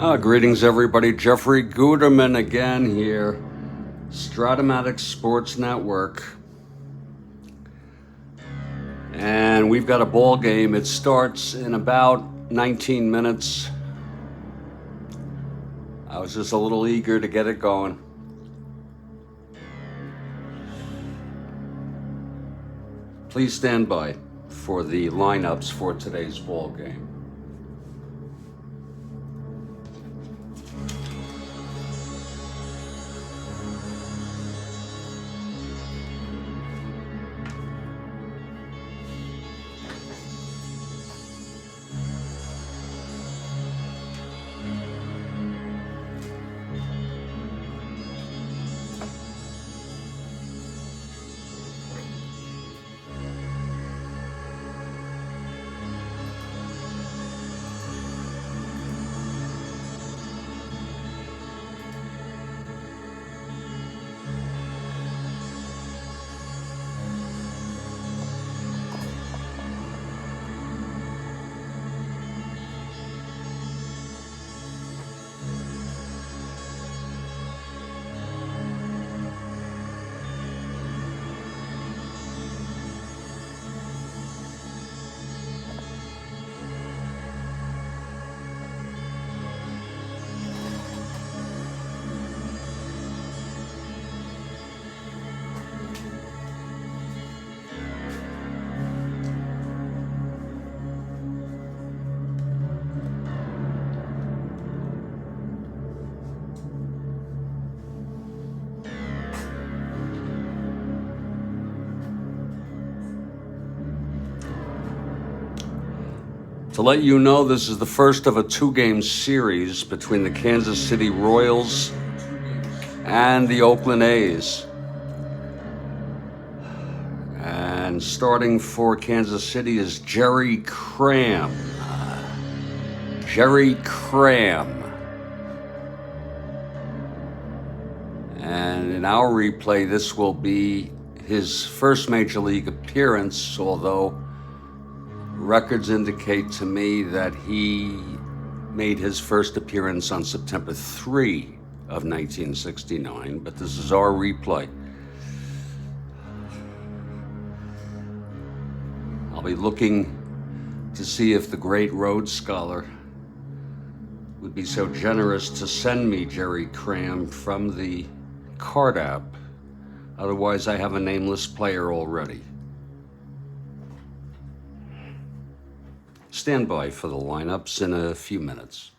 Greetings, everybody. Jeffrey Guterman again here, Strat-O-Matic Sports Network. And we've got a ball game. It starts in about 19 minutes. I was just a little eager to get it going. Please stand by for the lineups for today's ball game. To let you know, this is the first of a two-game series between the Kansas City Royals and the Oakland A's. And starting for Kansas City is Jerry Cram. Jerry Cram. And in our replay, this will be his first major league appearance, although records indicate to me that he made his first appearance on September 3 of 1969, but this is our replay. I'll be looking to see if the great Rhodes Scholar would be so generous to send me Jerry Cram from the card app. Otherwise, I have a nameless player already. Stand by for the lineups in a few minutes.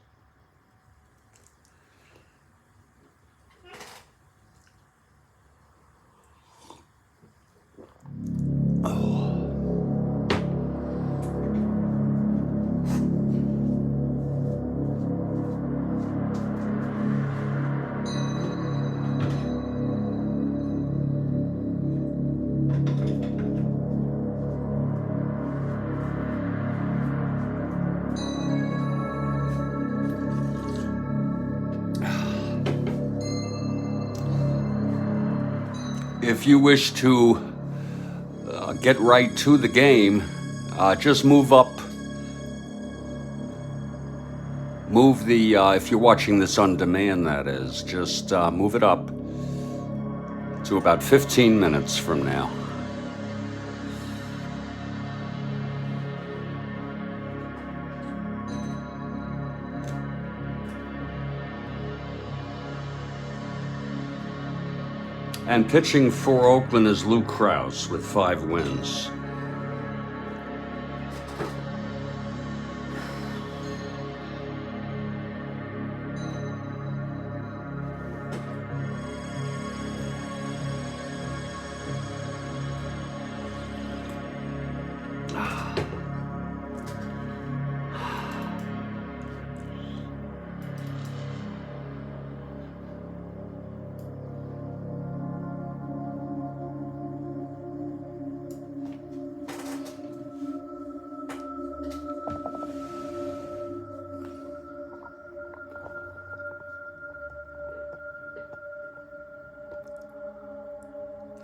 If you wish to get right to the game, just move up. Move the, if you're watching this on demand, that is, just move it up to about 15 minutes from now. And pitching for Oakland is Lou Krause with 5 wins.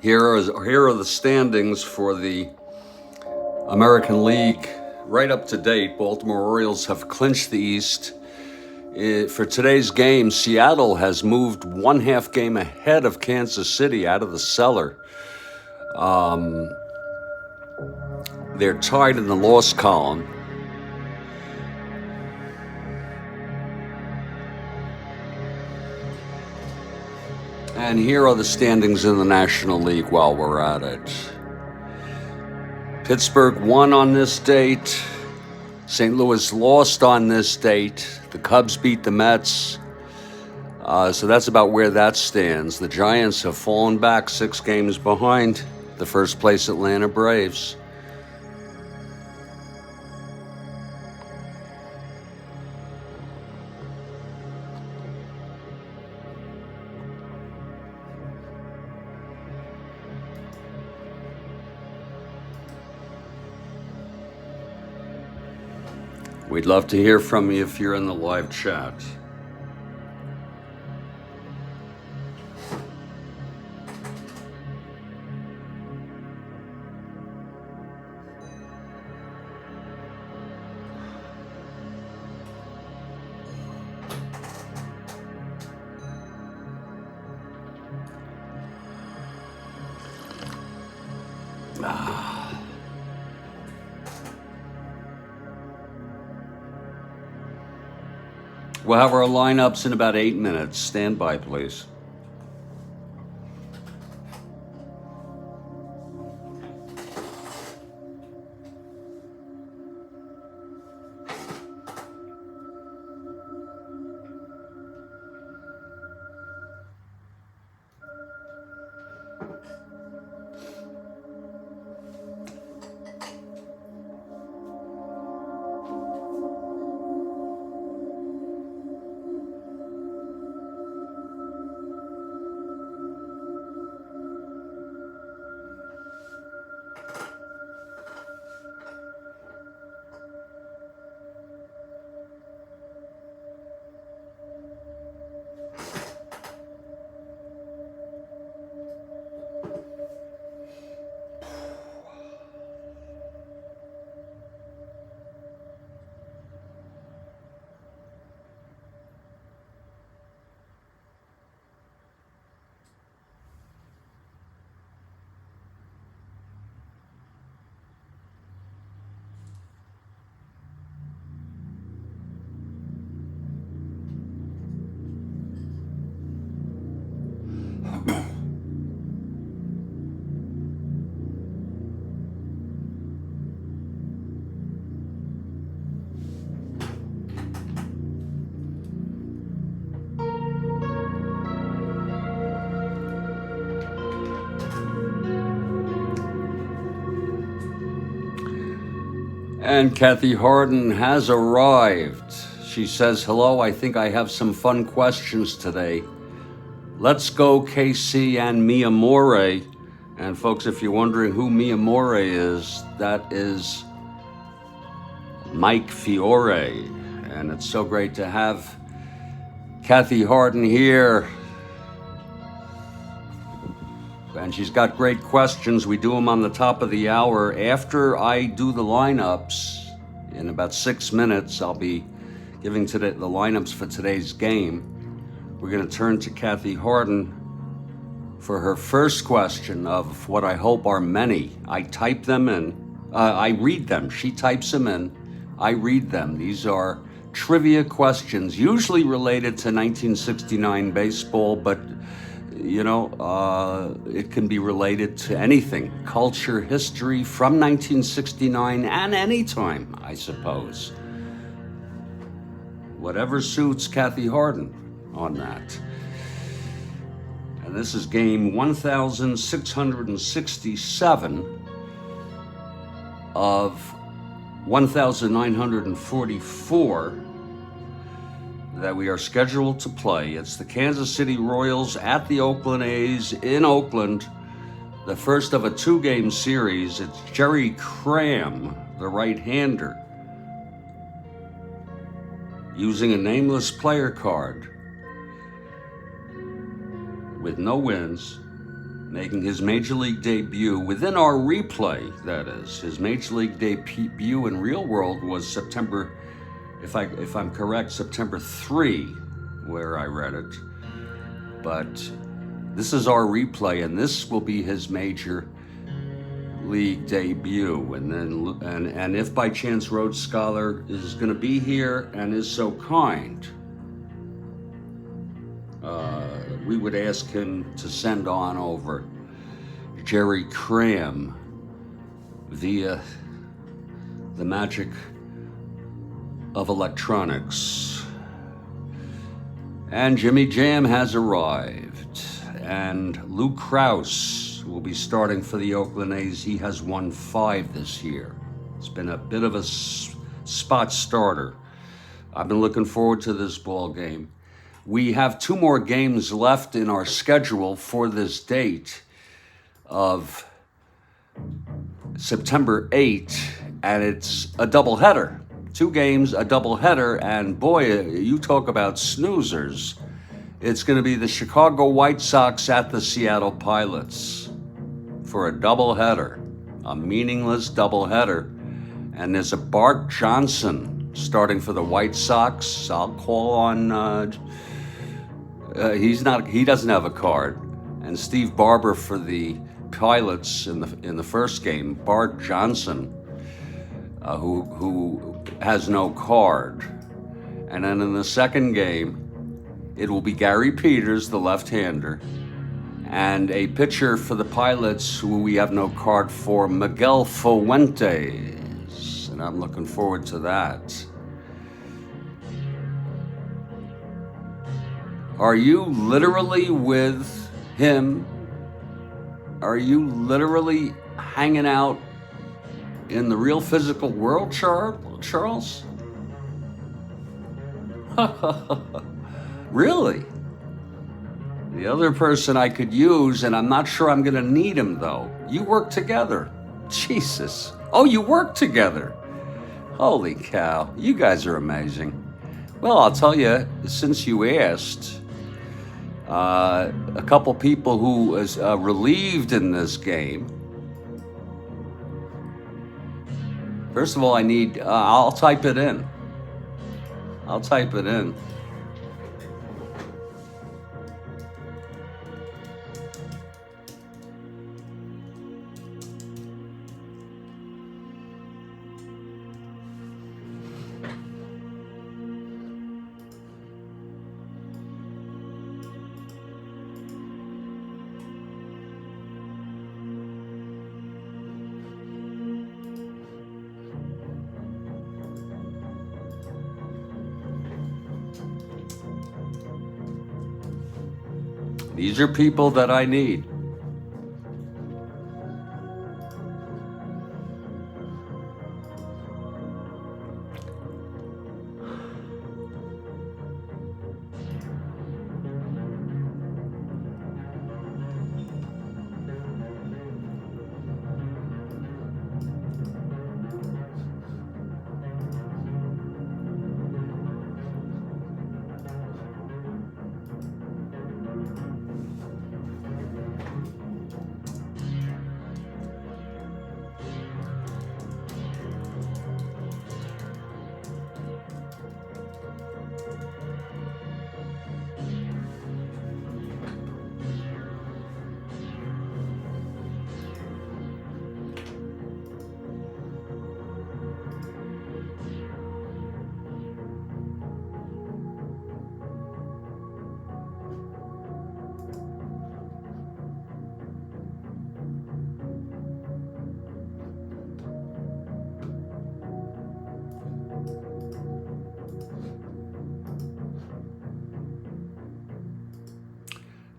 Here are the standings for the American League right up to date. Baltimore Orioles have clinched the East. For today's game, Seattle has moved 1/2 game ahead of Kansas City out of the cellar. They're tied in the loss column. And here are the standings in the National League while we're at it. Pittsburgh won on this date. St. Louis lost on this date. The Cubs beat the Mets. So that's about where that stands. The Giants have fallen back 6 games behind the first place Atlanta Braves. We'd love to hear from you if you're in the live chat. We'll have our lineups in about 8 minutes. Stand by, please. And Kathy Harden has arrived. She says, hello, I think I have some fun questions today. Let's go KC and Mia Morey. And folks, if you're wondering who Mia Morey is, that is Mike Fiore. And it's so great to have Kathy Harden here. And she's got great questions. We do them on the top of the hour. After I do the lineups, in about 6 minutes, I'll be giving the lineups for today's game. We're going to turn to Kathy Harden for her first question of what I hope are many. I type them in. I read them. She types them in. I read them. These are trivia questions, usually related to 1969 baseball, but you know, it can be related to anything, culture, history from 1969 and any time, I suppose. Whatever suits Kathy Harden on that. And this is game 1667 of 1944 that we are scheduled to play. It's the Kansas City Royals at the Oakland A's in Oakland, the first of a 2-game series. It's Jerry Cram, the right-hander, using a nameless player card with no wins, making his Major League debut within our replay, that is. His Major League debut in real world was September if I'm correct, September 3, where I read it. But this is our replay, and this will be his major league debut. And then, and if by chance Rhodes Scholar is going to be here and is so kind, we would ask him to send on over Jerry Cram via the magic of electronics. And Jimmy Jam has arrived, and Lou Krause will be starting for the Oakland A's. He has won 5 this year. It's been a bit of a spot starter. I've been looking forward to this ball game. We have 2 more games left in our schedule for this date of September 8, and it's a doubleheader. 2 games, a doubleheader, and boy, you talk about snoozers. It's going to be the Chicago White Sox at the Seattle Pilots for a doubleheader, a meaningless doubleheader. And there's a Bart Johnson starting for the White Sox. I'll call on. He doesn't have a card, and Steve Barber for the Pilots in the first game. Bart Johnson, who has no card, and then in the second game, it will be Gary Peters, the left-hander, and a pitcher for the Pilots who we have no card for, Miguel Fuentes, and I'm looking forward to that. Are you literally with him? Are you literally hanging out in the real physical world, Charles? Really? The other person I could use, and I'm not sure I'm going to need him, though. You work together. Jesus. Oh, you work together. Holy cow. You guys are amazing. Well, I'll tell you, since you asked, a couple people who was relieved in this game. First of all, I need, I'll type it in. These are people that I need.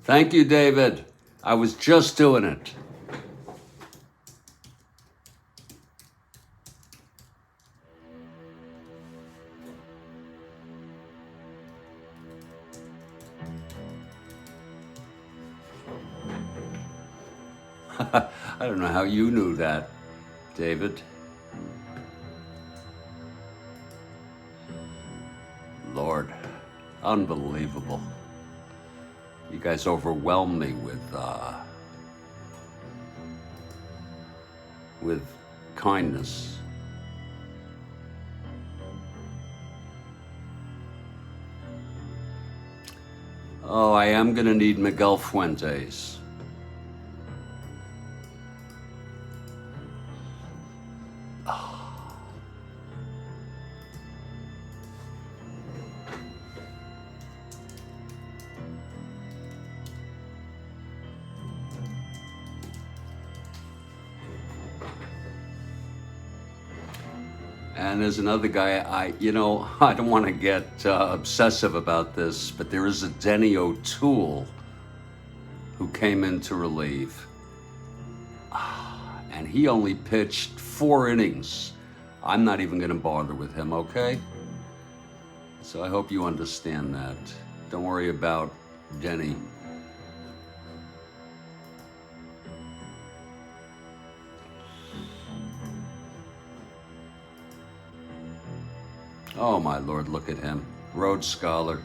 Thank you, David. I was just doing it. I don't know how you knew that, David. Lord, unbelievable. You guys overwhelm me with kindness. Oh, I am going to need Miguel Fuentes. And there's another guy, I don't want to get obsessive about this, but there is a Denny O'Toole who came in to relieve. And he only pitched 4 innings. I'm not even going to bother with him, okay? So I hope you understand that. Don't worry about Denny. Oh my Lord, look at him. Rhodes Scholar.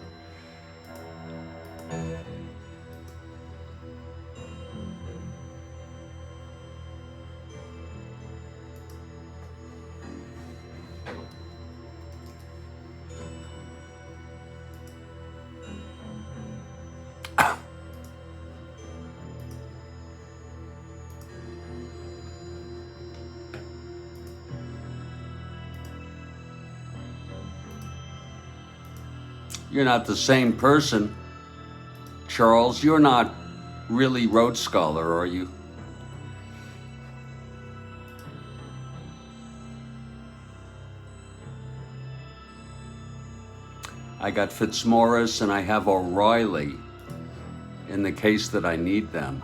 You're not the same person, Charles. You're not really Rhodes Scholar, are you? I got Fitzmaurice and I have O'Reilly in the case that I need them.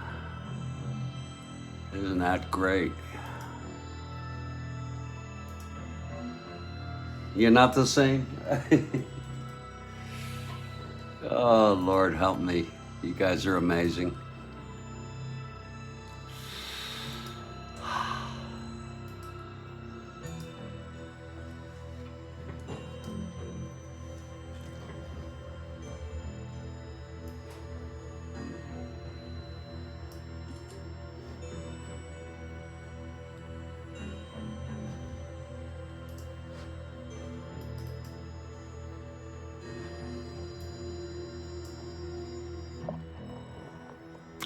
Isn't that great? You're not the same? Oh, Lord, help me. You guys are amazing.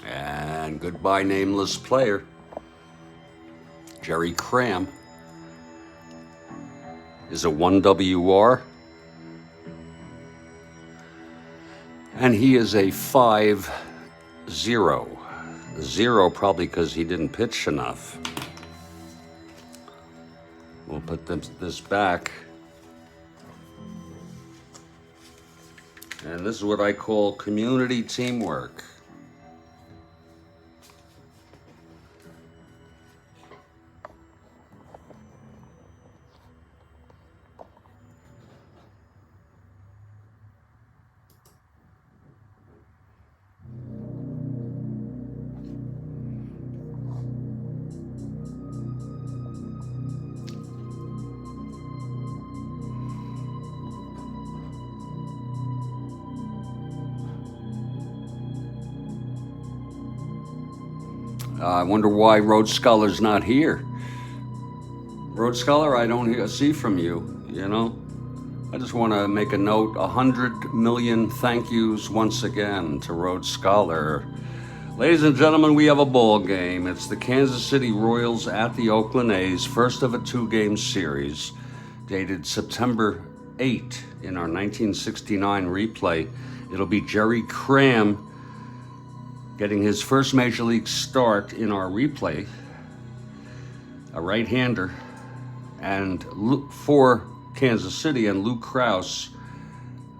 And goodbye, nameless player. Jerry Cram is a 1WR. And he is a 5-0. 0 probably because he didn't pitch enough. We'll put this back. And this is what I call community teamwork. I wonder why Rhodes Scholar's not here. Rhodes Scholar, I don't see from you, you know? I just want to make a note, 100 million thank yous once again to Rhodes Scholar. Ladies and gentlemen, we have a ball game. It's the Kansas City Royals at the Oakland A's, first of a 2-game series, dated September 8 in our 1969 replay. It'll be Jerry Cram getting his first major league start in our replay, a right-hander, and for Kansas City, and Luke Krause,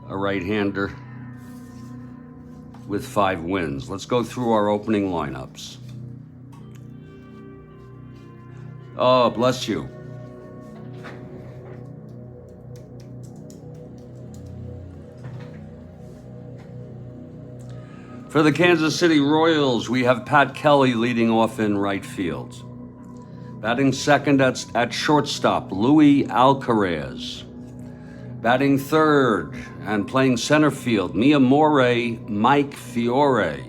a right-hander with 5 wins. Let's go through our opening lineups. Oh, bless you. For the Kansas City Royals, we have Pat Kelly leading off in right field. Batting second at shortstop, Luis Alcaraz. Batting third and playing center field, Mia Morey, Mike Fiore.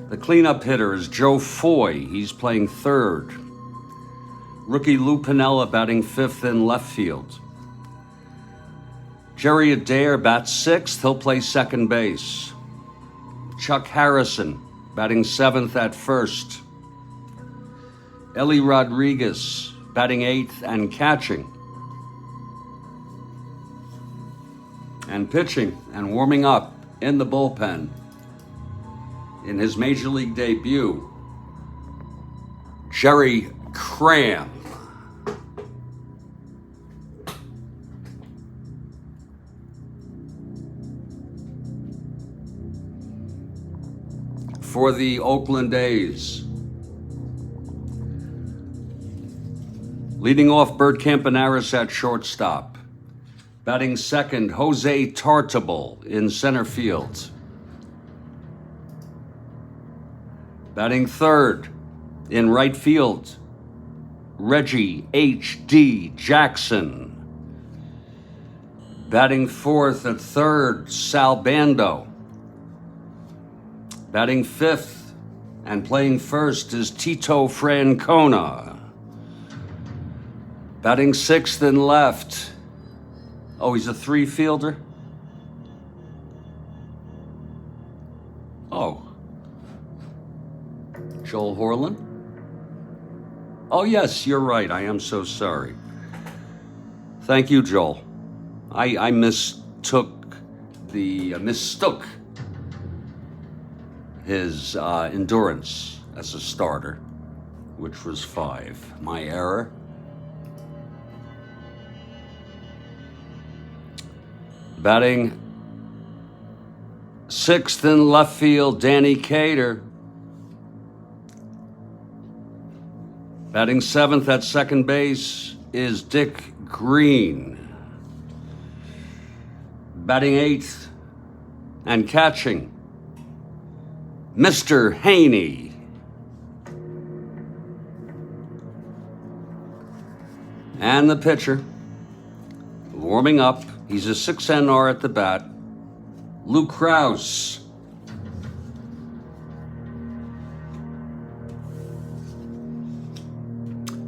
The cleanup hitter is Joe Foy. He's playing third. Rookie Lou Piniella batting fifth in left field. Jerry Adair bats sixth. He'll play second base. Chuck Harrison, batting 7th at first. Ellie Rodriguez, batting 8th and catching. And pitching and warming up in the bullpen in his Major League debut, Jerry Cram. For the Oakland A's. Leading off, Bert Campaneris at shortstop. Batting second, Jose Tartabull in center field. Batting third, in right field, Reggie H.D. Jackson. Batting fourth at third, Sal Bando. Batting fifth and playing first is Tito Francona. Batting sixth and left. Oh, he's a 3-fielder? Oh. Joel Horland? Oh, yes, you're right. I am so sorry. Thank you, Joel. I mistook his endurance as a starter, which was 5. My error. Batting sixth in left field, Danny Cater. Batting 7th at second base is Dick Green. Batting 8th and catching, Mr. Haney. And the pitcher, warming up, he's a 6NR at the bat, Luke Krause.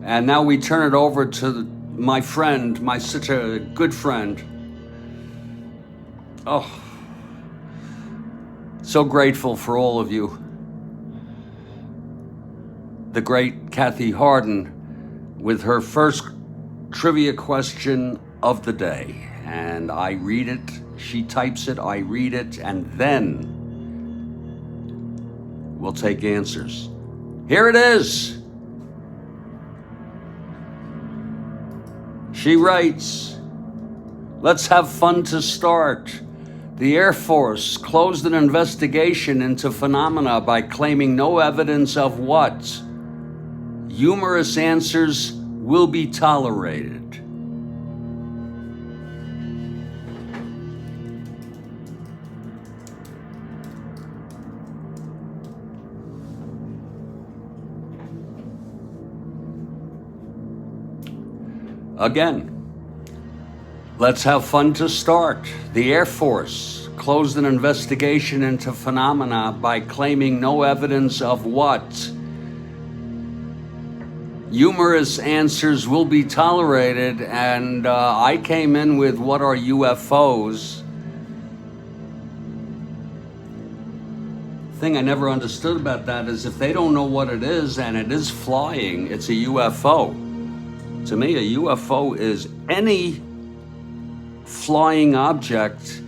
And now we turn it over to my friend, such a good friend. Oh, so grateful for all of you. The great Kathy Harden with her first trivia question of the day. And I read it, she types it, I read it, and then we'll take answers. Here it is. She writes, let's have fun to start. The Air Force closed an investigation into phenomena by claiming no evidence of what? Humorous answers will be tolerated. Again, let's have fun to start. The Air Force closed an investigation into phenomena by claiming no evidence of what? Humorous answers will be tolerated, and I came in with what are UFOs? Thing I never understood about that is if they don't know what it is and it is flying, it's a UFO. To me, a UFO is any flying object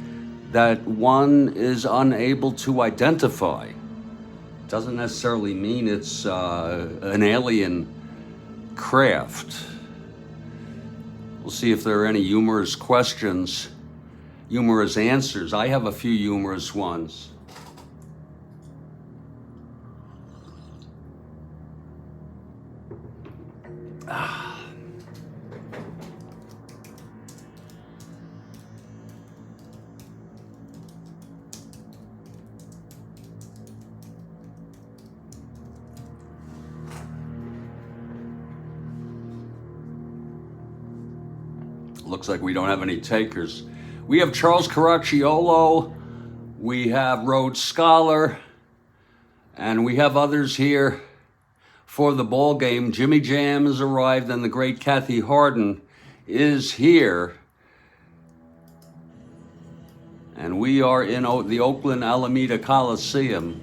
that one is unable to identify. Doesn't necessarily mean it's an alien craft. We'll see if there are any humorous questions, humorous answers. I have a few humorous ones. Looks like we don't have any takers. We have Charles Caracciolo, we have Rhodes Scholar, and we have others here for the ball game. Jimmy Jam has arrived, and the great Kathy Harden is here. And we are in the Oakland Alameda Coliseum.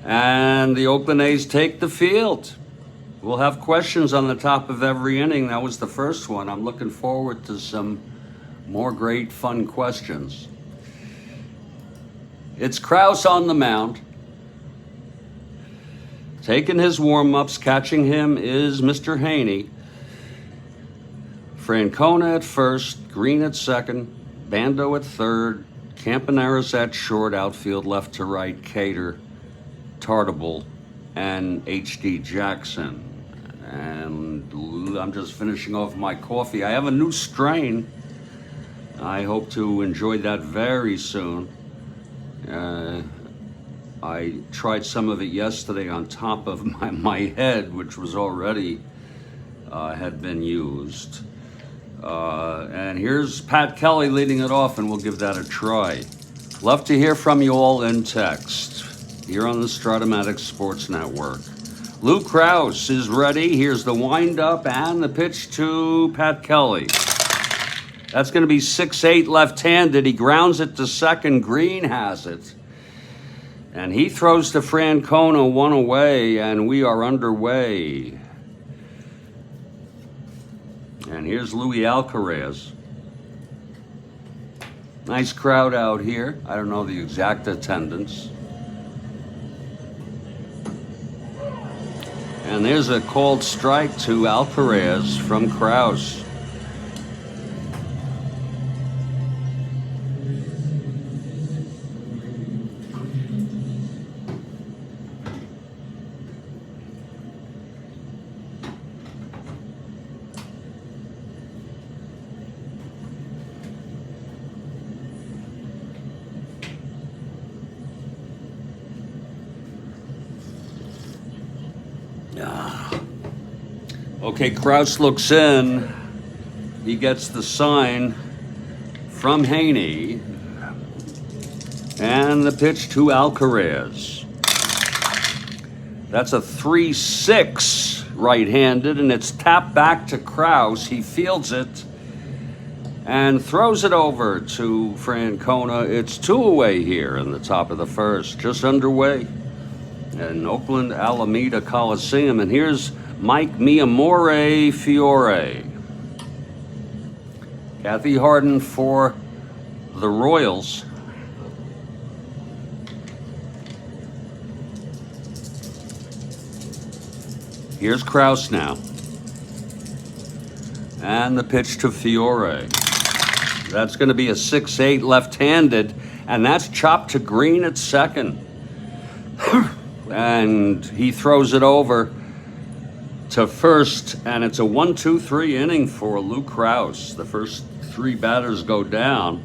And the Oakland A's take the field. We'll have questions on the top of every inning. That was the first one. I'm looking forward to some more great fun questions. It's Krause on the mound. Taking his warm-ups, catching him is Mr. Haney. Francona at first, Green at second, Bando at third, Campaneris at short, outfield left to right, Cater, Tartable, and H.D. Jackson. And I'm just finishing off my coffee. I have a new strain. I hope to enjoy that very soon. I tried some of it yesterday on top of my head, which was already had been used. And here's Pat Kelly leading it off, and we'll give that a try. Love to hear from you all in text here on the Strat-O-Matic Sports Network. Lou Krause is ready. Here's the windup and the pitch to Pat Kelly. That's going to be 6-8 left-handed. He grounds it to second. Green has it. And he throws to Francona one away, and we are underway. And here's Louis Alcaraz. Nice crowd out here. I don't know the exact attendance. And there's a called strike to Alcaraz from Krause. Okay, Krause looks in. He gets the sign from Haney. And the pitch to Alcaraz. That's a 3-6 right-handed, and it's tapped back to Krause. He fields it and throws it over to Francona. It's 2 away here in the top of the first, just underway in Oakland Alameda Coliseum. And here's Mike Miamore Fiore. Kathy Harden for the Royals. Here's Krause now. And the pitch to Fiore. That's going to be a 6-8 left-handed, and that's chopped to Green at second. And he throws it over to first, and it's a 1-2-3 inning for Lou Krause. The first 3 batters go down.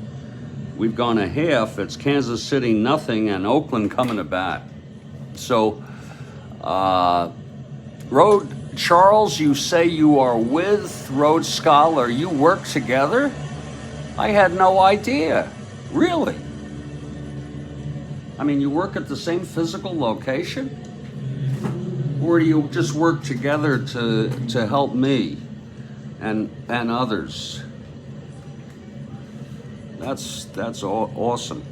We've gone a half. It's Kansas City nothing, and Oakland coming to bat. So, Charles, you say you are with Rhodes Scholar. You work together? I had no idea. Really? I mean, you work at the same physical location? Or do you just work together to help me and others? That's awesome.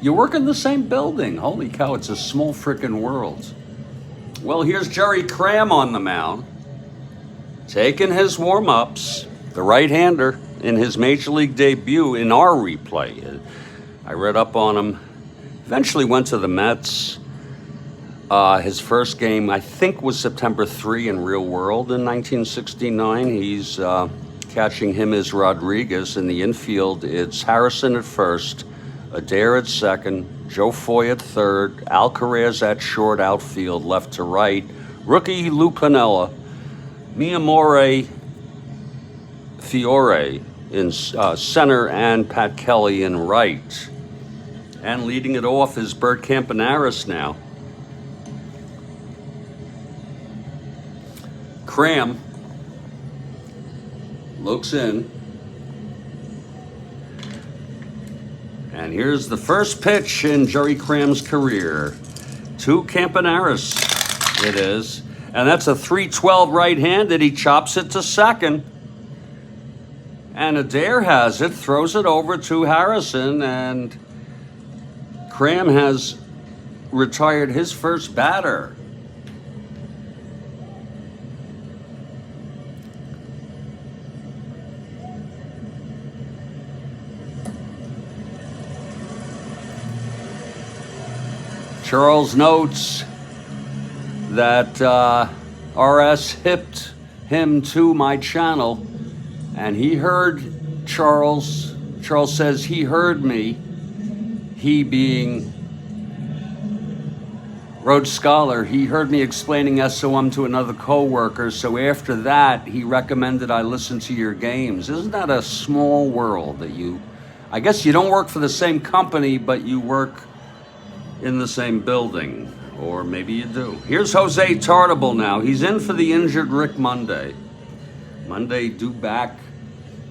You work in the same building. Holy cow, it's a small frickin' world. Well, here's Jerry Cram on the mound, taking his warm-ups, the right-hander in his Major League debut in our replay. I read up on him. Eventually went to the Mets. His first game, I think, was September 3 in Real World in 1969. He's catching him is Rodriguez. In the infield, it's Harrison at first, Adair at second, Joe Foy at third, Alcaraz at short, outfield left to right, rookie Lou Piniella, Miamore Fiore in center, and Pat Kelly in right. And leading it off is Bert Campaneris now. Cram looks in. And here's the first pitch in Jerry Cram's career. To Campaneris, it is. And that's a 312 right-handed. He chops it to second. And Adair has it, throws it over to Harrison, and Cram has retired his first batter. Charles notes that RS hipped him to my channel, and he heard Charles. Charles says he heard me, he being Rhodes Scholar, he heard me explaining SOM to another coworker, so after that, he recommended I listen to your games. Isn't that a small world that I guess you don't work for the same company, but you work in the same building, or maybe you do. Here's Jose Tartable now. He's in for the injured Rick Monday. Monday due back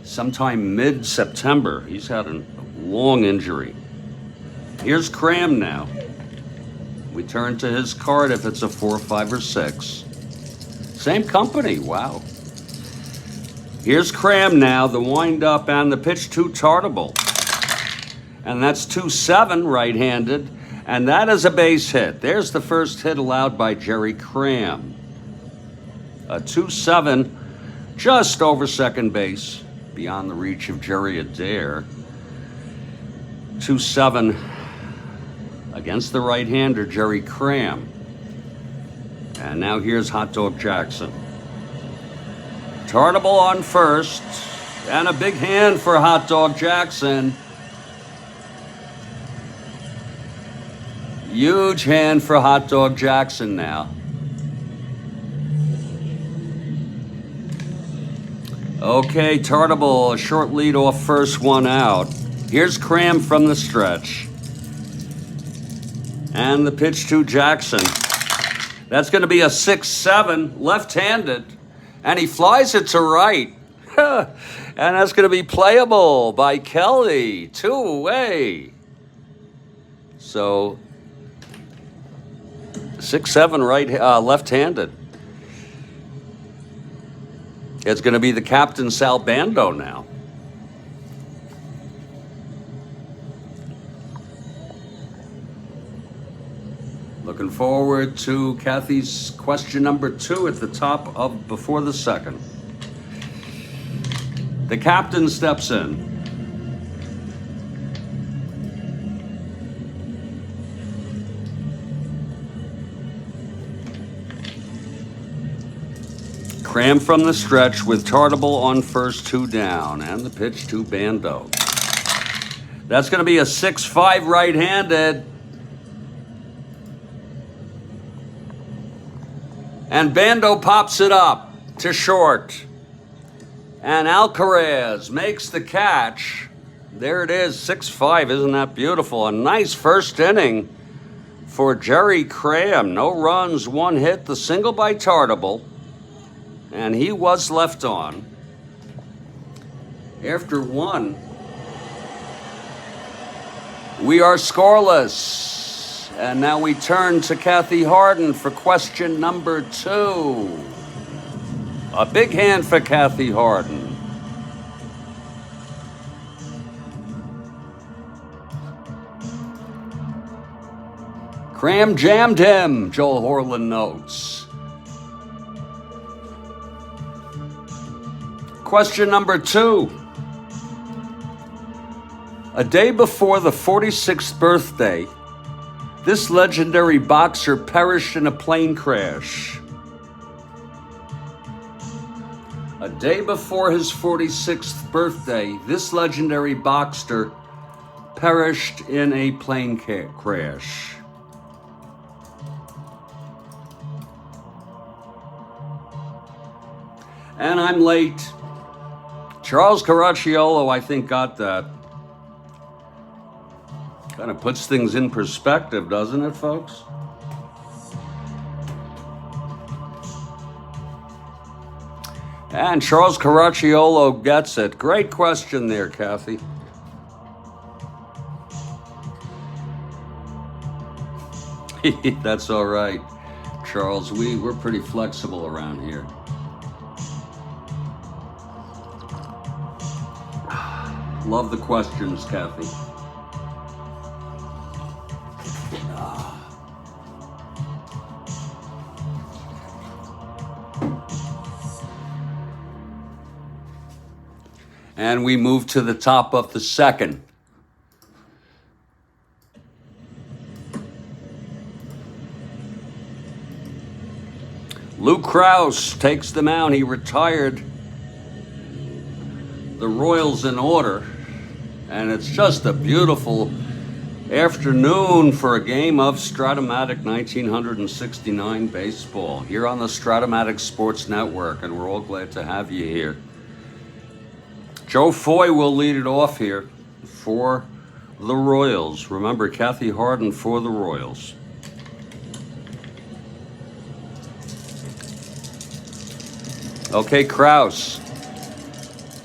sometime mid-September. He's had a long injury. Here's Cram now. We turn to his card if it's a 4, 5, or 6. Same company, wow. Here's Cram now, the wind-up and the pitch to Tartable. And that's 2-7 right-handed. And that is a base hit. There's the first hit allowed by Jerry Cram. A 2-7, just over second base, beyond the reach of Jerry Adair. 2-7 against the right-hander, Jerry Cram. And now here's Hot Dog Jackson. Tartable on first, and a big hand for Hot Dog Jackson. Huge hand for Hot Dog Jackson now. Okay, Tartable, a short lead off first, one out. Here's Cram from the stretch. And the pitch to Jackson. That's going to be a 6-7, left-handed. And he flies it to right. And that's going to be playable by Kelly. 2 away. So 6-7 right, left-handed. It's going to be the captain Sal Bando now. Looking forward to Kathy's question number 2 at the top of before the second. The captain steps in. Cram from the stretch with Tartable on first, 2 down, and the pitch to Bando. That's going to be a 6-5 right-handed. And Bando pops it up to short. And Alcaraz makes the catch. There it is, 6-5. Isn't that beautiful? A nice first inning for Jerry Cram. No runs, 1 hit, the single by Tartable. And he was left on. After 1, we are scoreless. And now we turn to Kathy Harden for question number 2. A big hand for Kathy Harden. Cram jammed him, Joel Horland notes. Question number 2. A day before the 46th birthday, this legendary boxer perished in a plane crash. A day before his 46th birthday, this legendary boxer perished in a plane crash. And I'm late. Charles Caracciolo, I think, got that. Kind of puts things in perspective, doesn't it, folks? And Charles Caracciolo gets it. Great question there, Kathy. That's all right. Charles. We're pretty flexible around here. Love the questions, Kathy. And we move to the top of the second. Lou Krause takes the mound. He retired the Royals in order. And it's just a beautiful afternoon for a game of Strat-O-Matic 1969 baseball here on the Strat-O-Matic Sports Network. And we're all glad to have you here. Joe Foy will lead it off here for the Royals. Remember, Kathy Harden for the Royals. Okay, Krause.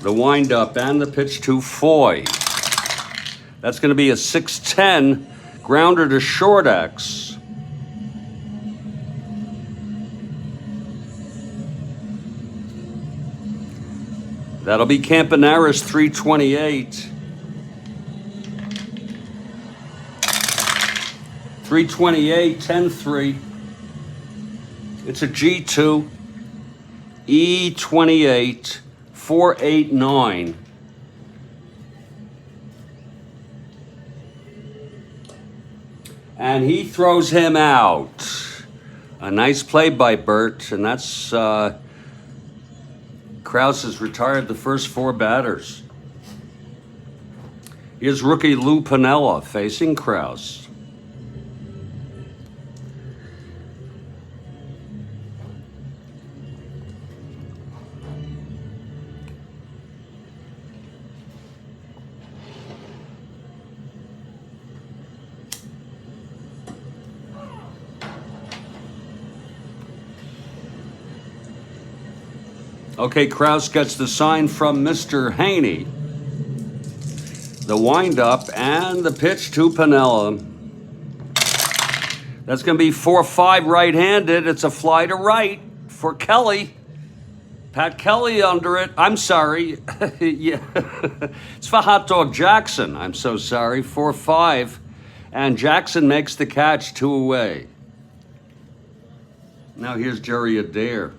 The windup and the pitch to Foy. That's going to be a 6-10 grounder to short X. That'll be Campanara's 328. 328, 10-3. It's a G2. E28, 489. And he throws him out. A nice play by Bert, and that's Krause has retired the first four batters. Here's rookie Lou Piniella facing Krause. Okay, Krause gets the sign from Mr. Haney. The windup and the pitch to Piniella. That's going to be 4-5 right-handed. It's a fly to right for Kelly. Pat Kelly under it. I'm sorry. Yeah. It's for Hot Dog Jackson. I'm so sorry. 4-5. And Jackson makes the catch, 2 away. Now here's Jerry Adair.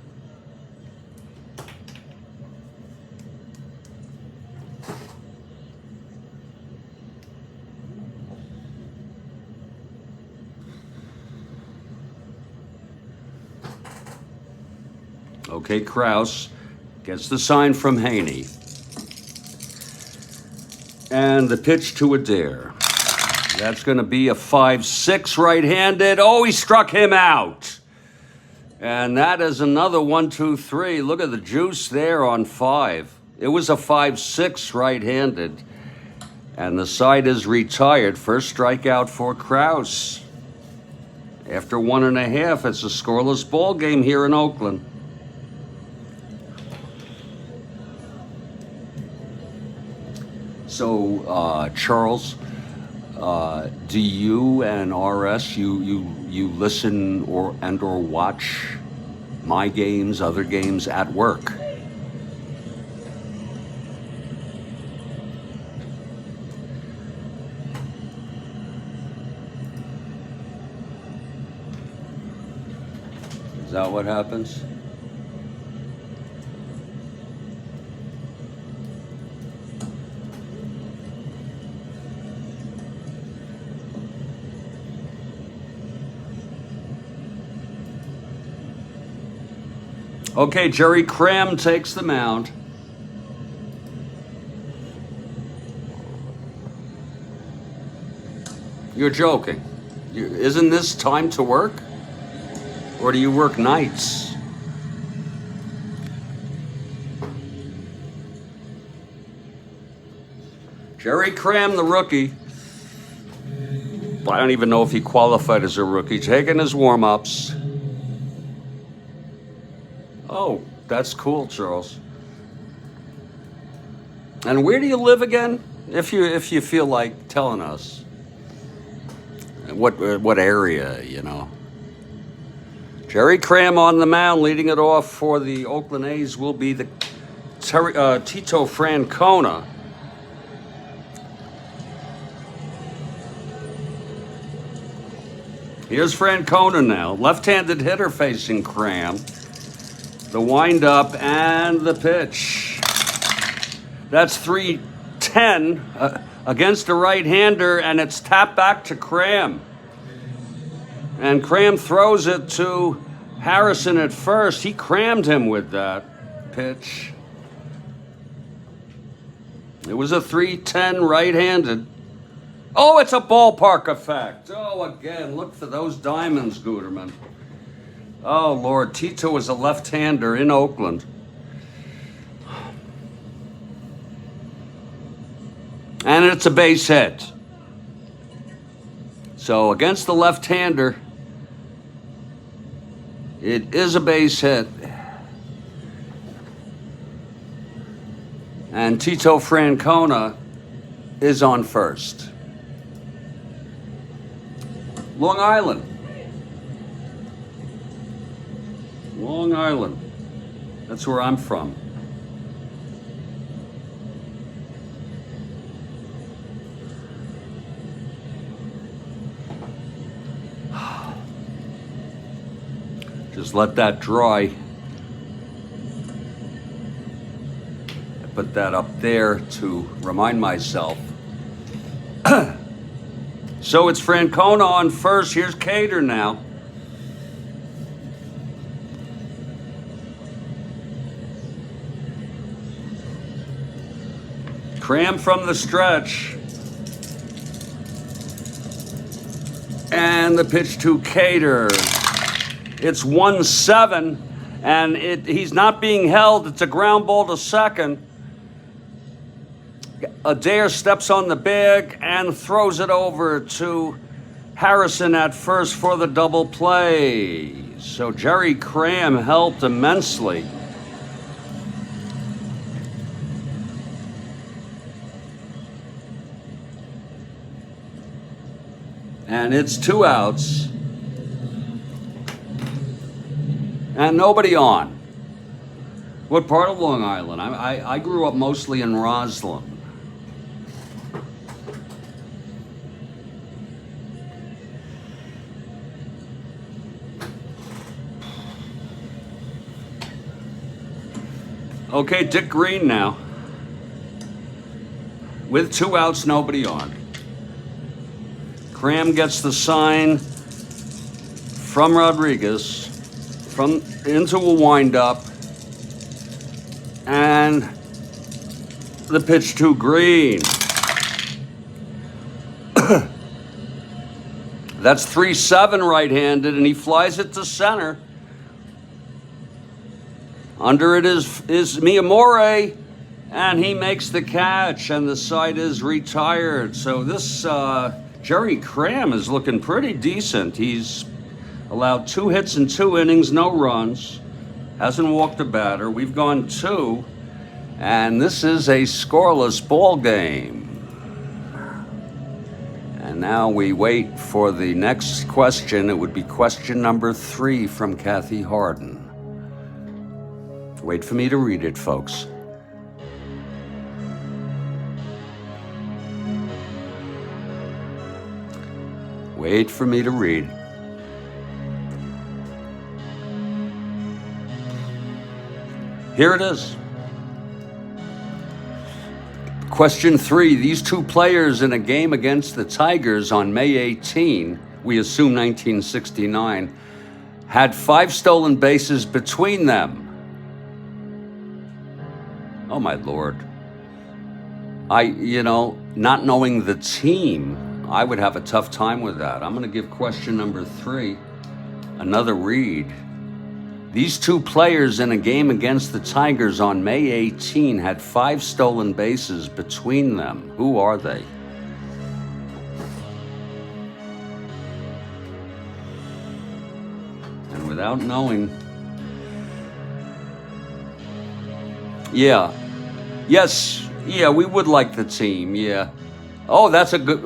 Okay, Krause gets the sign from Haney. And the pitch to Adair. That's going to be a 5-6 right-handed. Oh, he struck him out. And that is another 1-2-3. Look at the juice there on 5. It was a 5-6 right-handed. And the side is retired. First strikeout for Krause. After 1.5, it's a scoreless ball game here in Oakland. So, Charles, do you and RS, you listen or watch my games, other games at work? Is that what happens? Okay, Jerry Cram takes the mound. You're joking. Isn't this time to work? Or do you work nights? Jerry Cram, the rookie. I don't even know if he qualified as a rookie. Taking his warm-ups. Oh, that's cool, Charles. And where do you live again? If you feel like telling us. What area, you know? Jerry Cram on the mound, leading it off for the Oakland A's will be the Tito Francona. Here's Francona now, left-handed hitter facing Cram. The windup and the pitch. That's 3-10 against a right-hander, and it's tapped back to Cram. And Cram throws it to Harrison at first. He crammed him with that pitch. It was a 3-10 right-handed. Oh, it's a ballpark effect. Oh, again, look for those diamonds, Guterman. Oh, Lord, Tito was a left-hander in Oakland. And it's a base hit. So against the left-hander, it is a base hit. And Tito Francona is on first. Long Island. Long Island. That's where I'm from. Just let that dry. I put that up there to remind myself. So it's Francona on first. Here's Cater now. Cram from the stretch. And the pitch to Cater. It's 1-7, and he's not being held. It's a ground ball to second. Adair steps on the bag and throws it over to Harrison at first for the double play. So Jerry Cram helped immensely. And it's 2 outs. And nobody on. What part of Long Island? I grew up mostly in Roslyn. Okay, Dick Green now. With 2 outs, nobody on. Cram gets the sign from Rodriguez. Into a windup, and the pitch to Green. That's 3-7 right-handed, and he flies it to center. Under it is Miyamori, and he makes the catch, and the side is retired. So this Jerry Cram is looking pretty decent. He's allowed 2 hits in 2 innings, no runs. Hasn't walked a batter. We've gone 2. And this is a scoreless ball game. And now we wait for the next question. It would be question number 3 from Kathy Harden. Wait for me to read it, folks. Wait for me to read. Here it is. Question 3. These 2 players in a game against the Tigers on May 18, we assume 1969, had 5 stolen bases between them. Oh, my Lord. Not knowing the team, I would have a tough time with that. I'm going to give question number 3 another read. These 2 players in a game against the Tigers on May 18 had 5 stolen bases between them. Who are they? And without knowing... Yeah. Yes. Yeah, we would like the team. Yeah. Oh, that's a good...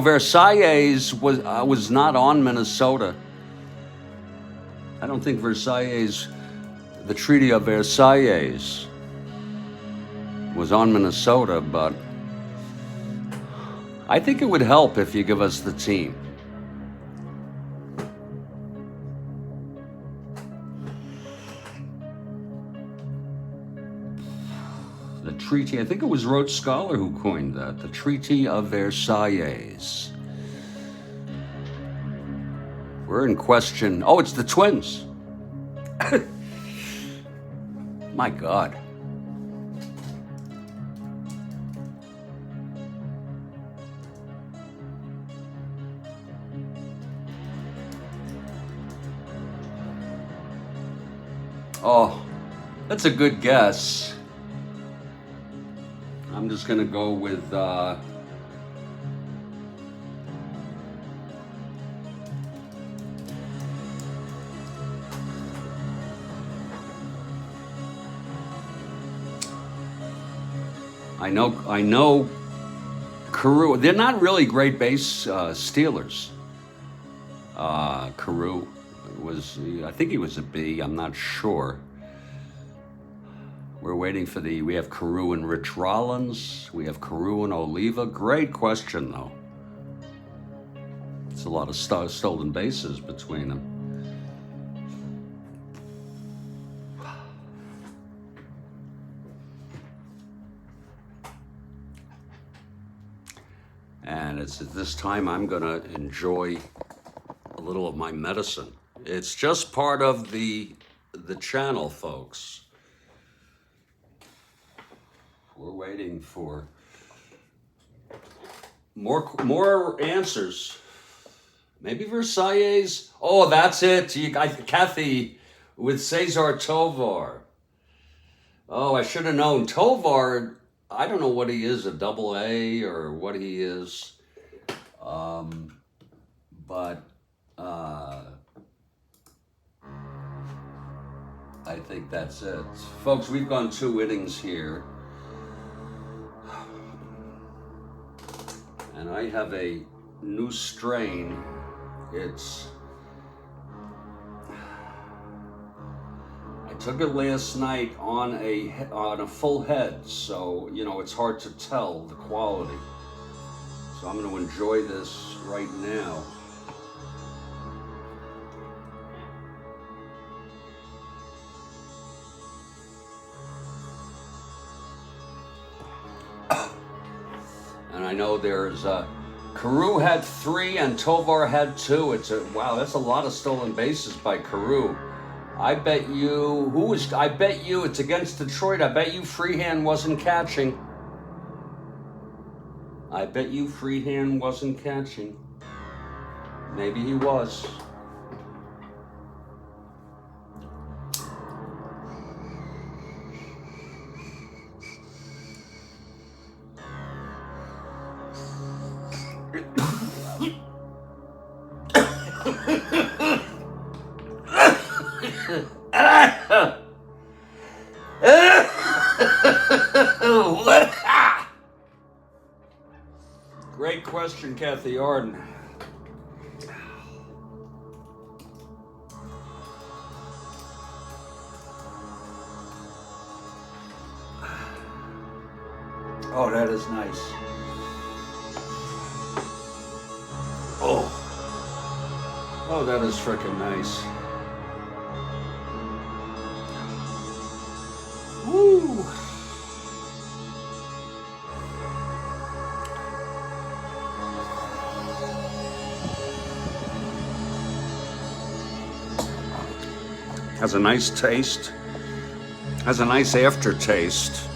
Versailles was not on Minnesota. I don't think the Treaty of Versailles was on Minnesota, but I think it would help if you give us the team. The treaty, I think it was Rhodes Scholar who coined that, the Treaty of Versailles. We're in question. Oh, it's the Twins. My God. Oh, that's a good guess. I'm just going to go with I know Carew. They're not really great base stealers. Carew was, I think he was a B, I'm not sure. We're waiting for we have Carew and Rich Rollins. We have Carew and Oliva. Great question, though. It's a lot of stolen bases between them. And it's at this time I'm going to enjoy a little of my medicine. It's just part of the channel, folks. We're waiting for more answers. Maybe Versailles. Oh, that's it. Kathy with Cesar Tovar. Oh, I should have known. Tovar, I don't know what he is, a double A or what he is. But I think that's it. Folks, we've gone 2 innings here. And I have a new strain. I took it last night on a full head, so it's hard to tell the quality. So I'm going to enjoy this right now. And I know there's Carew had 3 and Tovar had 2. Wow, that's a lot of stolen bases by Carew. I bet you it's against Detroit. I bet you Freehand wasn't catching. Maybe he was. Great question, Kathy Arden. Oh, that is nice. Oh, that is frickin' nice. Woo! Has a nice taste. Has a nice aftertaste.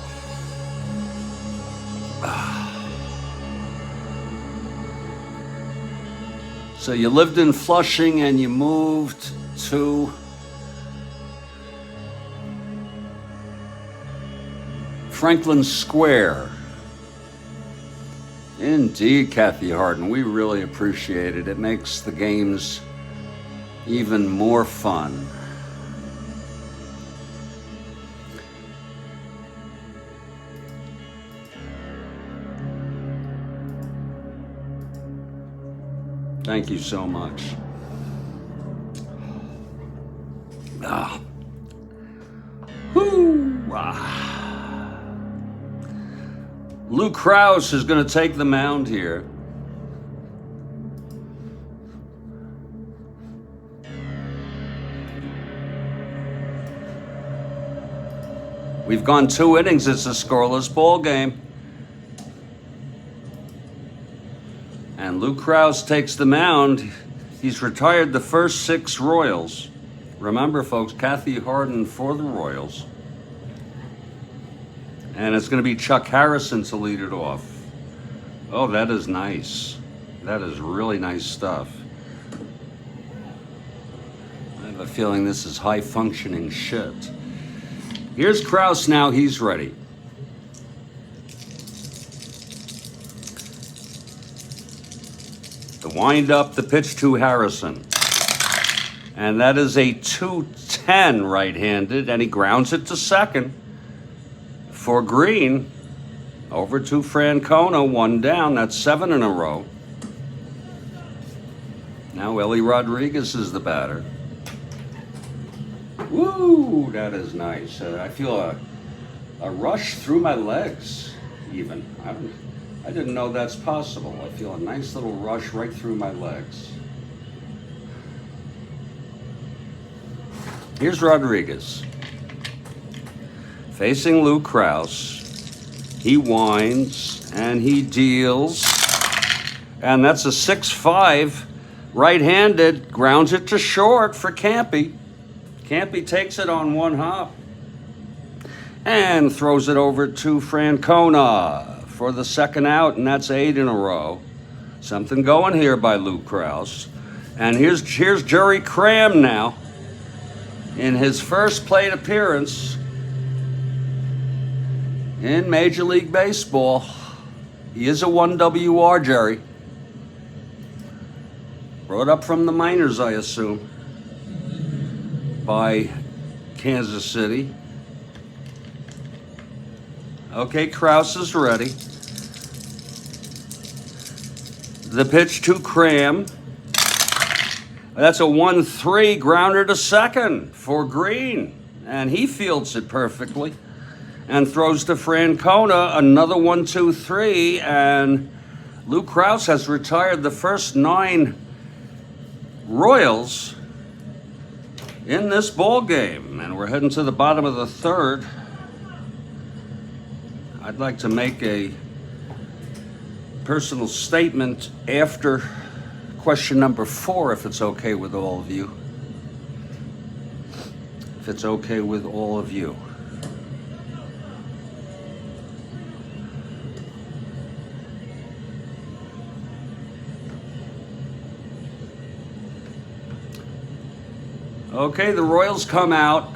So you lived in Flushing and you moved to Franklin Square. Indeed, Kathy Harden, we really appreciate it. It makes the games even more fun. Thank you so much. Lou Krause is going to take the mound here. We've gone 2 innings. It's a scoreless ball game. And Lou Krause takes the mound. He's retired the first 6 Royals. Remember, folks, Kathy Harden for the Royals. And it's going to be Chuck Harrison to lead it off. Oh, that is nice. That is really nice stuff. I have a feeling this is high-functioning shit. Here's Krause now. He's ready. The wind-up, the pitch to Harrison. And that is a 2-10 right-handed, and he grounds it to second. For Green, over to Francona, 1 down. That's 7 in a row. Now Ellie Rodriguez is the batter. Woo, that is nice. I feel a rush through my legs, even. I didn't know that's possible. I feel a nice little rush right through my legs. Here's Rodriguez. Facing Lou Krause. He winds and he deals. And that's a 6-5 right-handed. Grounds it to short for Campy. Campy takes it on 1 hop. And throws it over to Francona for the second out, and that's 8 in a row. Something going here by Lou Krause. And here's Jerry Cram now. In his first plate appearance in Major League Baseball. He is a 1WR, Jerry. Brought up from the minors, I assume, by Kansas City. Okay, Krause is ready. The pitch to Cram. That's a 1-3 grounder to second for Green. And he fields it perfectly. And throws to Francona, another 1-2-3. And Lou Krause has retired the first 9 Royals in this ball game. And we're heading to the bottom of the 3rd. I'd like to make a personal statement after question number 4, if it's okay with all of you. If it's okay with all of you. Okay, the Royals come out.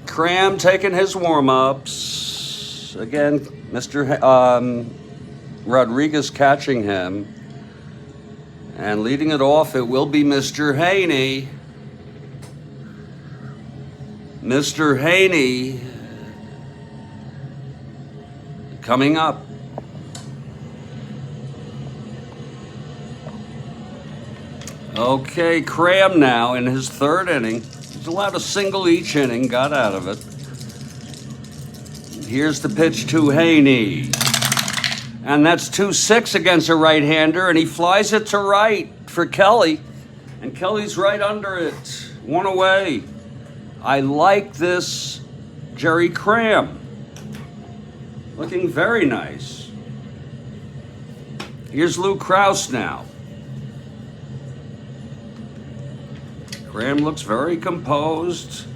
Cram taking his warm-ups. Again, Mr. Rodriguez catching him. And leading it off, it will be Mr. Haney. Mr. Haney coming up. Okay, Cram now in his 3rd inning. He's allowed a single each inning, got out of it. Here's the pitch to Haney. And that's 2-6 against a right-hander, and he flies it to right for Kelly. And Kelly's right under it. 1 away. I like this Jerry Cram. Looking very nice. Here's Lou Krause now. Cram looks very composed.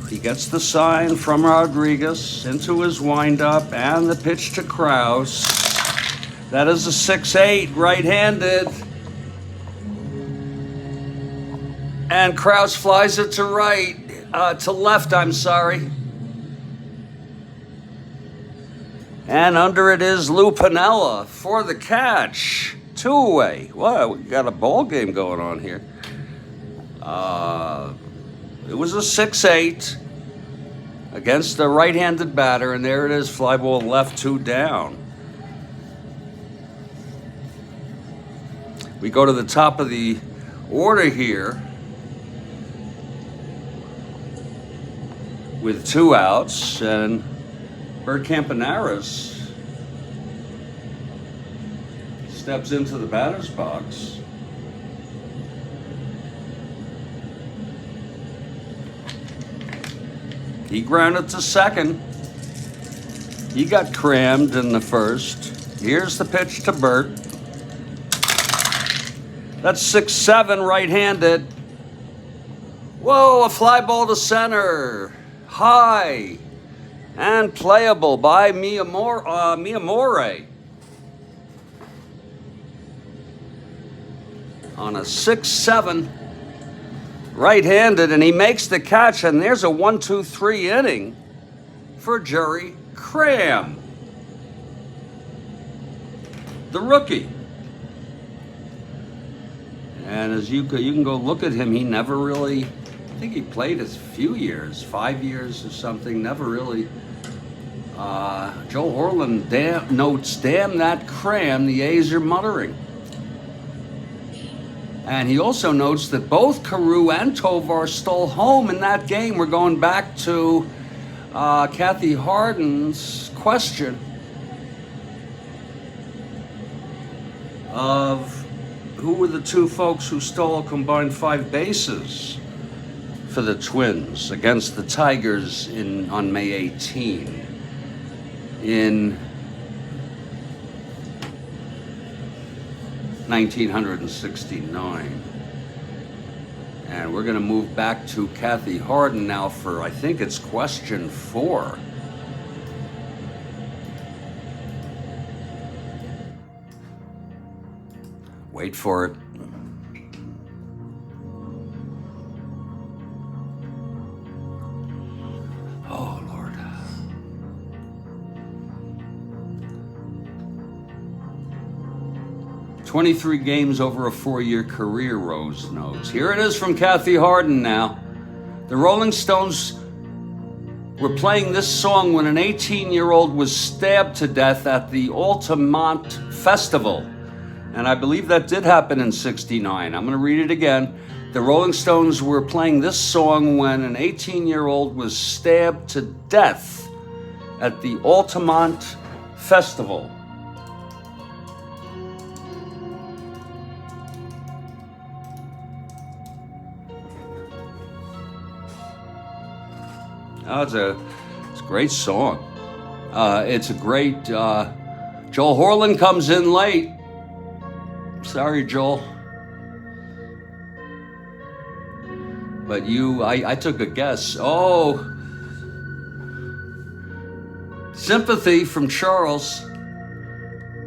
He gets the sign from Rodriguez into his windup and the pitch to Krause. That is a 6-8 right-handed. And Krause flies it to left, I'm sorry. And under it is Lou Piniella for the catch. 2 away. Wow, we got a ball game going on here. It was a 6-8 against the right-handed batter, and there it is, fly ball left, 2 down. We go to the top of the order here. with 2 outs, and Bert Campanaris steps into the batter's box. He grounded to second. He got crammed in the first. Here's the pitch to Bert. That's 6-7 right-handed. Whoa, a fly ball to center. High and playable by Miyamori. On a 6-7 right-handed, and he makes the catch, and there's a 1-2-3 inning for Jerry Cram, the rookie. And as you can go look at him, he never really, I think he played a few years, 5 years or something, never really. Joe Horland notes, damn that Cram, the A's are muttering. And he also notes that both Carew and Tovar stole home in that game. We're going back to Kathy Harden's question of who were the 2 folks who stole a combined 5 bases for the Twins against the Tigers on May 18 in 1969. And we're going to move back to Kathy Harden now for, I think it's question 4. Wait for it. Oh, Lord. "23 games over a 4-year career," Rose notes. Here it is from Kathy Harden now. The Rolling Stones were playing this song when an 18-year-old was stabbed to death at the Altamont Festival. And I believe that did happen in 69. I'm going to read it again. The Rolling Stones were playing this song when an 18-year-old was stabbed to death at the Altamont Festival. Oh, it's a great song. It's a great, Joel Horland comes in late. Sorry, Joel. But I took a guess. Oh, sympathy from Charles.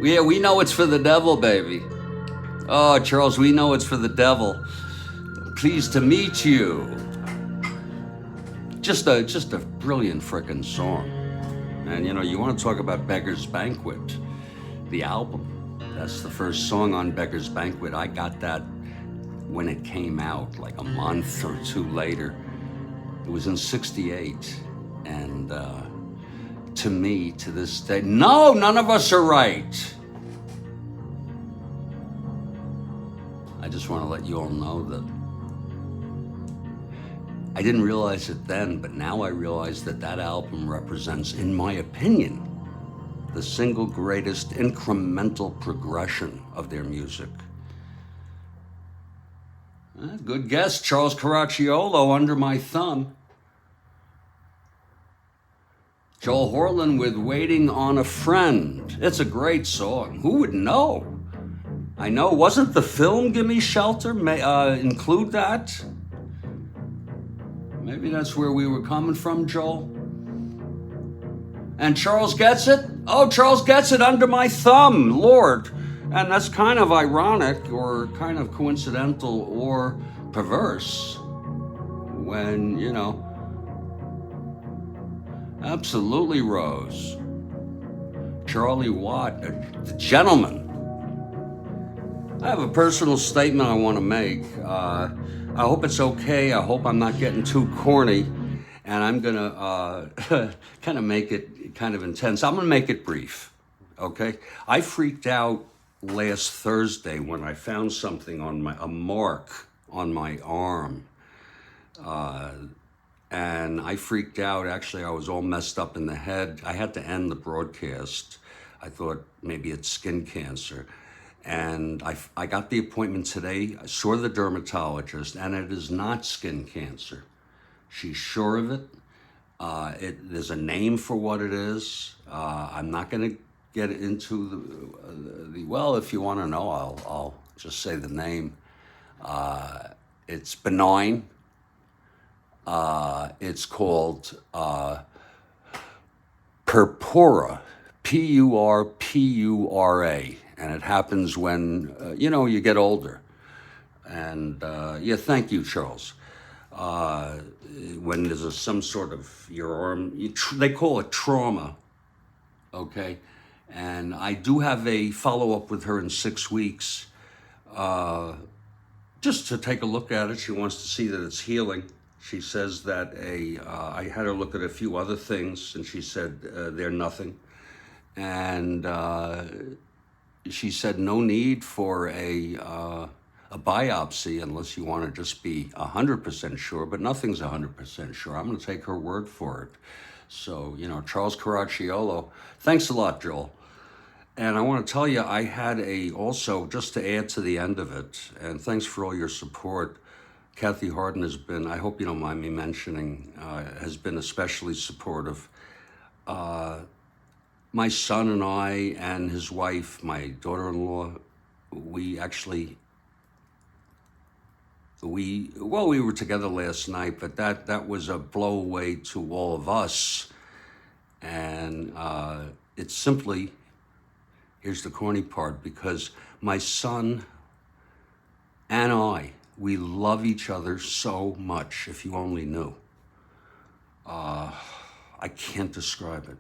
Yeah, we know it's for the devil, baby. Oh, Charles, we know it's for the devil. Pleased to meet you. Just a brilliant frickin' song. And you want to talk about Beggar's Banquet, the album. That's the first song on Beggar's Banquet. I got that when it came out, like a month or 2 later. It was in 68. And to me, to this day, no, none of us are right. I just want to let you all know that I didn't realize it then, but now I realize that album represents, in my opinion, the single greatest incremental progression of their music. Good guess, Charles Caracciolo, Under My Thumb. Joel Horland with Waiting on a Friend. It's a great song. Who would know? I know, wasn't the film Gimme Shelter include that? Maybe that's where we were coming from, Joel. And Charles gets it? Oh, Charles gets it, Under My Thumb, Lord. And that's kind of ironic or kind of coincidental or perverse when, absolutely, Rose. Charlie Watt, the gentleman. I have a personal statement I want to make. I hope it's okay. I hope I'm not getting too corny. And I'm going to kind of make it kind of intense. I'm going to make it brief, okay? I freaked out last Thursday when I found something on a mark on my arm. and I freaked out. Actually, I was all messed up in the head. I had to end the broadcast. I thought maybe it's skin cancer. And I got the appointment today. I saw the dermatologist, and it is not skin cancer. She's sure of it. There's a name for what it is. I'm not going to get into well, if you want to know, I'll just say the name. It's benign. It's called purpura, Purpura, and it happens when you get older. And yeah, thank you, Charles. When there's some sort of your arm, they call it trauma, okay? And I do have a follow-up with her in 6 weeks, just to take a look at it. She wants to see that it's healing. She says that I had her look at a few other things, and she said they're nothing. And she said no need for a biopsy unless you want to just be 100% sure, but nothing's 100% sure. I'm going to take her word for it. So, Charles Caracciolo, thanks a lot, Joel. And I want to tell you, I had also, just to add to the end of it, and thanks for all your support, Kathy Harden has been, I hope you don't mind me mentioning, has been especially supportive. My son and I and his wife, my daughter-in-law, we were together last night, but that was a blow away to all of us. And it's simply, here's the corny part, because my son and we love each other so much, if you only knew. I can't describe it.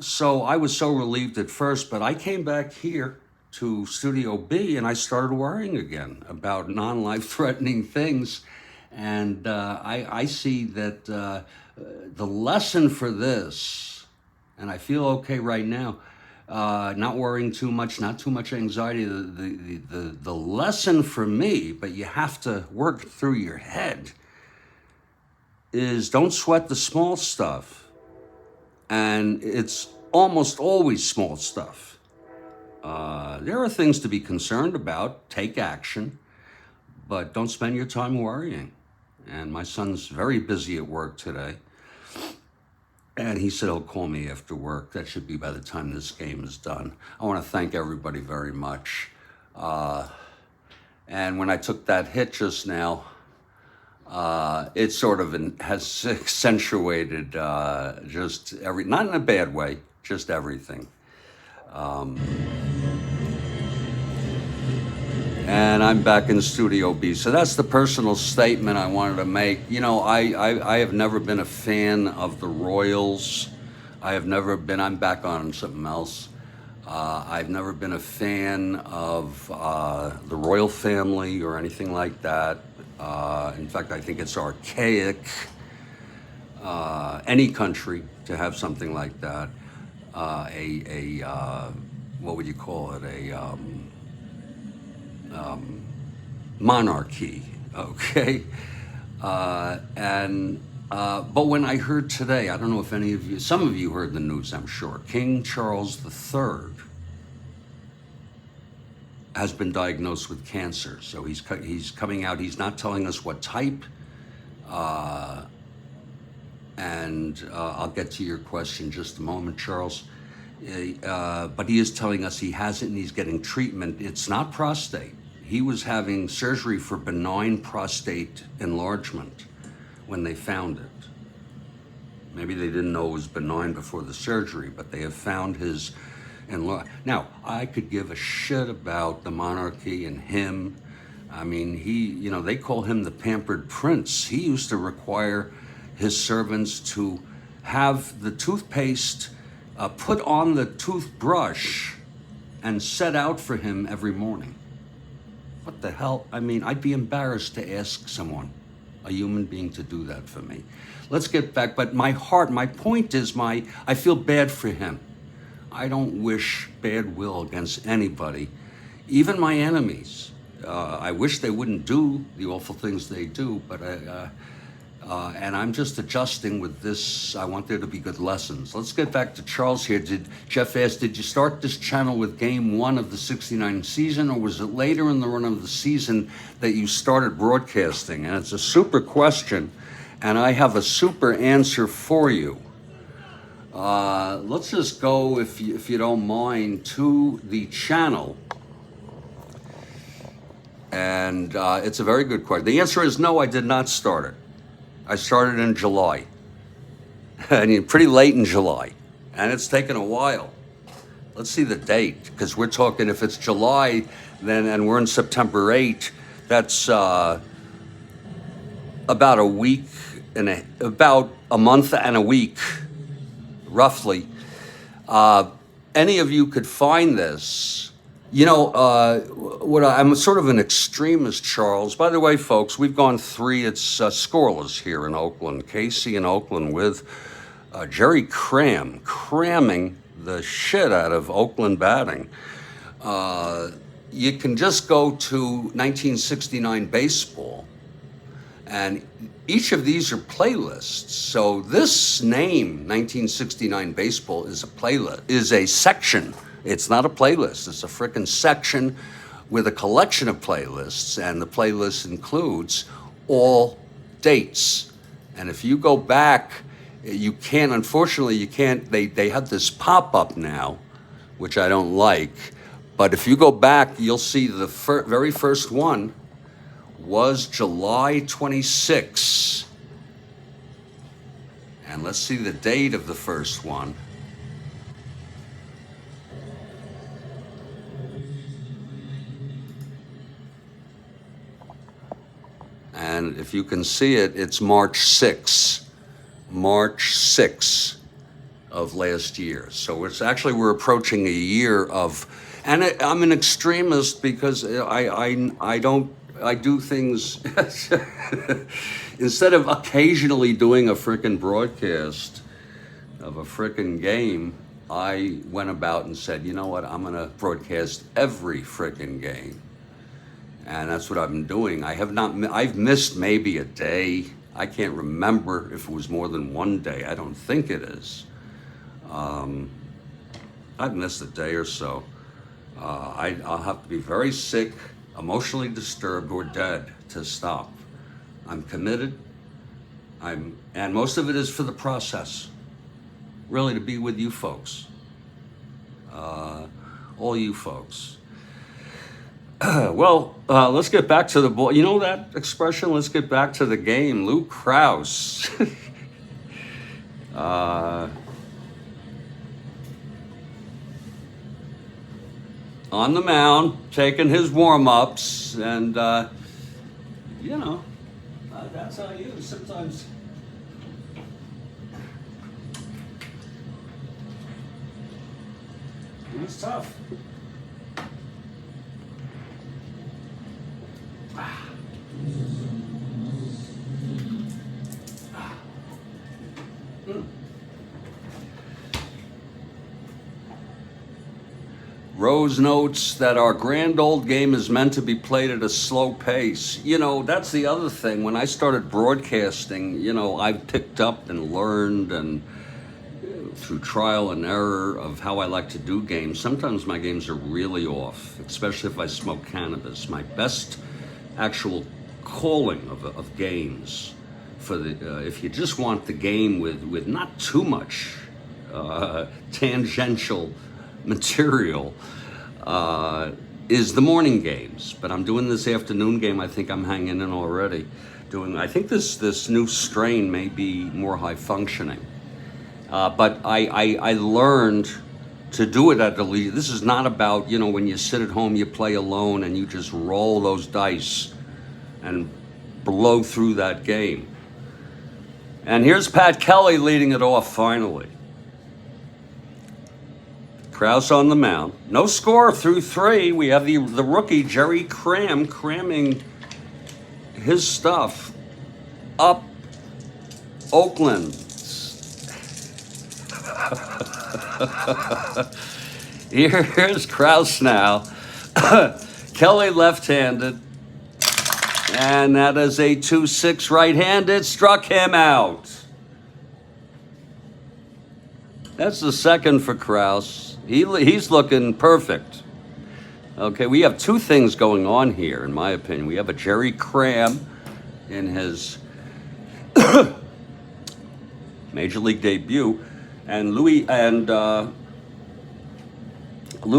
So I was so relieved at first, but I came back here to Studio B and I started worrying again about non-life-threatening things. And I see that the lesson for this, and I feel okay right now, not worrying too much, not too much anxiety. The lesson for me, but you have to work through your head, is don't sweat the small stuff. And it's almost always small stuff. There are things to be concerned about. Take action, but don't spend your time worrying. And my son's very busy at work today. And he said he'll call me after work. That should be by the time this game is done. I want to thank everybody very much. And when I took that hit just now, it sort of has accentuated just not in a bad way, just everything. And I'm back in Studio B. So that's the personal statement I wanted to make. I have never been a fan of the Royals. I'm back on something else. I've never been a fan of the royal family or anything like that. In fact, I think it's archaic, any country to have something like that. What would you call it? Monarchy, okay? But when I heard today, I don't know if some of you heard the news, I'm sure, King Charles III has been diagnosed with cancer. So he's coming out, he's not telling us what type, and I'll get to your question in just a moment, Charles. But he is telling us he has it and he's getting treatment. It's not prostate. He was having surgery for benign prostate enlargement when they found it. Maybe they didn't know it was benign before the surgery, but they have found his Now, I could give a shit about the monarchy and him. I mean, they call him the pampered prince. He used to require his servants to have the toothpaste put on the toothbrush and set out for him every morning. What the hell? I mean, I'd be embarrassed to ask someone, a human being, to do that for me. Let's get back, but my point is I feel bad for him. I don't wish bad will against anybody, even my enemies. I wish they wouldn't do the awful things they do, but And I'm just adjusting with this. I want there to be good lessons. Let's get back to Charles here. Jeff asked, did you start this channel with game 1 of the 69 season, or was it later in the run of the season that you started broadcasting? And it's a super question, and I have a super answer for you. Let's just go, if you don't mind, to the channel. And it's a very good question. The answer is no, I did not start it. I started in July, and pretty late in July, and it's taken a while. Let's see the date, because we're talking, if it's July, then, and we're in September 8, that's about a week, about a month and a week, roughly. Any of you could find this. You know, I'm sort of an extremist, Charles. By the way, folks, we've gone 3. It's scoreless here in Oakland. Casey in Oakland with Jerry cramming the shit out of Oakland batting. You can just go to 1969 baseball, and each of these are playlists. So this name, 1969 baseball, is a playlist, is a section. It's not a playlist. It's a frickin' section with a collection of playlists, and the playlist includes all dates. And if you go back, you can't, unfortunately, you can't, they have this pop-up now, which I don't like, but if you go back, you'll see the very first one was July 26. And let's see the date of the first one. And if you can see it, it's March 6 of last year. So it's actually, we're approaching a year of, and I'm an extremist because I do things, instead of occasionally doing a frickin' broadcast of a frickin' game, I went about and said, you know what, I'm gonna broadcast every frickin' game. And that's what I've been doing. I've missed maybe a day. I can't remember if it was more than one day. I don't think it is. I've missed a day or so. I'll have to be very sick, emotionally disturbed, or dead to stop. I'm committed. And most of it is for the process. Really, to be with you folks. All you folks. Well, let's get back to the ball. You know that expression, let's get back to the game. Lou Krause. On the mound, taking his warm-ups, and, you know, that's how you sometimes. It's tough. Rose notes that our grand old game is meant to be played at a slow pace. You know, that's the other thing. When I started broadcasting, you know, I've picked up and learned, and through trial and error, of how I like to do games. Sometimes my games are really off, especially if I smoke cannabis. My best actual calling of games, for the if you just want the game with not too much tangential material, is the morning games. But I'm doing this afternoon game. I think I'm hanging in already. I think this new strain may be more high functioning. But I learned to do it at the leisure. This is not about, you know, when you sit at home, you play alone and you just roll those dice and blow through that game. And here's Pat Kelly leading it off finally. Krause on the mound. No score through 3. We have the rookie Jerry cramming his stuff up Oakland. Here's Krause now. Kelly left-handed. And that is a 2-6 right-handed. Struck him out. That's the second for Kraus. He's looking perfect. Okay, we have two things going on here, in my opinion. We have a Jerry Cram in his Major League debut, and Lou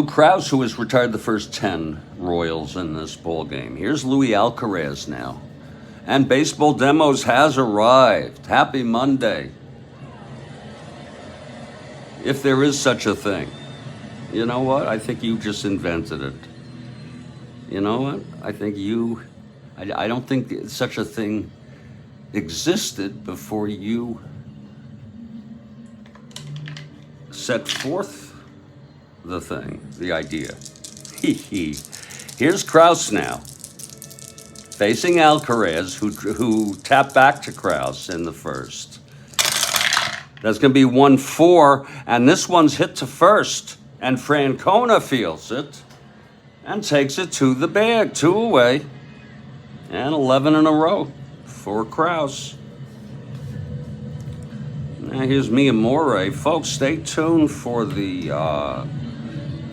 Krause, who has retired the first 10 Royals in this ball game. Here's Luis Alcaraz now. And Baseball Demos has arrived. Happy Monday. If there is such a thing. You know what? I think you just invented it. You know what? I think I don't think such a thing existed before you set forth the thing, the idea. Here's Kraus now, facing Alcaraz, who tapped back to Kraus in the first. That's going to be 1-4, and this one's hit to first, and Francona feels it and takes it to the bag, 2 away, and 11 in a row for Kraus. Now here's Miyamura. Folks, stay tuned for the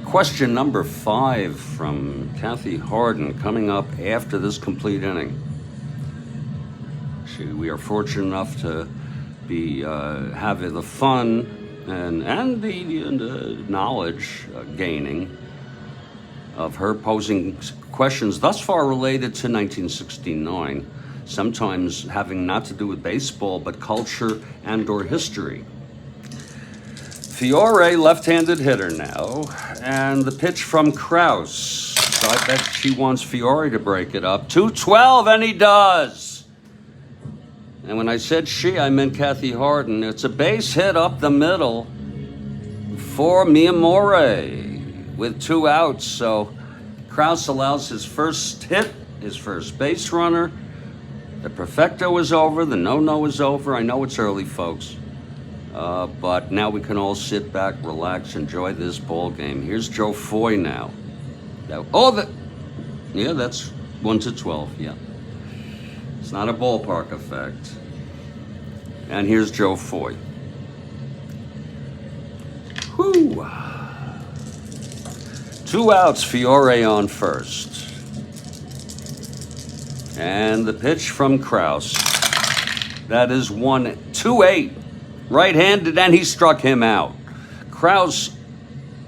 question number 5 from Kathy Harden coming up after this complete inning. We are fortunate enough to be having the fun and the knowledge gaining of her posing questions thus far related to 1969, sometimes having not to do with baseball but culture and or history. Fiore, left-handed hitter now, and the pitch from Kraus. So I bet she wants Fiore to break it up. 2-12, and he does. And when I said she, I meant Kathy Harden. It's a base hit up the middle for Miyamura with 2 outs. So Kraus allows his first hit, his first base runner. The perfecto is over. The no-no is over. I know it's early, folks. But now we can all sit back, relax, enjoy this ball game. Here's Joe Foy now. Yeah, that's 1-12, yeah. It's not a ballpark effect. And here's Joe Foy. Whew. 2 outs, Fiore on first. And the pitch from Kraus. That is 1-2-8. Right-handed, and he struck him out. Kraus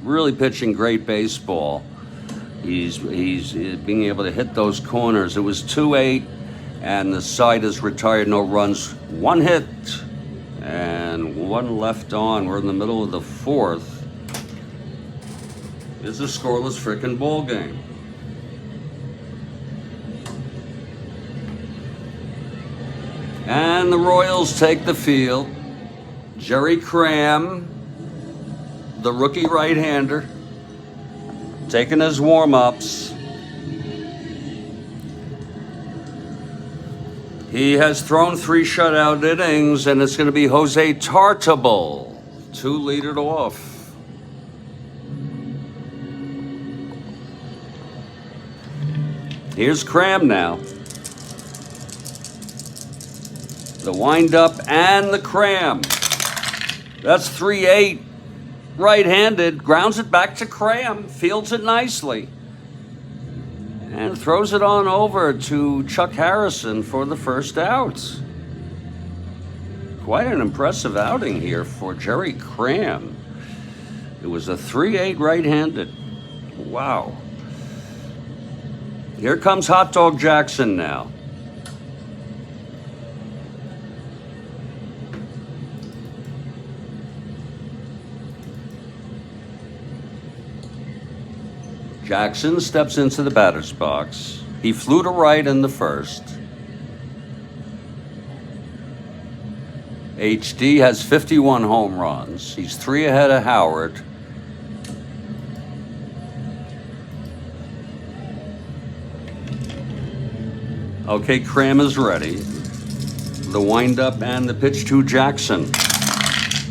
really pitching great baseball. He's being able to hit those corners. It was 2-8, and the side is retired, no runs. 1 hit, and 1 left on. We're in the middle of the 4th. It's a scoreless frickin' ball game. And the Royals take the field. Jerry Cram, the rookie right-hander, taking his warm-ups. He has thrown 3 shutout innings, and it's going to be Jose Tartabull to lead it off. Here's Cram now. The wind-up and the Cram. That's 3-8. Right-handed, grounds it back to Cram, fields it nicely, and throws it on over to Chuck Harrison for the first out. Quite an impressive outing here for Jerry Cram. It was a 3-8 right-handed. Wow. Here comes Hot Dog Jackson now. Jackson steps into the batter's box. He flew to right in the first. HD has 51 home runs. He's 3 ahead of Howard. Okay, Cram is ready. The windup and the pitch to Jackson.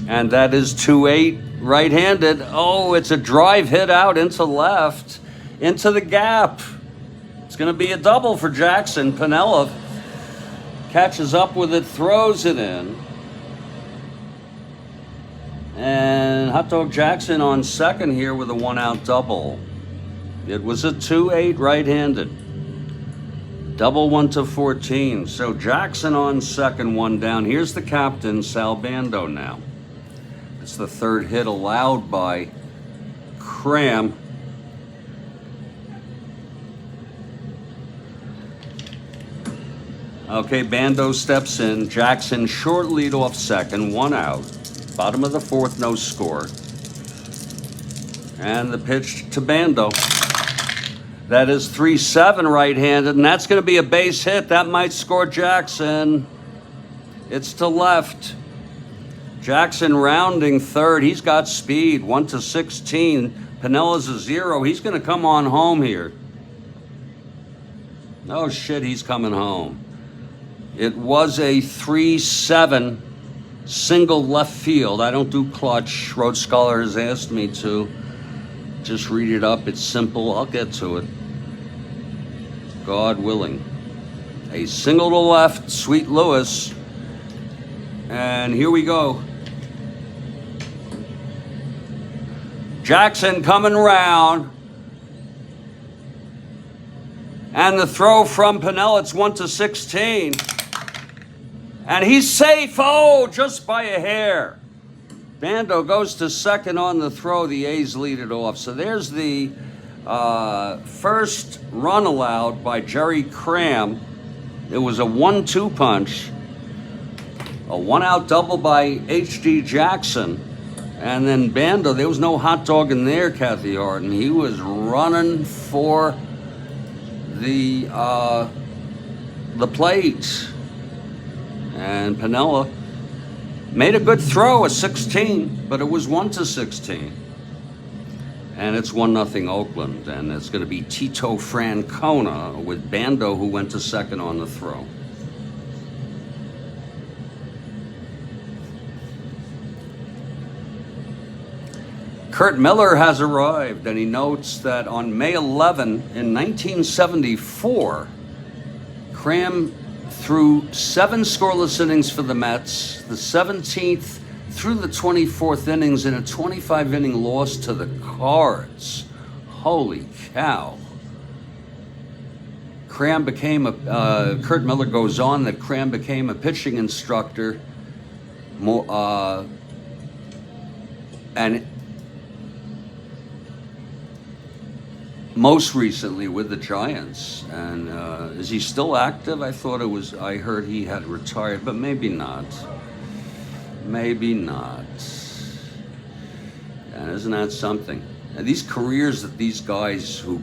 And that is 2-8 right-handed. Oh, it's a drive hit out into left. Into the gap. It's going to be a double for Jackson. Piniella catches up with it, throws it in. And Hot Dog Jackson on second here with a 1-out double. It was a 2-8 right-handed. Double 1-14. So Jackson on second, 1 down. Here's the captain, Sal Bando now. It's the third hit allowed by Cram. Okay, Bando steps in. Jackson short lead off second, 1 out. Bottom of the fourth, no score. And the pitch to Bando. That is 3-7 right-handed, and that's going to be a base hit. That might score Jackson. It's to left. Jackson rounding third. He's got speed, 1-16. Piniella's a 0. He's going to come on home here. Oh, shit, he's coming home. It was a 3-7 single left field. I don't do clutch. Road Scholar has asked me to. Just read it up. It's simple. I'll get to it. God willing. A single to left, Sweet Lewis. And here we go. Jackson coming round. And the throw from Piniella, it's 1-16. And he's safe. Oh, just by a hair. Bando goes to second on the throw. The A's lead it off. So there's the first run allowed by Jerry Cram. It was a 1-2 punch. A 1-out double by H.D. Jackson. And then Bando, there was no hot dog in there, Kathy Harden. He was running for the plate. And Piniella made a good throw, a 16, but it was 1-16. And it's 1-0 Oakland. And it's going to be Tito Francona with Bando, who went to second on the throw. Kurt Miller has arrived, and he notes that on May 11 in 1974, Cram threw 7 scoreless innings for the Mets, the 17th through the 24th innings in a 25-inning loss to the Cards. Holy cow. Cram became Kurt Miller goes on that Cram became a pitching instructor and most recently with the Giants. And is he still active? I heard he had retired, but maybe not. Maybe not. And isn't that something? And these careers that these guys who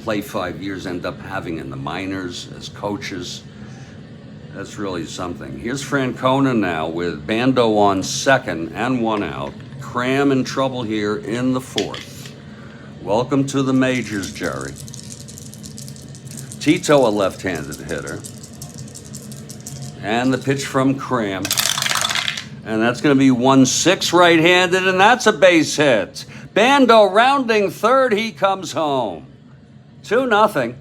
play 5 years end up having in the minors as coaches, that's really something. Here's Francona now with Bando on second and 1 out. Cram in trouble here in the fourth. Welcome to the majors, Jerry. Tito, a left-handed hitter. And the pitch from Cram. And that's going to be 1-6 right-handed, and that's a base hit. Bando rounding third, he comes home. 2-0.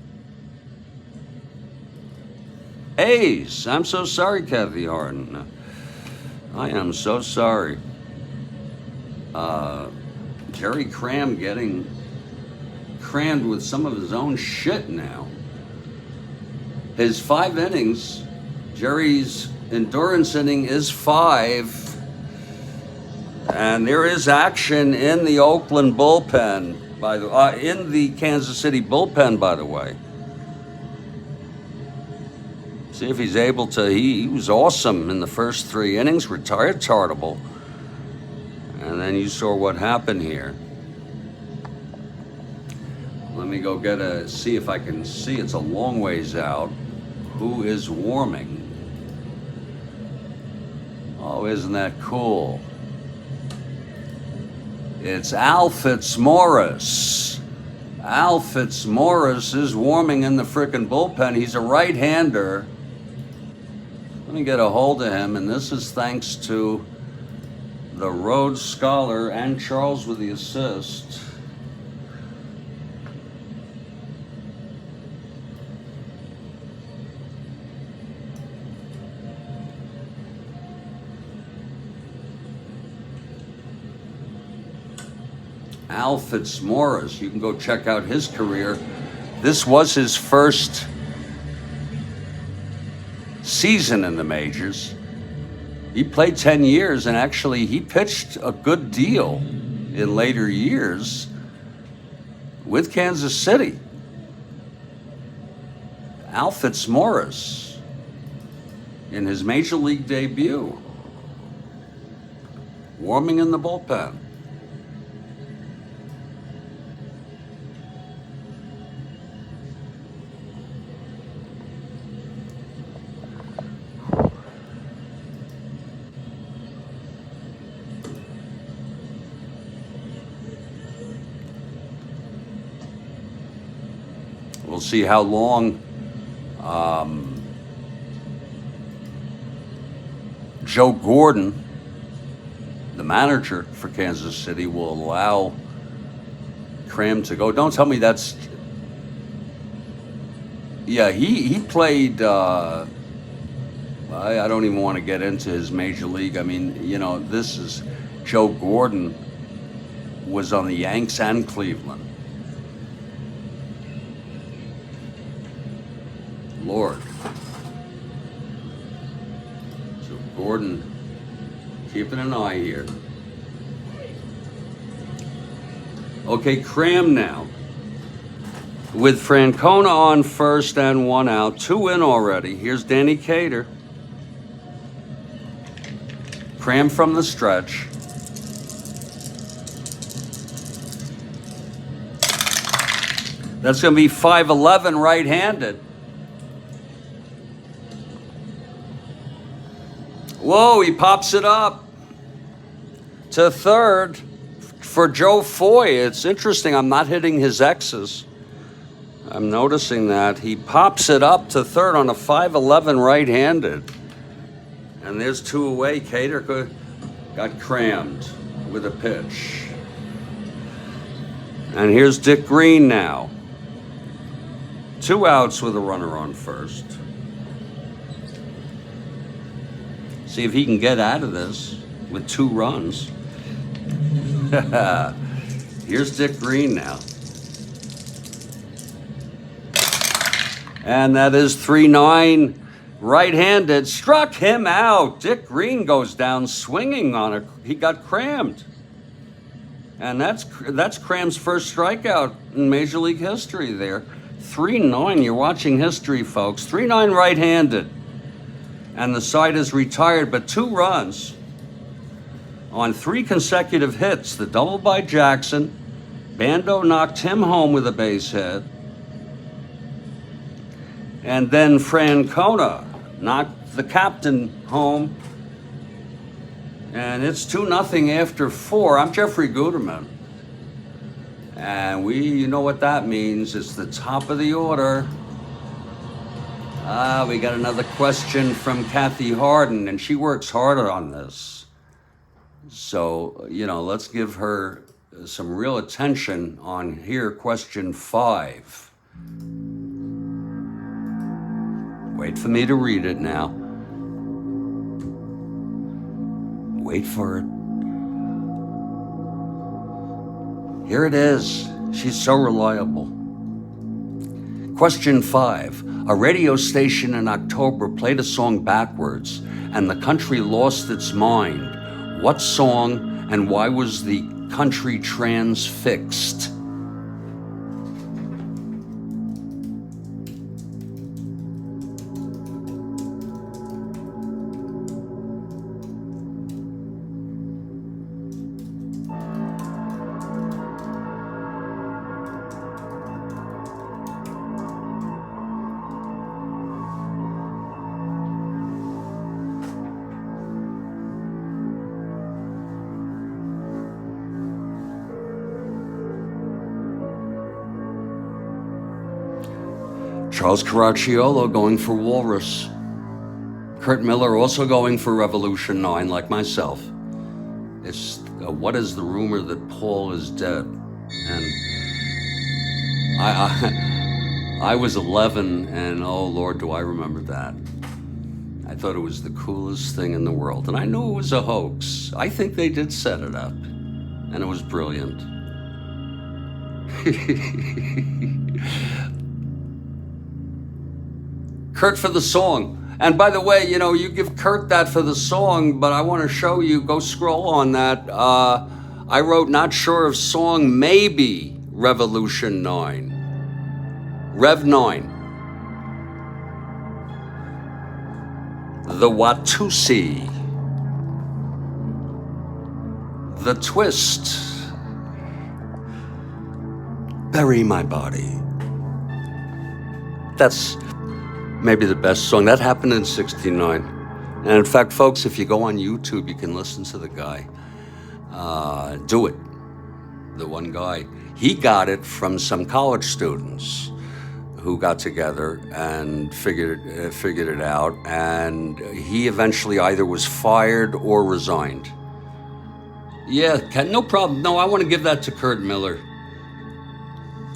A's. I'm so sorry, Kathy Harden. I am so sorry. Jerry Cram getting crammed with some of his own shit now. His 5 innings, Jerry's endurance inning is 5. And there is action in the Oakland bullpen, in the Kansas City bullpen, by the way. See if he's able to. He was awesome in the first 3 innings, retired Chartable. And then you saw what happened here. Let me go see if I can see. It's a long ways out. Who is warming? Oh, isn't that cool? It's Al Fitzmaurice. Al Fitzmaurice is warming in the frickin' bullpen. He's a right-hander. Let me get a hold of him, and this is thanks to the Rhodes Scholar and Charles with the assist. Al Fitzmaurice. You can go check out his career. This was his first season in the majors. He played 10 years, and actually he pitched a good deal in later years with Kansas City. Al Fitzmaurice in his major league debut, warming in the bullpen. We'll see how long Joe Gordon, the manager for Kansas City, will allow Cram to go. Don't tell me that's... Yeah, he played... I don't even want to get into his major league. I mean, you know, this is... Joe Gordon was on the Yanks and Cleveland. Lord. So Gordon keeping an eye here. Okay, Cram now. With Francona on first and one out, 2 in already. Here's Danny Cater. Cram from the stretch. That's going to be 5'11" right-handed. Whoa, he pops it up to third for Joe Foy. It's interesting, I'm not hitting his X's. I'm noticing that. He pops it up to third on a 5'11" right-handed. And there's 2 away. Cater got crammed with a pitch. And here's Dick Green now. 2 outs with a runner on first. See if he can get out of this with 2 runs. Here's Dick Green now. And that is 3-9 right-handed. Struck him out. Dick Green goes down swinging on it. He got crammed. And that's Cram's first strikeout in Major League history there. 3-9. You're watching history, folks. 3-9 right-handed. And the side is retired, but 2 runs on 3 consecutive hits. The double by Jackson. Bando knocked him home with a base hit. And then Francona knocked the captain home. And it's 2-0 after 4. I'm Jeffrey Guterman. And you know what that means. It's the top of the order. We got another question from Kathy Harden, and she works harder on this. So, you know, let's give her some real attention on here, question 5. Wait for me to read it now. Wait for it. Here it is. She's so reliable. Question 5. A radio station in October played a song backwards, and the country lost its mind. What song, and why was the country transfixed? Charles Caracciolo going for Walrus. Kurt Miller also going for Revolution 9, like myself. It's what is the rumor that Paul is dead? And I was 11, and oh Lord, do I remember that. I thought it was the coolest thing in the world, and I knew it was a hoax. I think they did set it up, and it was brilliant. Kurt for the song. And by the way, you give Kurt that for the song, but I want to show you, go scroll on that. I wrote Not Sure of Song, maybe Revolution 9. Rev 9. The Watusi. The Twist. Bury My Body. That's maybe the best song. That happened in '69. And in fact, folks, if you go on YouTube, you can listen to the guy do it. The one guy. He got it from some college students who got together and figured it out. And he eventually either was fired or resigned. Yeah, no problem. No, I want to give that to Kurt Miller.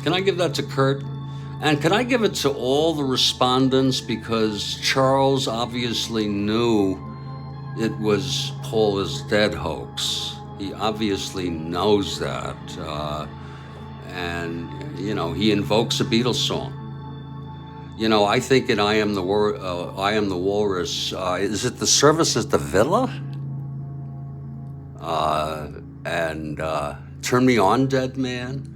Can I give that to Kurt? And can I give it to all the respondents, because Charles obviously knew it was Paul is Dead hoax. He obviously knows that. And, he invokes a Beatles song. I think in I Am the Walrus, is it the service at the Villa? And Turn Me On, Dead Man.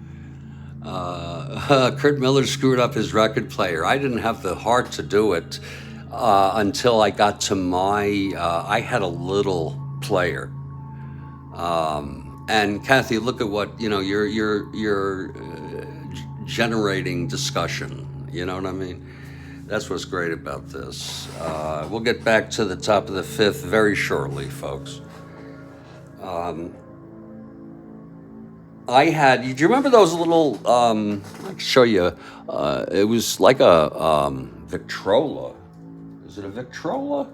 Kurt Miller screwed up his record player. I didn't have the heart to do it until I got to I had a little player. And Kathy, look at what, you're generating discussion. You know what I mean? That's what's great about this. We'll get back to the top of the fifth very shortly, folks. Do you remember those little, I'll show you, it was like a Victrola. Is it a Victrola?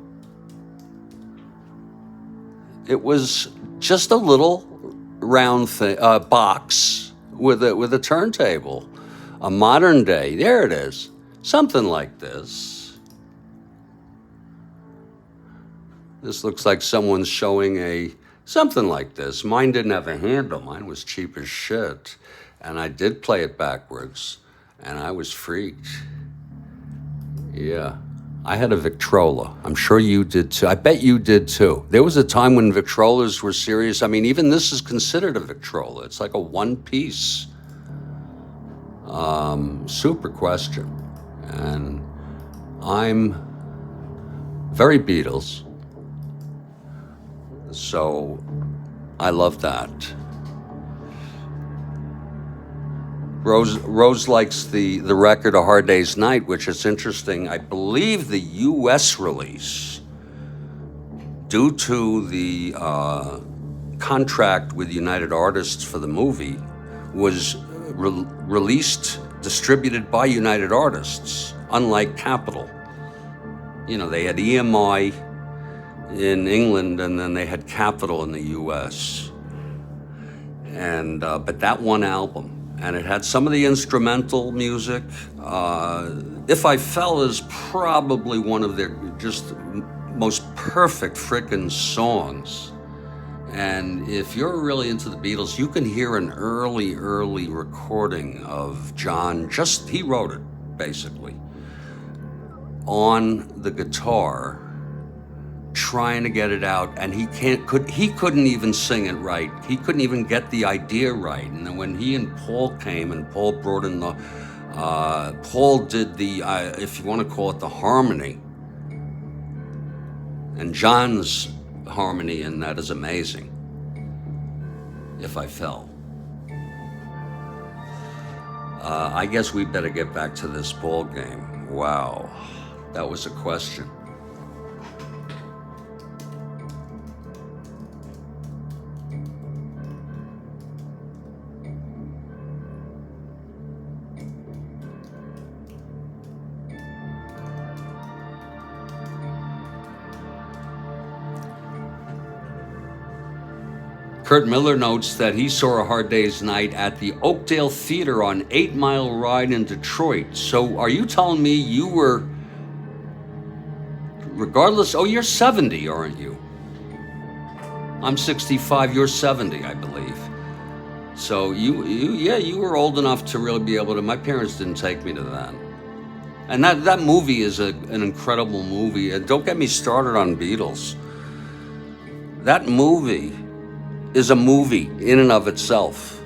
It was just a little round box with a turntable, a modern day, there it is, something like this. This looks like someone's showing something like this. Mine didn't have a handle. Mine was cheap as shit. And I did play it backwards. And I was freaked. Yeah. I had a Victrola. I'm sure you did too. I bet you did too. There was a time when Victrolas were serious. I mean, even this is considered a Victrola. It's like a one-piece. Super question. And I'm very Beatles. So I love that. Rose likes the record A Hard Day's Night, which is interesting. I believe the U.S. release, due to the contract with United Artists for the movie, was distributed by United Artists, unlike Capitol. They had EMI in England, and then they had Capitol in the U.S. And but that one album, and it had some of the instrumental music. If I Fell is probably one of their just most perfect frickin' songs. And if you're really into the Beatles, you can hear an early recording of John, he wrote it, basically, on the guitar, trying to get it out, and he couldn't even sing it right. He couldn't even get the idea right. And then when he and Paul came, and Paul brought in Paul did the, if you want to call it, the harmony. And John's harmony in that is amazing. If I Fell. I guess we better get back to this ball game. Wow, that was a question. Kurt Miller notes that he saw A Hard Day's Night at the Oakdale Theater on 8 Mile Ride in Detroit. So are you telling me you were, regardless, you're 70, aren't you? I'm 65, you're 70, I believe. So you were old enough to really be able to. My parents didn't take me to that. And that movie is an incredible movie. And don't get me started on Beatles. That movie is a movie in and of itself.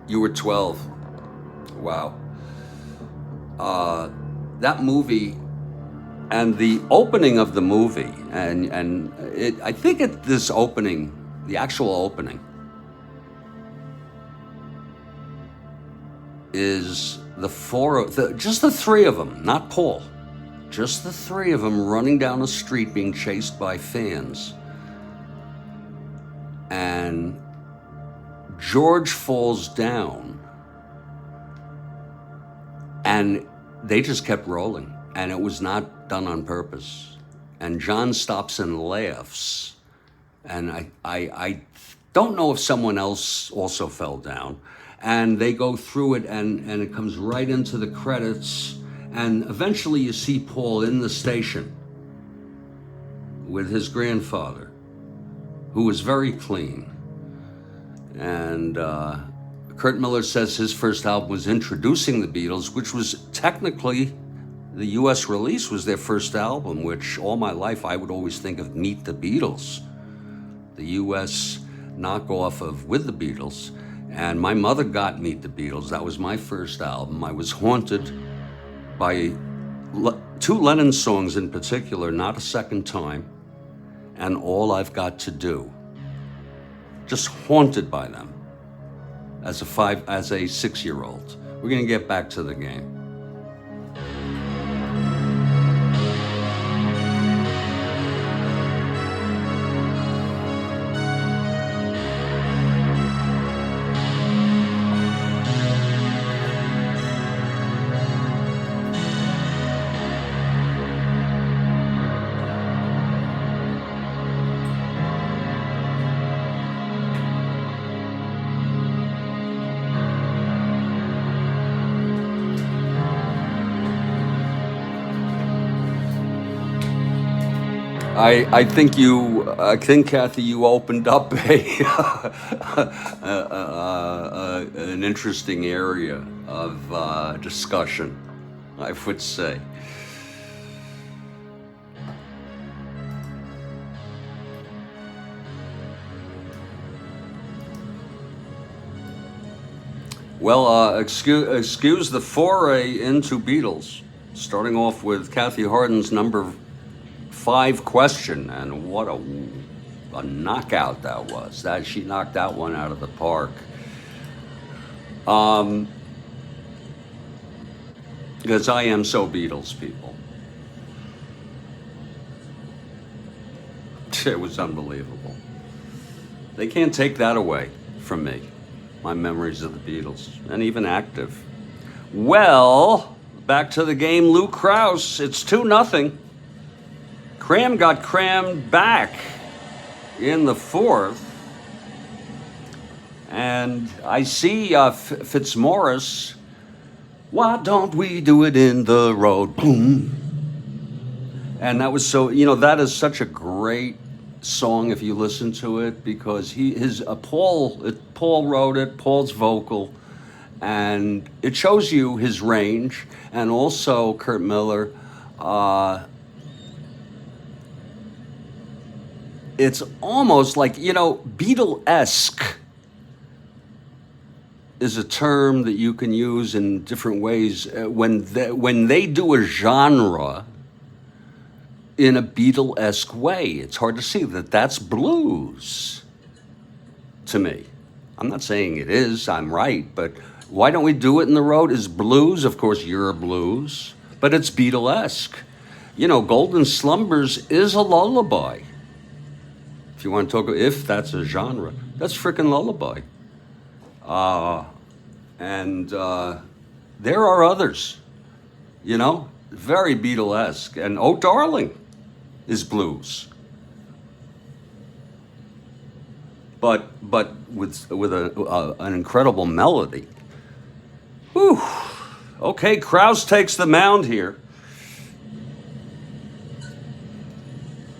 You were 12. Wow. That movie and the opening of the movie, and I think this opening, the actual opening, is just the three of them, not Paul, just the three of them running down a street being chased by fans. And George falls down, and they just kept rolling, and it was not done on purpose. And John stops and laughs, and I don't know if someone else also fell down. And they go through it, and it comes right into the credits, and eventually you see Paul in the station with his grandfather, who was very clean. And Kurt Miller says his first album was introducing the Beatles, which was technically, the US release was their first album, which all my life I would always think of Meet the Beatles, the US knockoff of With the Beatles. And my mother got Meet the Beatles. That was my first album. I was haunted by two Lennon songs in particular, Not a Second Time, and All I've Got to Do. Just haunted by them as a 6-year-old. We're gonna get back to the game. I think, Kathy, you opened up an interesting area of discussion, I would say. Well, excuse the foray into Beatles, starting off with Kathy Harden's number 5 question, and what a knockout that was. That she knocked that one out of the park. Because I am so Beatles, people. It was unbelievable. They can't take that away from me, my memories of the Beatles, and even active. Well, back to the game, Lou Krause. It's 2-0. Cram got crammed back in the 4th. And I see Fitzmaurice, why don't we do it in the road? Boom. And that was so, that is such a great song if you listen to it, because Paul wrote it, Paul's vocal, and it shows you his range. And also Kurt Miller, it's almost like, Beatle-esque is a term that you can use in different ways when they do a genre in a Beatle-esque way. It's hard to see that that's blues to me. I'm not saying it is, I'm right, but why don't we do it in the road? Is blues, of course, you're blues, but it's Beatle-esque. Golden Slumbers is a lullaby. If you want to talk, if that's a genre, that's frickin' lullaby. And there are others, very Beatle-esque. And Oh Darling is blues, but with an incredible melody. Whew. Okay, Krause takes the mound here.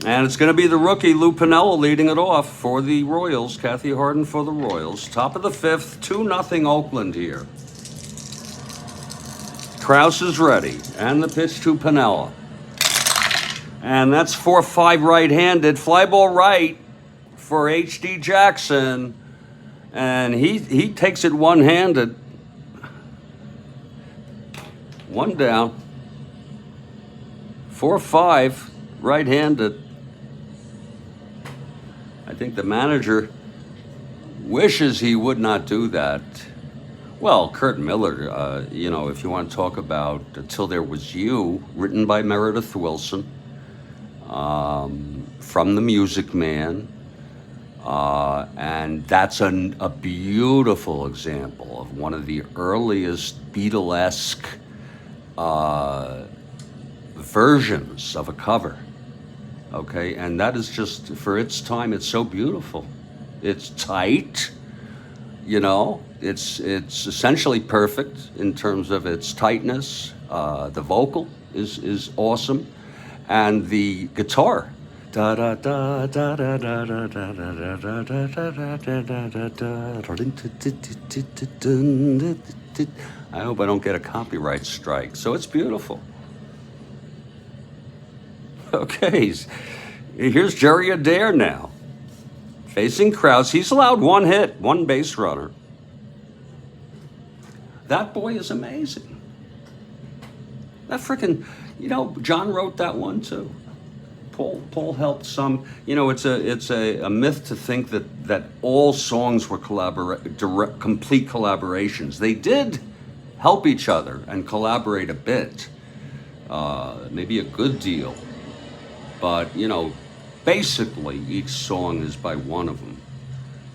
And it's going to be the rookie, Lou Piniella, leading it off for the Royals. Kathy Harden for the Royals. Top of the fifth, 2-0 Oakland here. Kraus is ready. And the pitch to Piniella. And that's 4-5 right-handed. Fly ball right for H.D. Jackson. And he takes it one-handed. One down. 4-5 right-handed. I think the manager wishes he would not do that. Well, Kurt Miller, if you want to talk about Till There Was You, written by Meredith Willson, from The Music Man, and that's a beautiful example of one of the earliest Beatlesque versions of a cover. Okay, and that is just, for its time, it's so beautiful. It's tight, it's essentially perfect in terms of its tightness. The vocal is awesome, and the guitar. I hope I don't get a copyright strike. So it's beautiful. Okay, here's Jerry Adair now, facing Kraus. He's allowed one hit, one base runner. That boy is amazing. That freaking, John wrote that one too. Paul helped some. It's a myth to think that all songs were complete collaborations. They did help each other and collaborate a bit, maybe a good deal. But, basically each song is by one of them.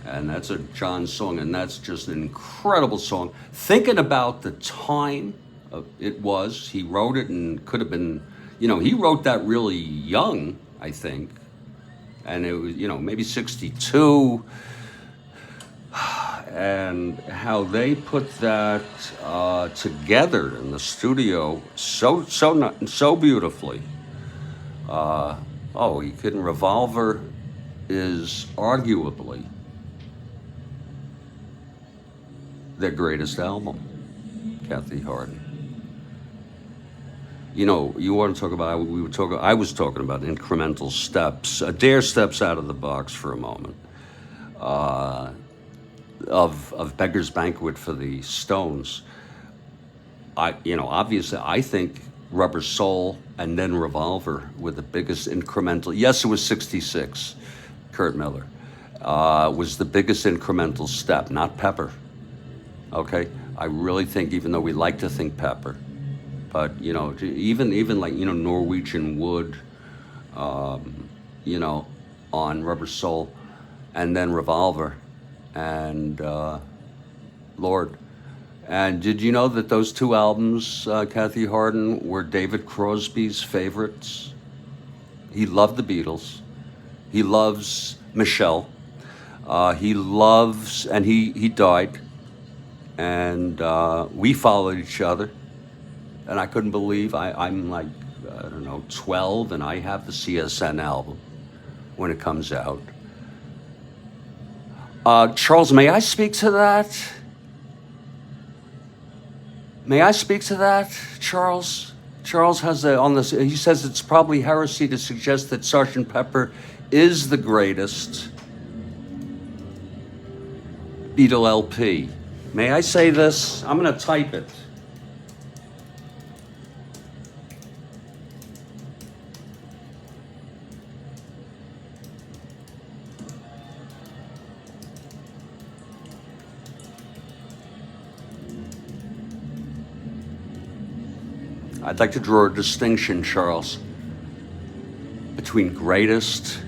And that's a John song, and that's just an incredible song. Thinking about the time it was, he wrote it and could have been, he wrote that really young, I think. And it was, maybe 62. And how they put that together in the studio so beautifully. You kidding? Revolver is arguably their greatest album, Kathy Harden. You want to talk about, I was talking about incremental steps. Adair steps out of the box for a moment. Of Beggar's Banquet for the Stones. Obviously, I think Rubber Soul and then Revolver were the biggest incremental. Yes, it was 66, Kurt Miller. Was the biggest incremental step, not Pepper. Okay? I really think, even though we like to think Pepper, but, even like, Norwegian Wood, on Rubber Soul, and then Revolver, and Lord. And did you know that those two albums, Kathy Harden, were David Crosby's favorites? He loved the Beatles. He loves Michelle. He loves, and he died. And we followed each other. And I couldn't believe, I'm like, 12, and I have the CSN album when it comes out. Charles, may I speak to that? May I speak to that, Charles? Charles has on this. He says it's probably heresy to suggest that Sgt. Pepper is the greatest Beatle LP. May I say this? I'm going to type it. I'd like to draw a distinction, Charles, between greatest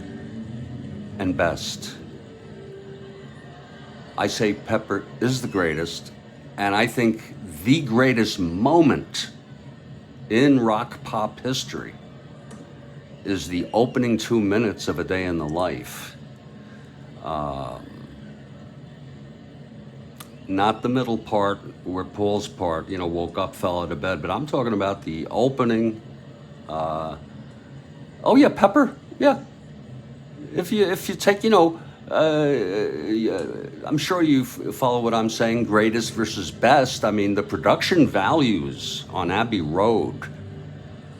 and best. I say Pepper is the greatest, and I think the greatest moment in rock pop history is the opening 2 minutes of A Day in the Life. Not the middle part where Paul's part, woke up, fell out of bed, but I'm talking about the opening. Oh yeah, Pepper. Yeah, if you take, I'm sure you follow what I'm saying, greatest versus best. I mean, the production values on Abbey Road.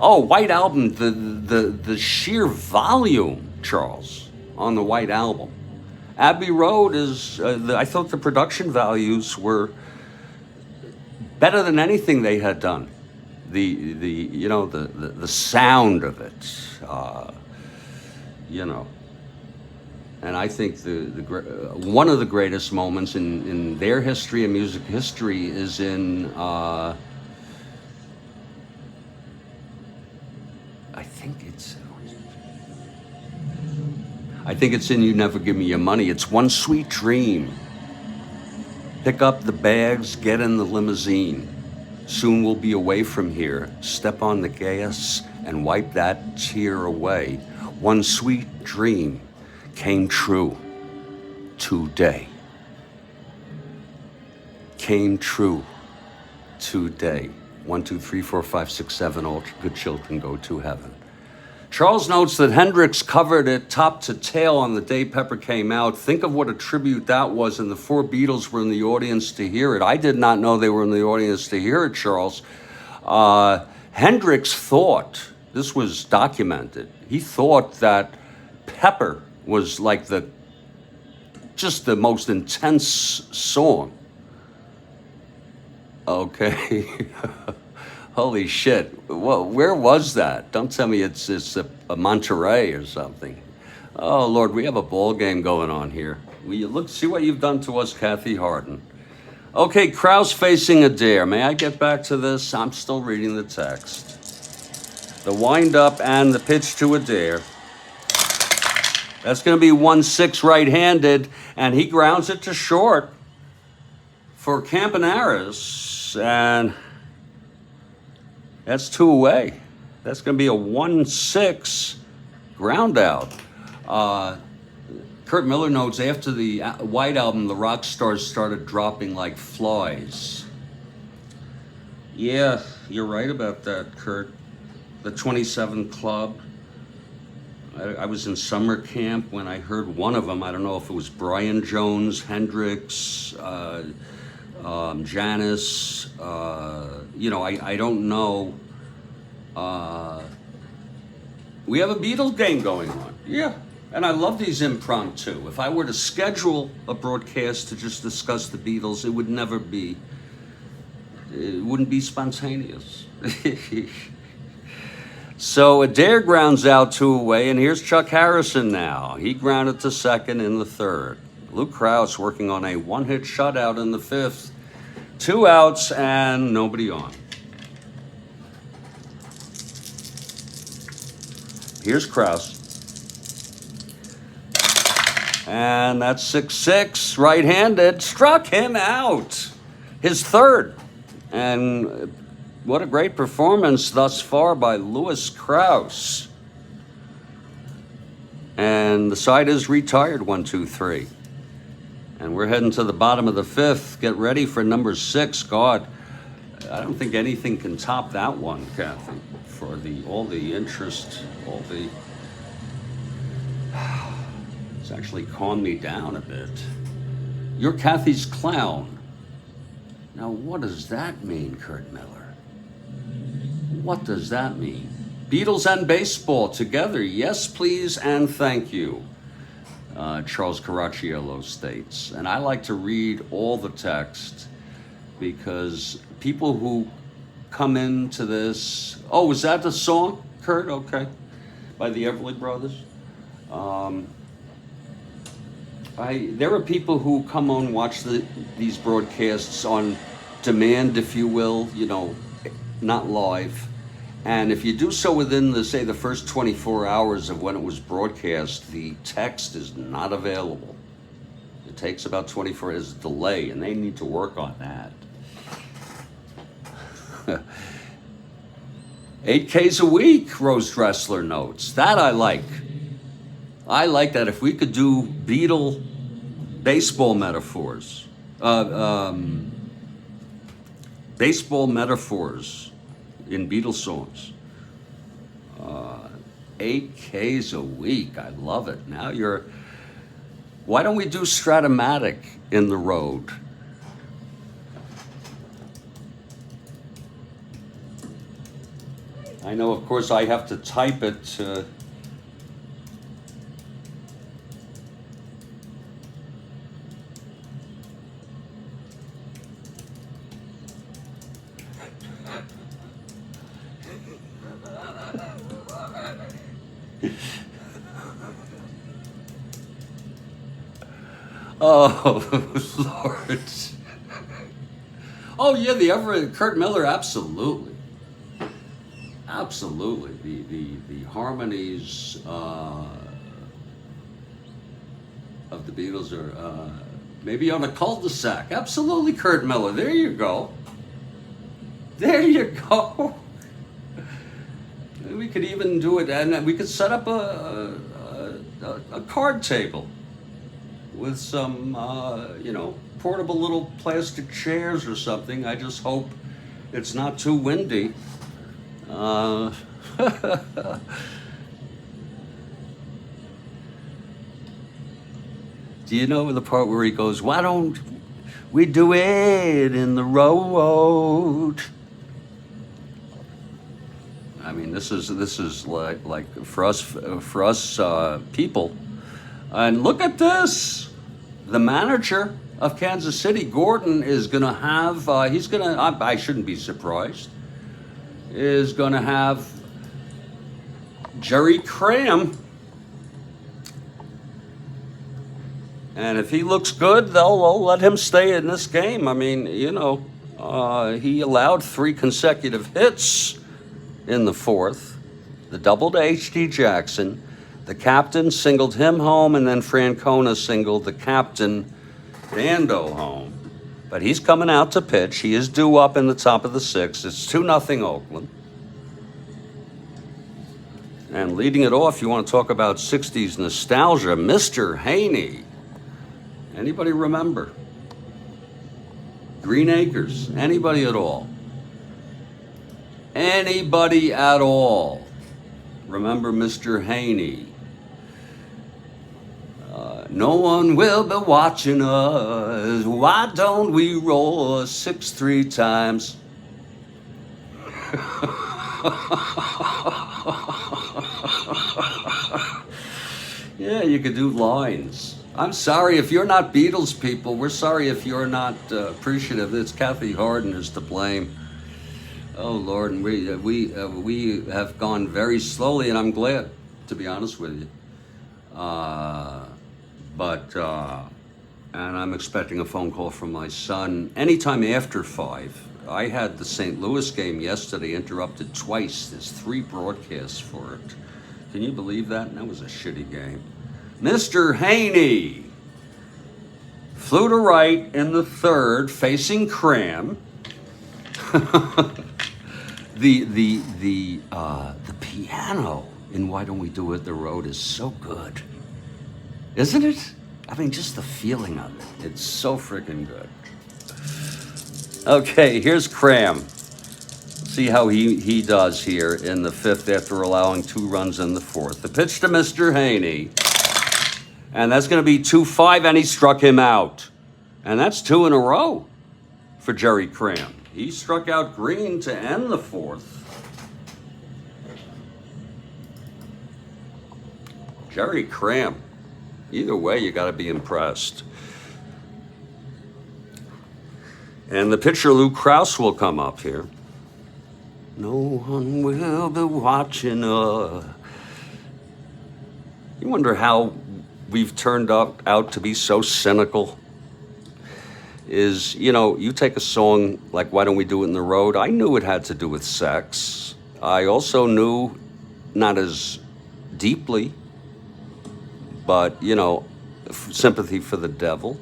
Oh, White Album, the sheer volume, Charles, on the White Album. Abbey Road is, I thought the production values were better than anything they had done. The sound of it, and I think one of the greatest moments in their history and music history is in, I think it's in You Never Give Me Your Money. It's One Sweet Dream. Pick up the bags, get in the limousine. Soon we'll be away from here. Step on the gas and wipe that tear away. One sweet dream came true today. Came true today. 1, 2, 3, 4, 5, 6, 7, all good children go to heaven. Charles notes that Hendrix covered it top to tail on the day Pepper came out. Think of what a tribute that was, and the four Beatles were in the audience to hear it. I did not know they were in the audience to hear it, Charles. Hendrix thought, this was documented, he thought that Pepper was like just the most intense song. Okay. Holy shit. Well, where was that? Don't tell me it's a Monterey or something. Oh, Lord, we have a ball game going on here. Will you see what you've done to us, Kathy Harden? Okay, Kraus facing Adair. May I get back to this? I'm still reading the text. The wind-up and the pitch to Adair. That's going to be 1-6 right-handed, and he grounds it to short for Campaneris, and that's 2 away. That's going to be a 1-6 ground out. Kurt Miller notes, after the White Album, the rock stars started dropping like flies. Yeah, you're right about that, Kurt. The 27 Club. I was in summer camp when I heard one of them. I don't know if it was Brian Jones, Hendrix, Janis, I don't know. We have a Beatles game going on. Yeah. And I love these impromptu. If I were to schedule a broadcast to just discuss the Beatles, it wouldn't be spontaneous. So Adair grounds out 2 away, and here's Chuck Harrison now. He grounded to second in the third. Luke Krause working on a 1-hit shutout in the 5th. 2 outs and nobody on. Here's Krause. And that's 6-6, right-handed. Struck him out. His third. And what a great performance thus far by Lewis Krause. And the side is retired, 1, 2, 3. And we're heading to the bottom of the 5th. Get ready for number 6. God, I don't think anything can top that one, Kathy. For all the interest, it's actually calmed me down a bit. You're Kathy's clown. Now, what does that mean, Kurt Miller? What does that mean? Beatles and baseball together. Yes, please, and thank you. Charles Caracciolo states. And I like to read all the text because people who come into this... Oh, was that the song, Kurt? Okay. By the Everly Brothers. There are people who come on watch these broadcasts on demand, if you will, not live. And if you do so within the first 24 hours of when it was broadcast, the text is not available. It takes about 24 hours delay, and they need to work on that. 8 Ks a week, Rose Dressler notes. That I like. I like that. If we could do Beatle baseball metaphors, baseball metaphors in Beatles songs. 8 Ks a week. I love it. Now you're... Why don't we do Strat-O-Matic in the road? I know, of course, I have to type it. Oh, Lord. Oh, yeah, Kurt Miller, absolutely. Absolutely. The harmonies of the Beatles are maybe on a cul-de-sac. Absolutely, Kurt Miller. There you go. There you go. We could even do it, and we could set up a card table with some, portable little plastic chairs or something. I just hope it's not too windy. Do you know the part where he goes, "Why don't we do it in the road?" I mean, this is like for us people. And look at this. The manager of Kansas City, Gordon, is going to have, I shouldn't be surprised, is going to have Jerry Cram. And if he looks good, they'll let him stay in this game. I mean, he allowed 3 consecutive hits in the 4th. The double to H.D. Jackson. The captain singled him home, and then Francona singled the captain, Dando, home. But he's coming out to pitch. He is due up in the top of the 6th. It's 2-0 Oakland. And leading it off, you want to talk about 60s nostalgia, Mr. Haney. Anybody remember? Green Acres. Anybody at all? Anybody at all remember Mr. Haney? No one will be watching us. Why don't we roll 6-3 times? Yeah, you could do lines. I'm sorry if you're not Beatles people. We're sorry if you're not appreciative. It's Kathy Harden is to blame. Oh Lord, and we have gone very slowly, and I'm glad, to be honest with you. And I'm expecting a phone call from my son anytime after 5. I had the St. Louis game yesterday interrupted twice. There's 3 broadcasts for it. Can you believe that? That was a shitty game. Mr. Haney flew to right in the 3rd, facing Cram. The piano in Why Don't We Do It the Road is so good, isn't it? I mean, just the feeling of it. It's so freaking good. Okay, here's Cram. See how he does here in the 5th after allowing 2 runs in the 4th. The pitch to Mr. Haney, and that's going to be 2-5, and he struck him out. And that's 2 in a row for Jerry Cram. He struck out Green to end the 4th. Jerry Cram. Either way, you got to be impressed. And the pitcher, Lou Krause, will come up here. No one will be watching us. You wonder how we've turned out to be so cynical? Is, you take a song like Why Don't We Do It in the Road? I knew it had to do with sex. I also knew, not as deeply, but, sympathy for the devil.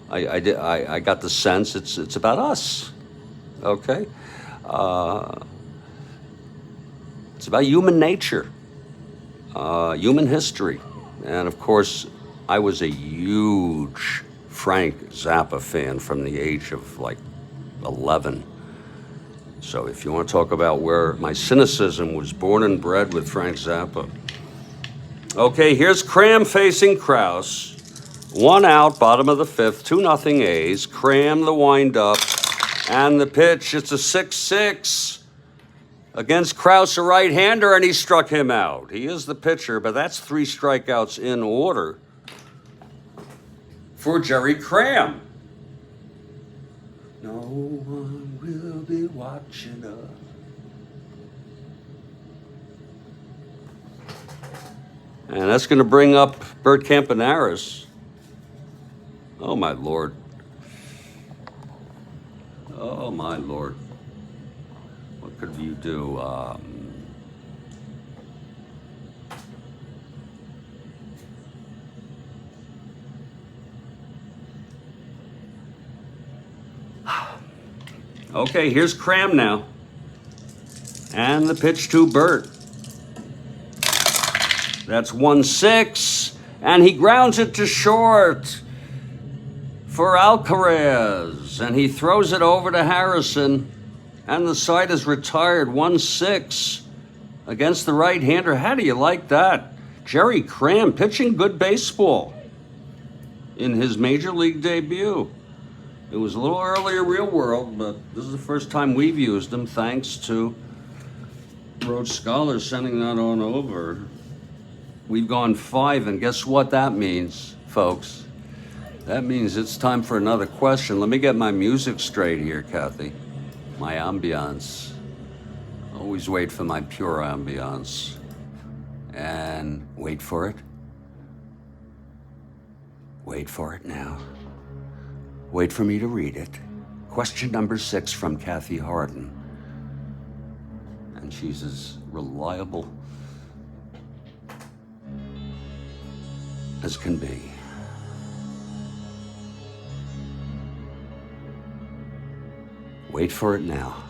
I got the sense it's about us, okay? It's about human nature, human history. And, of course, I was a huge Frank Zappa fan from the age of, 11. So if you want to talk about where my cynicism was born and bred with Frank Zappa. Okay, here's Cram facing Kraus. 1 out, bottom of the 5th, 2-0 A's. Cram the windup and the pitch. It's a 6-6 against Kraus, a right-hander, and he struck him out. He is the pitcher, but that's 3 strikeouts in order for Jerry Cram. No one will be watching us. And that's going to bring up Bert Campanaris. Oh, my Lord. Oh, my Lord. What could you do? Okay, here's Cram now. And the pitch to Bert. That's 1-6. And he grounds it to short for Alcaraz. And he throws it over to Harrison. And the side is retired. 1-6 against the right-hander. How do you like that? Jerry Cram pitching good baseball in his major league debut. It was a little earlier real world, but this is the first time we've used them, thanks to Rhodes Scholars sending that on over. We've gone 5, and guess what that means, folks? That means it's time for another question. Let me get my music straight here, Kathy. My ambiance. Always wait for my pure ambiance. And wait for it. Wait for it now. Wait for me to read it. Question number 6 from Kathy Harden. And she's as reliable as can be. Wait for it now.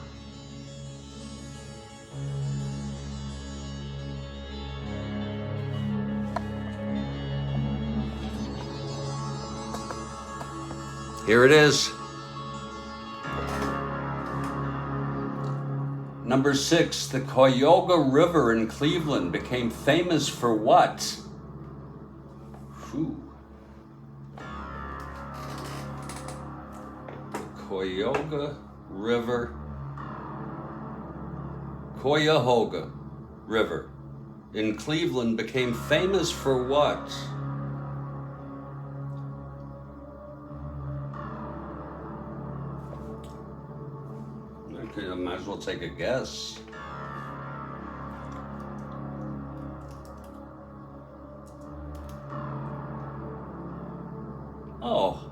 Here it is. Number 6, the Cuyahoga River in Cleveland became famous for what? Whew. The Cuyahoga River in Cleveland became famous for what? I might as well take a guess. Oh.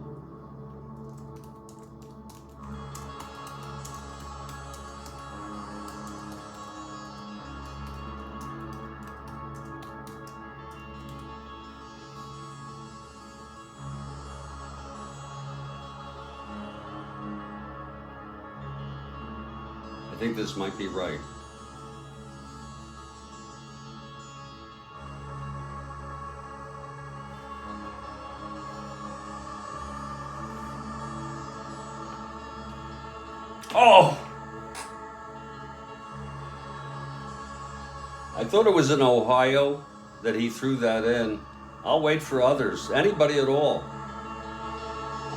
I think this might be right. Oh! I thought it was in Ohio that he threw that in. I'll wait for others. Anybody at all.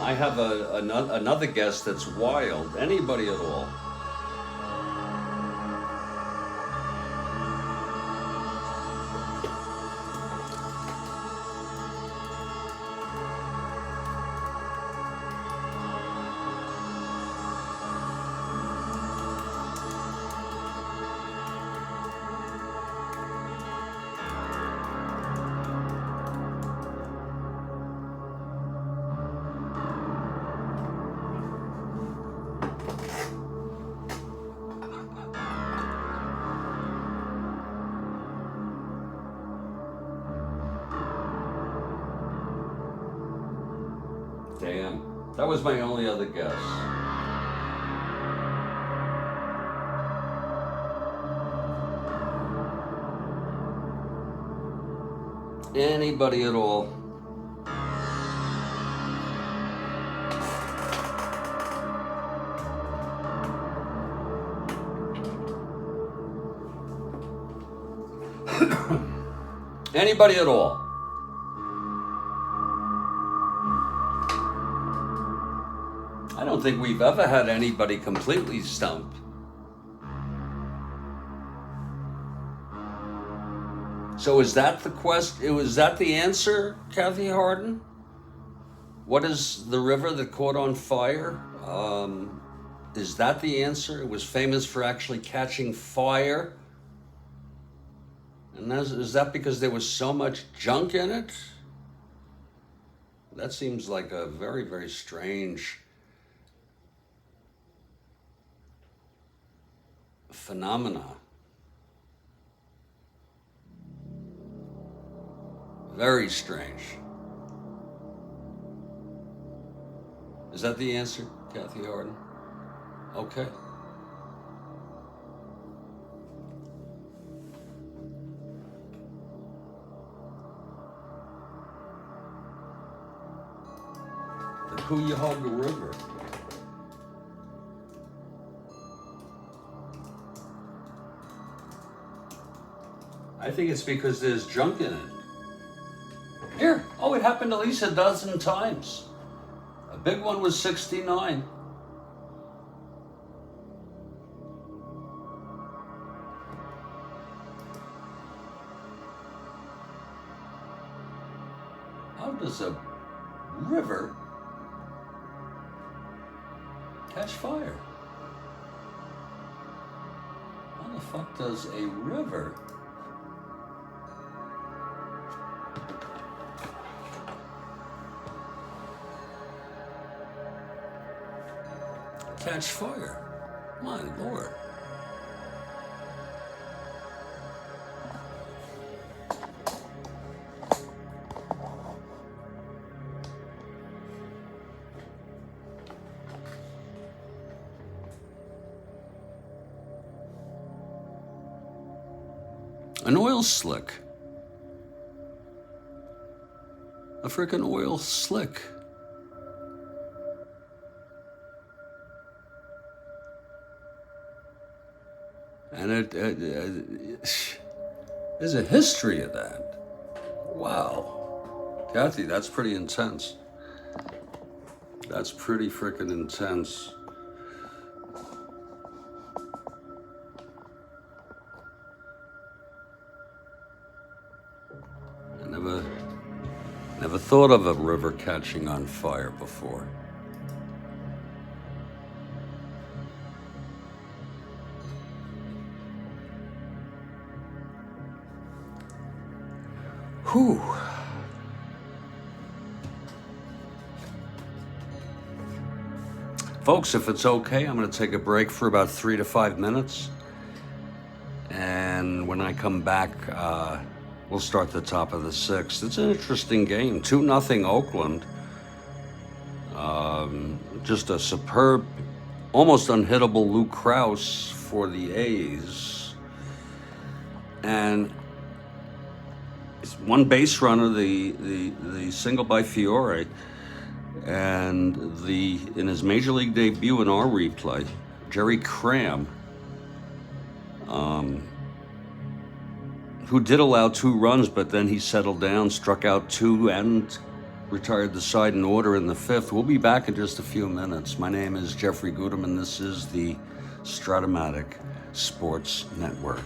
I have another guess that's wild. Anybody at all. Damn, that was my only other guess. Anybody at all? Anybody at all? I don't think we've ever had anybody completely stumped. So is that the question? Was that the answer, Kathy Harden? What is the river that caught on fire? Is that the answer? It was famous for actually catching fire. And is that because there was so much junk in it? That seems like a very, very strange phenomena. Very strange. Is that the answer, Kathy Harden? Okay. The Cuyahoga River. I think it's because there's junk in it. Here, oh, it happened at least a dozen times. A big one was 69. How does a river catch fire? How the fuck does a river catch fire? My Lord. An oil slick. A frickin' oil slick. And there's a history of that. Wow. Kathy, that's pretty intense. That's pretty frickin' intense. I never thought of a river catching on fire before. Whew. Folks, if it's okay, I'm going to take a break for about 3 to 5 minutes. And when I come back, we'll start the top of the sixth. It's an interesting game. 2-0 Oakland. Just a superb, almost unhittable Luke Krause for the A's. And one base runner, the single by Fiore, and in his major league debut in our replay, Jerry Cram, who did allow 2 runs, but then he settled down, struck out 2, and retired the side in order in the 5th. We'll be back in just a few minutes. My name is Jeffrey Guterman. This is the Strat-O-Matic Sports Network.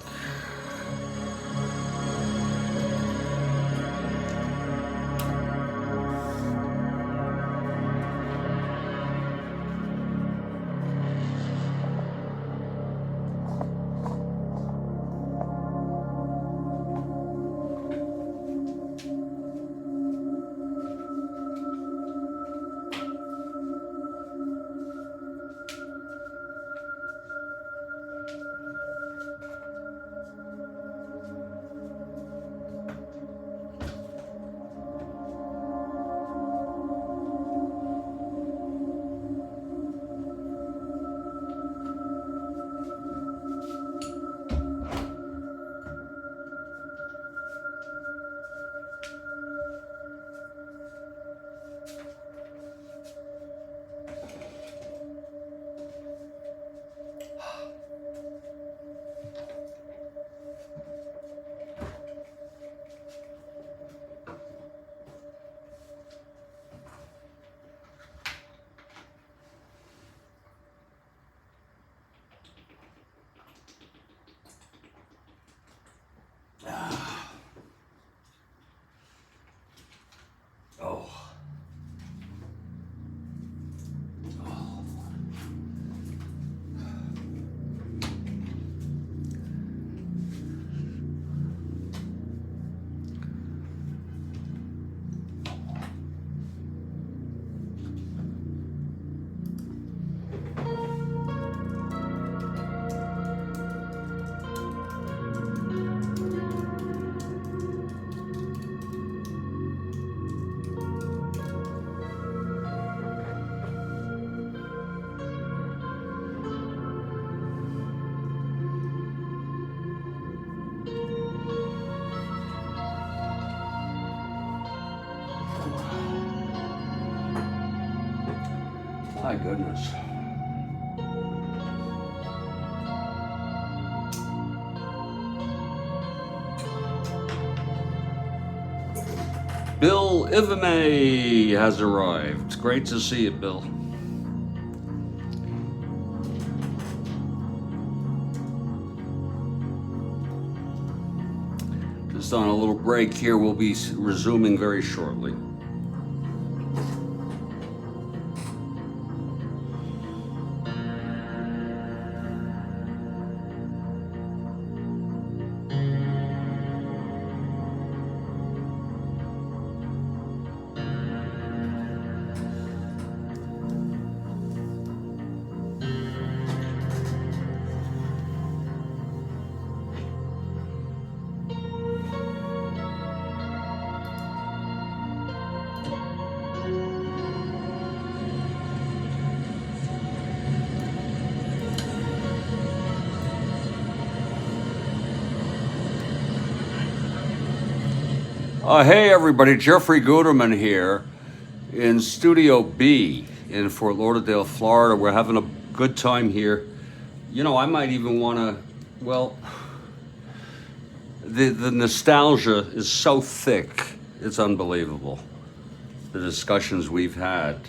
My goodness. Bill Ivame has arrived. Great to see you, Bill. Just on a little break here. We'll be resuming very shortly. Hey everybody, Jeffrey Guterman here in Studio B in Fort Lauderdale, Florida. We're having a good time here. You know, I might even want to, well, the nostalgia is so thick, it's unbelievable. The discussions we've had,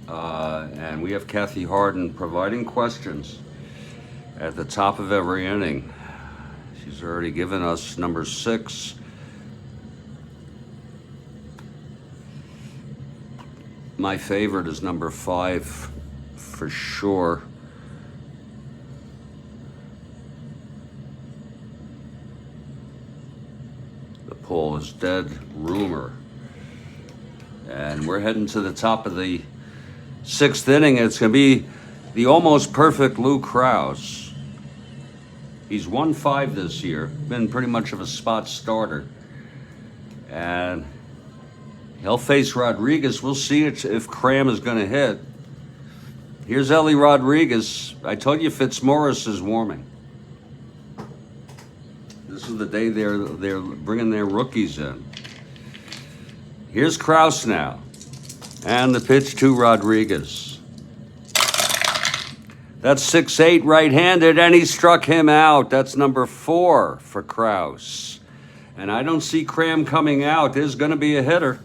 and we have Kathy Harden providing questions at the top of every inning. She's already given us number 6. My favorite is number 5 for sure. The poll is dead, rumor. And we're heading to the top of the 6th inning. It's going to be the almost perfect Lou Krause. He's won 5 this year, been pretty much of a spot starter. And he'll face Rodriguez. We'll see if Cram is going to hit. Here's Ellie Rodriguez. I told you Fitzmaurice is warming. This is the day they're bringing their rookies in. Here's Krause now. And the pitch to Rodriguez. That's 6-8 right-handed, and he struck him out. That's number 4 for Krause. And I don't see Cram coming out. There's going to be a hitter.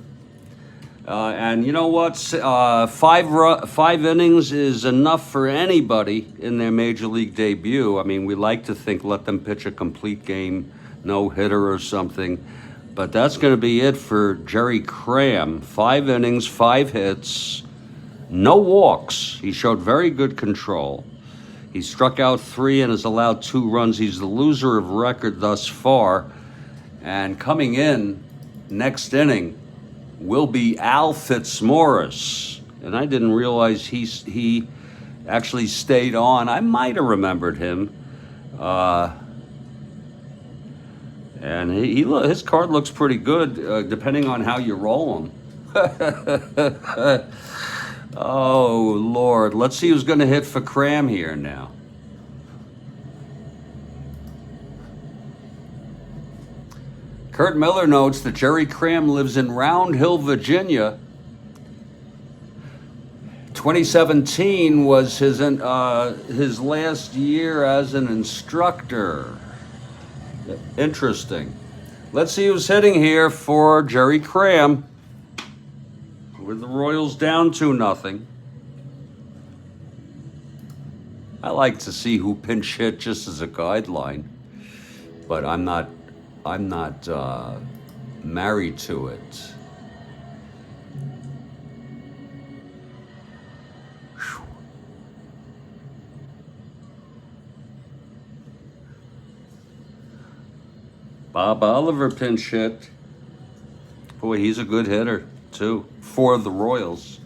And you know what? 5 innings is enough for anybody in their major league debut. I mean, we like to think let them pitch a complete game, no hitter or something. But that's going to be it for Jerry Cram. 5 innings, 5 hits, no walks. He showed very good control. He struck out 3 and has allowed 2 runs. He's the loser of record thus far. And coming in next inning will be Al Fitzmaurice. And I didn't realize he actually stayed on. I might have remembered him. And his card looks pretty good, depending on how you roll him. Oh, Lord. Let's see who's going to hit for Cram here now. Kurt Miller notes that Jerry Cram lives in Round Hill, Virginia. 2017 was his last year as an instructor. Interesting. Let's see who's hitting here for Jerry Cram. With the Royals down 2-0. I like to see who pinch hit just as a guideline, but I'm not married to it. Whew. Bob Oliver pinch hit. Boy, he's a good hitter too for the Royals.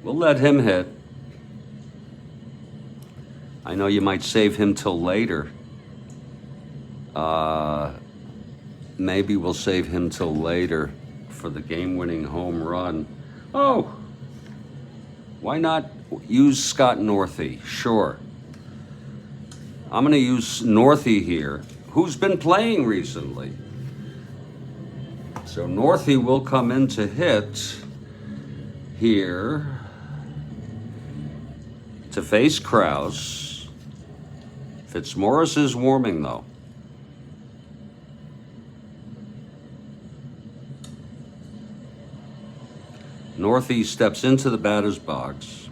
We'll let him hit. I know you might save him till later. Maybe we'll save him till later for the game-winning home run. Oh, why not use Scott Northey? Sure. I'm going to use Northey here, who's been playing recently. So Northey will come in to hit. here to face Kraus. Fitzmaurice is warming, though. Northeast steps into the batter's box.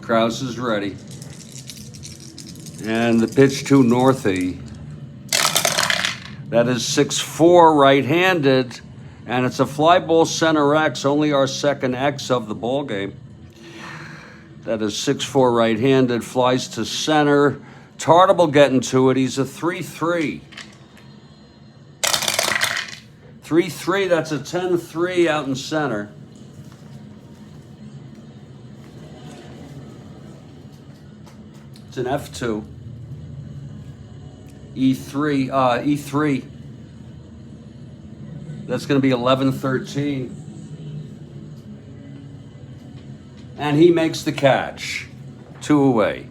Kraus is ready. And the pitch to Northie. That is 6-4 right-handed, and it's a fly ball center X, only our second X of the ball game. That is 6-4 right-handed, flies to center. Tartable getting to it. He's a 3-3. 3-3, that's a 10-3 out in center. It's an F2. E3. That's going to be 11-13. And he makes the catch. 2 away.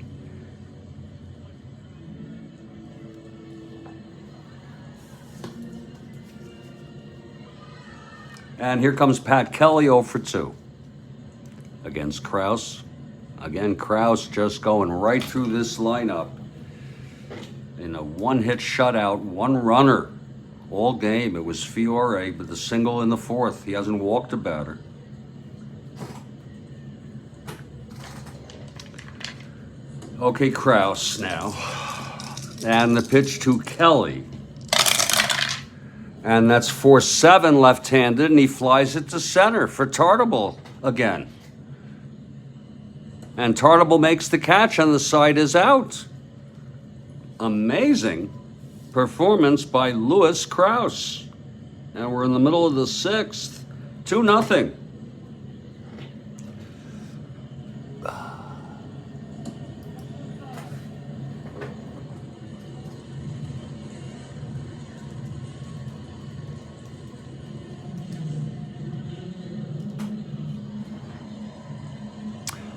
And here comes Pat Kelly 0 for 2 against Kraus. Again, Kraus just going right through this lineup in a one-hit shutout, one runner all game. It was Fiore, but the single in the fourth. He hasn't walked a batter. Okay, Kraus now. And the pitch to Kelly. And that's 4-7 left-handed, and he flies it to center for Tartable again. And Tartable makes the catch, and the side is out. Amazing performance by Lewis Kraus. And we're in the middle of the sixth. 2-0.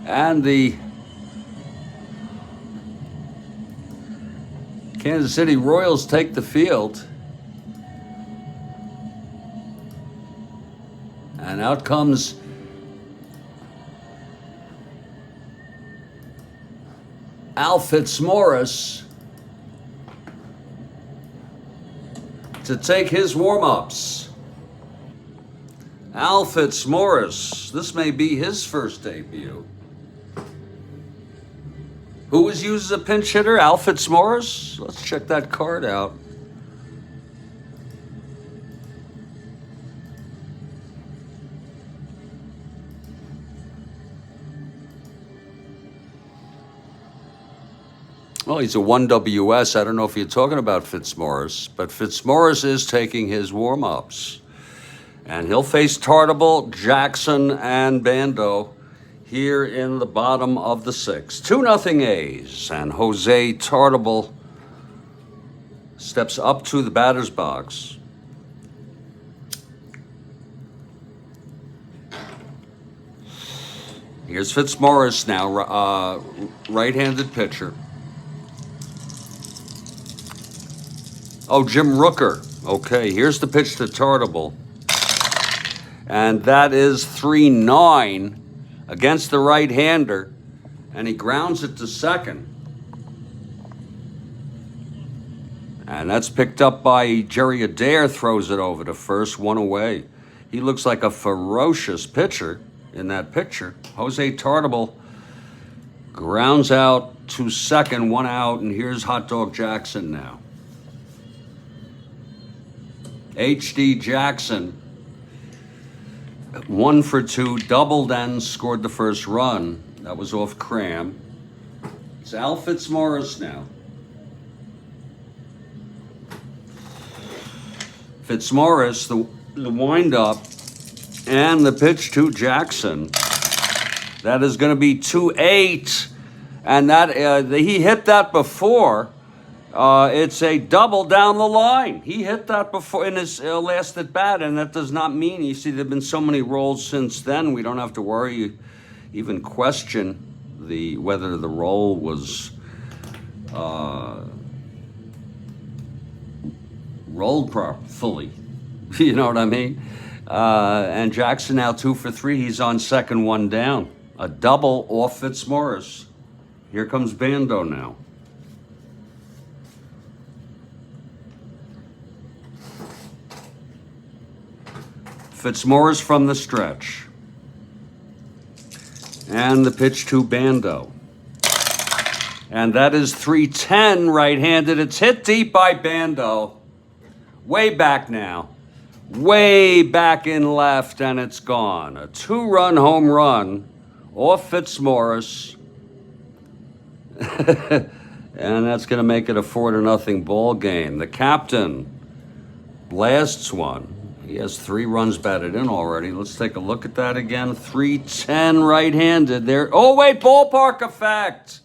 And the Kansas City Royals take the field. And out comes Al Fitzmaurice to take his warm-ups. Al Fitzmaurice, this may be his first debut. Who was used as a pinch hitter? Al Fitzmaurice? Let's check that card out. Well, he's a 1WS. I don't know if you're talking about Fitzmaurice, but Fitzmaurice is taking his warm-ups. And he'll face Tartable, Jackson, and Bando here in the bottom of the sixth. 2-0 A's, and Jose Tartable steps up to the batter's box. Here's Fitzmaurice now, right-handed pitcher. Oh, Jim Rooker. Okay, here's the pitch to Tartable. And that is 3-9. Against the right-hander, and he grounds it to second. And that's picked up by Jerry Adair, throws it over to first, 1 away. He looks like a ferocious pitcher in that picture. Jose Tartable grounds out to second, 1 out, and here's Hot Dog Jackson now. H.D. Jackson, 1 for 2, doubled and scored the first run. That was off Cram. It's Al Fitzmaurice now. Fitzmaurice, the windup, and the pitch to Jackson. That is going to be 2-8, and that he hit that before. It's a double down the line. He hit that before in his last at bat, and that does not mean, you see, there have been so many rolls since then, we don't have to worry, even question whether the roll was rolled fully. You know what I mean? And Jackson now 2 for 3. He's on second, one down. A double off Fitzmaurice. Here comes Bando now. Fitzmaurice from the stretch. And the pitch to Bando. And that is 310 right-handed. It's hit deep by Bando. Way back now. Way back in left, and it's gone. A 2-run home run off Fitzmaurice. And that's going to make it a 4-0 ball game. The captain blasts one. He has 3 runs batted in already. Let's take a look at that again. 310 right-handed there. Oh, wait, ballpark effect.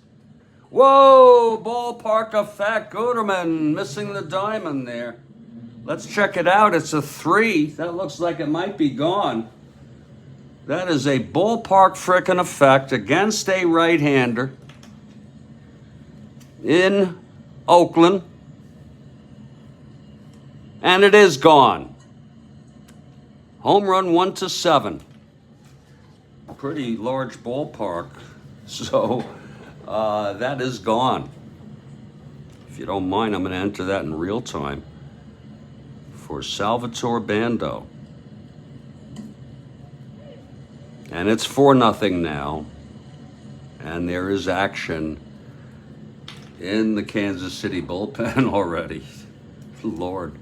Whoa, ballpark effect. Guterman missing the diamond there. Let's check it out. It's a 3. That looks like it might be gone. That is a ballpark frickin' effect against a right-hander in Oakland. And it is gone. Home run 1-7. Pretty large ballpark. So that is gone. If you don't mind, I'm going to enter that in real time for Salvatore Bando. And it's 4-0 now. And there is action in the Kansas City bullpen already. Lord.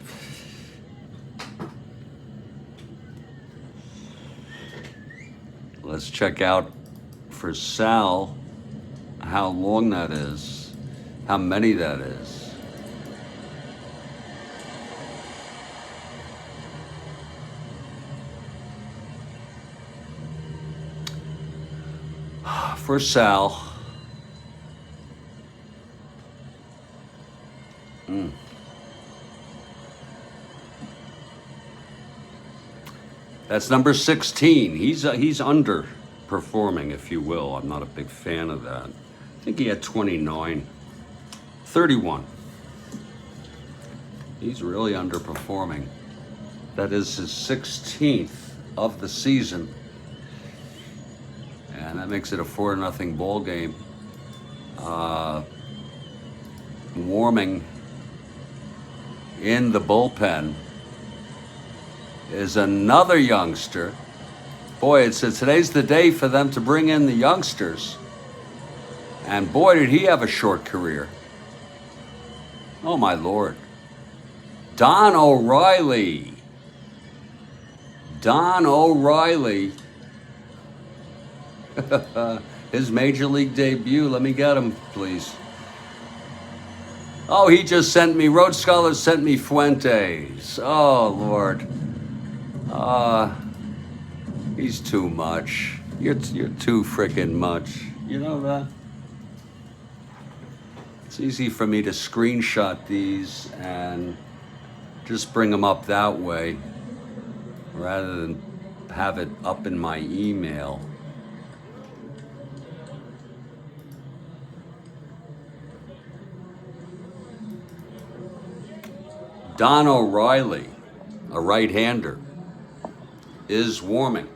Let's check out for Sal how long that is, how many that is. For Sal. That's number 16. He's underperforming, if you will. I'm not a big fan of that. I think he had 29. 31. He's really underperforming. That is his 16th of the season. And that makes it a 4-0 ball game. Warming in the bullpen is another youngster. Boy, today's the day for them to bring in the youngsters. And boy, did he have a short career. Oh, my Lord. Don O'Reilly. Don O'Reilly. His major league debut. Let me get him, please. Oh, he just sent me, Road Scholar sent me Fuentes. Oh, Lord. He's too much. You're too freaking much. You know that? It's easy for me to screenshot these and just bring them up that way rather than have it up in my email. Don O'Reilly, a right-hander, is warming.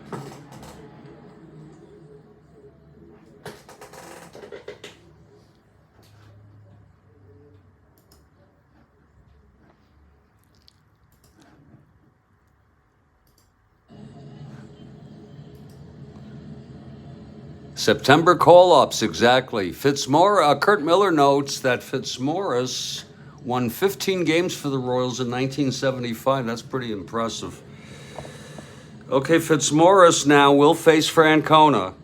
September call-ups, exactly. Kurt Miller notes that Fitzmaurice won 15 games for the Royals in 1975. That's pretty impressive. Okay, Fitzmaurice now will face Francona.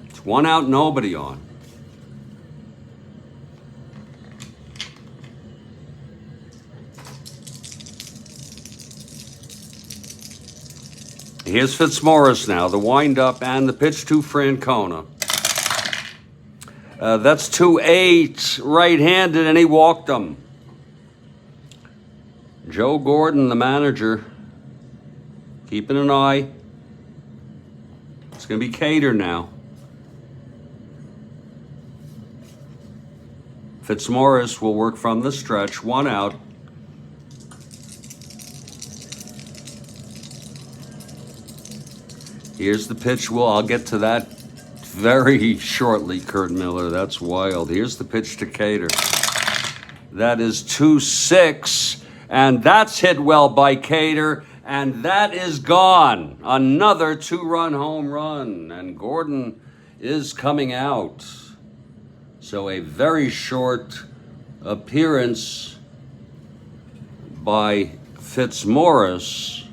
It's 1 out, nobody on. Here's Fitzmaurice now, the windup and the pitch to Francona. That's 2-8, right-handed, and he walked him. Joe Gordon, the manager, keeping an eye. It's going to be Cater now. Fitzmaurice will work from the stretch, 1 out. Here's the pitch. I'll get to that very shortly, Kurt Miller. That's wild. Here's the pitch to Cater. That is 2-6, and that's hit well by Cater, and that is gone. Another 2-run home run, and Gordon is coming out. So a very short appearance by Fitzmaurice.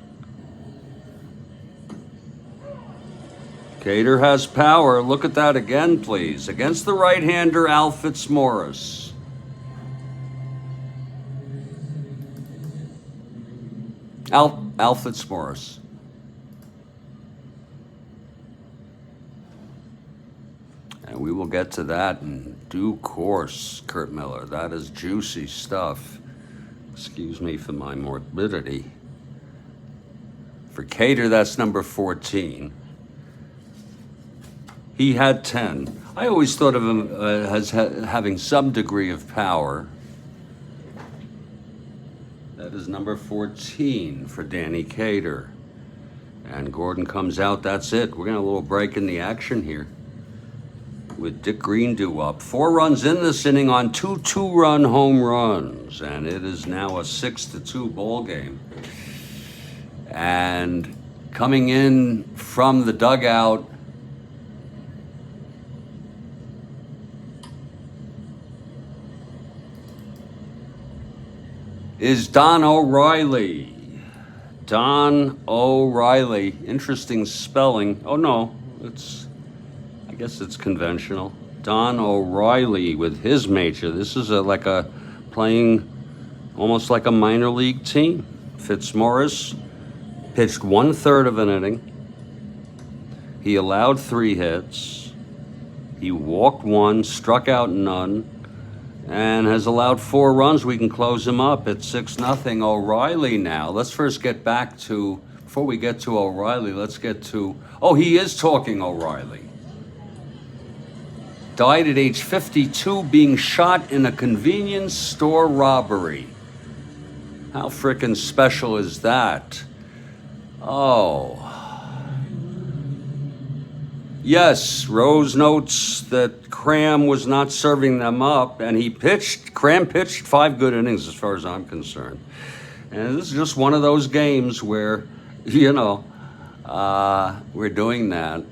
Cater has power. Look at that again, please. Against the right-hander, Al Fitzmaurice. Al Fitzmaurice. And we will get to that in due course, Kurt Miller. That is juicy stuff. Excuse me for my morbidity. For Cater, that's number 14. He had 10. I always thought of him as having some degree of power. That is number 14 for Danny Cater. And Gordon comes out. That's it. We're going to have a little break in the action here with Dick Greendew up. 4 runs in this inning on 2 2-run home runs. And it is now a 6-2 ball game. And coming in from the dugout is Don O'Reilly. Don O'Reilly. Interesting spelling. Oh no, I guess it's conventional. Don O'Reilly with his major. This is playing almost like a minor league team. Fitzmaurice pitched 1/3 of an inning. He allowed 3 hits. He walked 1, struck out none, and has allowed 4 runs. We can close him up at 6-0. O'Reilly now. Let's first get back to, before we get to O'Reilly, let's get to, he is talking O'Reilly. Died at age 52 being shot in a convenience store robbery. How frickin' special is that? Oh. Yes, Rose notes that Cram was not serving them up, and Cram pitched 5 good innings as far as I'm concerned. And this is just one of those games where, we're doing that.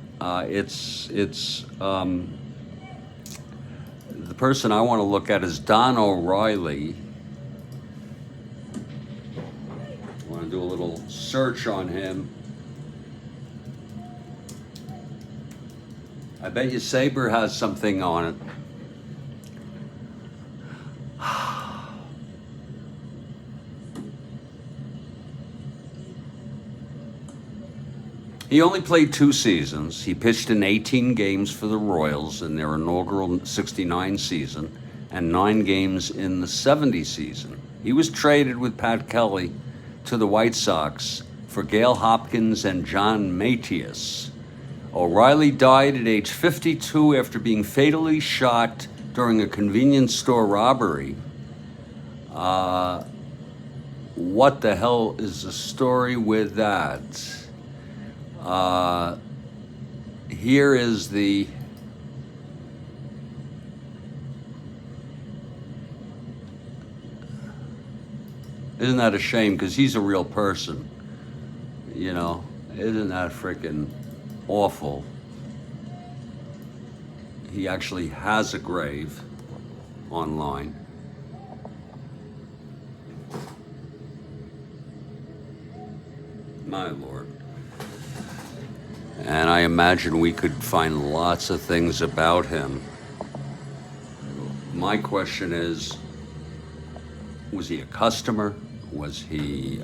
The person I want to look at is Don O'Reilly. I want to do a little search on him. I bet you Saber has something on it. He only played 2 seasons. He pitched in 18 games for the Royals in their inaugural 69 season and 9 games in the 70 season. He was traded with Pat Kelly to the White Sox for Gale Hopkins and John Matias. O'Reilly died at age 52 after being fatally shot during a convenience store robbery. What the hell is the story with that? Here is the... Isn't that a shame? Because he's a real person. Isn't that freaking awful? He actually has a grave online. My Lord. And I imagine we could find lots of things about him. My question is, was he a customer? Was he...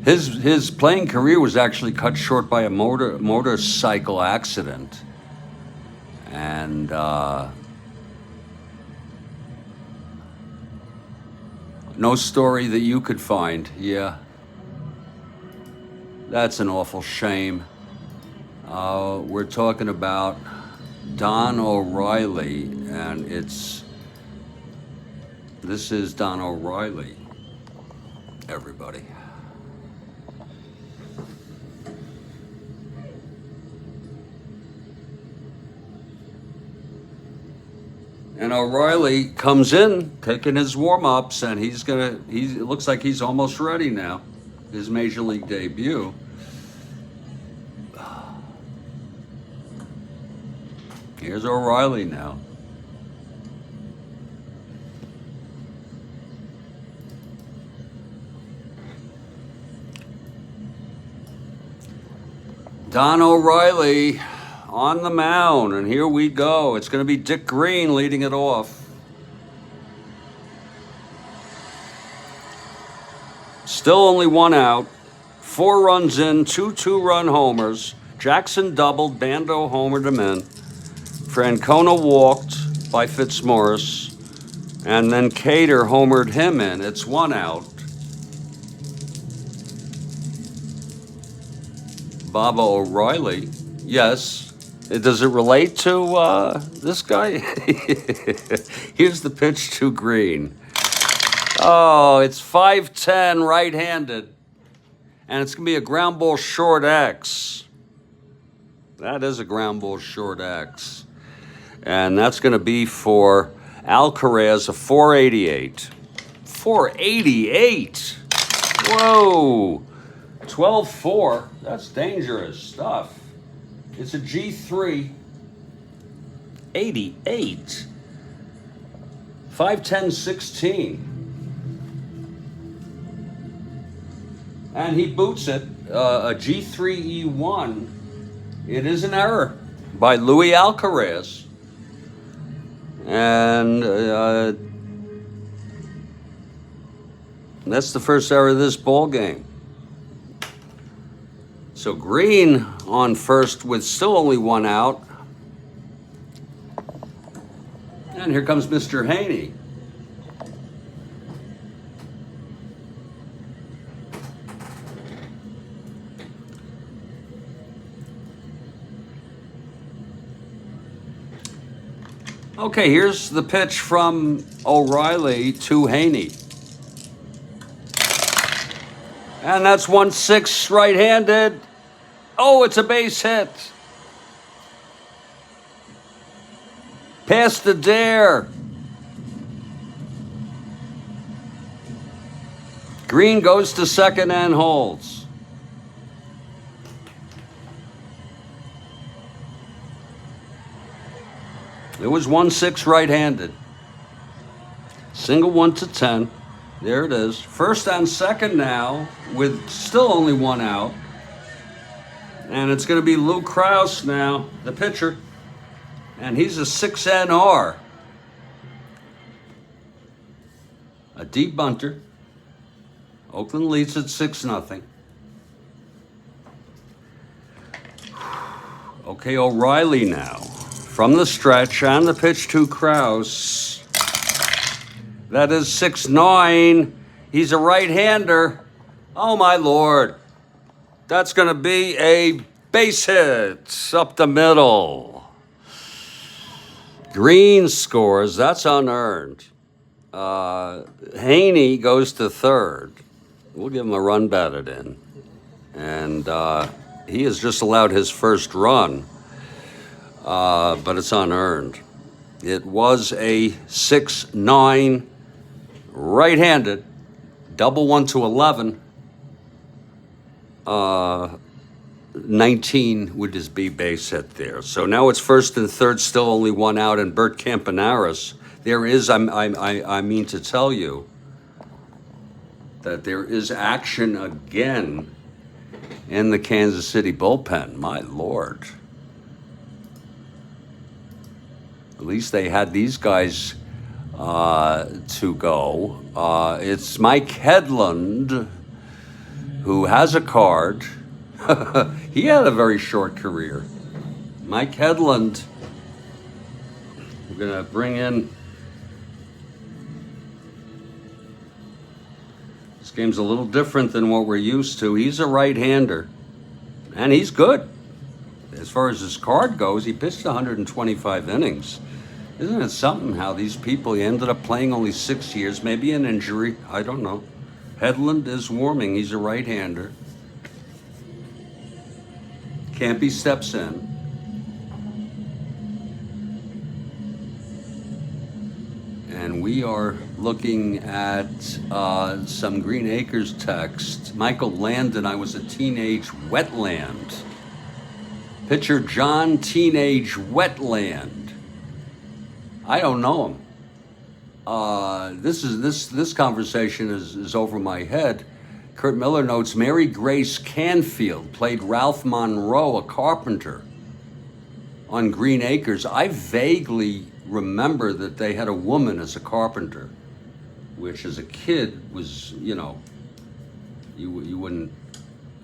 His playing career was actually cut short by a motorcycle accident. And no story that you could find. Yeah. That's an awful shame. We're talking about Don O'Reilly, and this is Don O'Reilly, everybody. And O'Reilly comes in, taking his warm-ups, and it looks like he's almost ready now. His Major League debut. Here's O'Reilly now. Don O'Reilly on the mound, and here we go. It's going to be Dick Green leading it off. Still only one out. 4 runs in, 2 two-run homers. Jackson doubled, Bando homered him in. Francona walked by Fitzmaurice, and then Cater homered him in. It's 1 out. Baba O'Reilly, yes. Does it relate to this guy? Here's the pitch to Green. Oh, it's 5-10 right-handed. And it's going to be a ground ball short X. That is a ground ball short X. And that's going to be for Alcaraz, a 488. 488? Whoa. 12-4. That's dangerous stuff. It's a G3. 88. 5-10-16. And he boots it, a G3E1. It is an error by Louis Alcaraz. And that's the first error of this ball game. So Green on first with still only 1 out. And here comes Mr. Haney. Okay, here's the pitch from O'Reilly to Haney. And that's 1-6 right-handed. Oh, it's a base hit. Past the dare. Green goes to second and holds. It was 1-6 right-handed. Single 1-10. There it is. First and second now with still only 1 out. And it's going to be Lou Krause now, the pitcher. And he's a 6NR. A deep bunter. Oakland leads at 6-0. Okay, O'Reilly now. From the stretch and the pitch to Krause. That is 6-9. He's a right-hander. Oh, my Lord. That's going to be a base hit up the middle. Green scores. That's unearned. Haney goes to third. We'll give him a run batted in. And he has just allowed his first run. But it's unearned. It was a 6-9 right-handed, double 1-11. 19 would just be base hit there. So now it's first and third, still only 1 out, and Bert Campanaris. There is, I mean to tell you, that there is action again in the Kansas City bullpen. My Lord. At least they had these guys to go. It's Mike Hedlund, who has a card. He had a very short career. Mike Hedlund. We're going to bring in. This game's a little different than what we're used to. He's a right-hander, and he's good. as far as his card goes, he pitched 125 innings. Isn't it something how these people, he ended up playing only 6 years, maybe an injury, I don't know. Hedlund is warming, he's a right-hander. Campy steps in. And we are looking at some Green Acres text. Michael Landon, I was a teenage wetland. Pitcher John, teenage wetland. I don't know him. This conversation is over my head. Kurt Miller notes Mary Grace Canfield played Ralph Monroe, a carpenter, on Green Acres. I vaguely remember that they had a woman as a carpenter, which as a kid was, you wouldn't,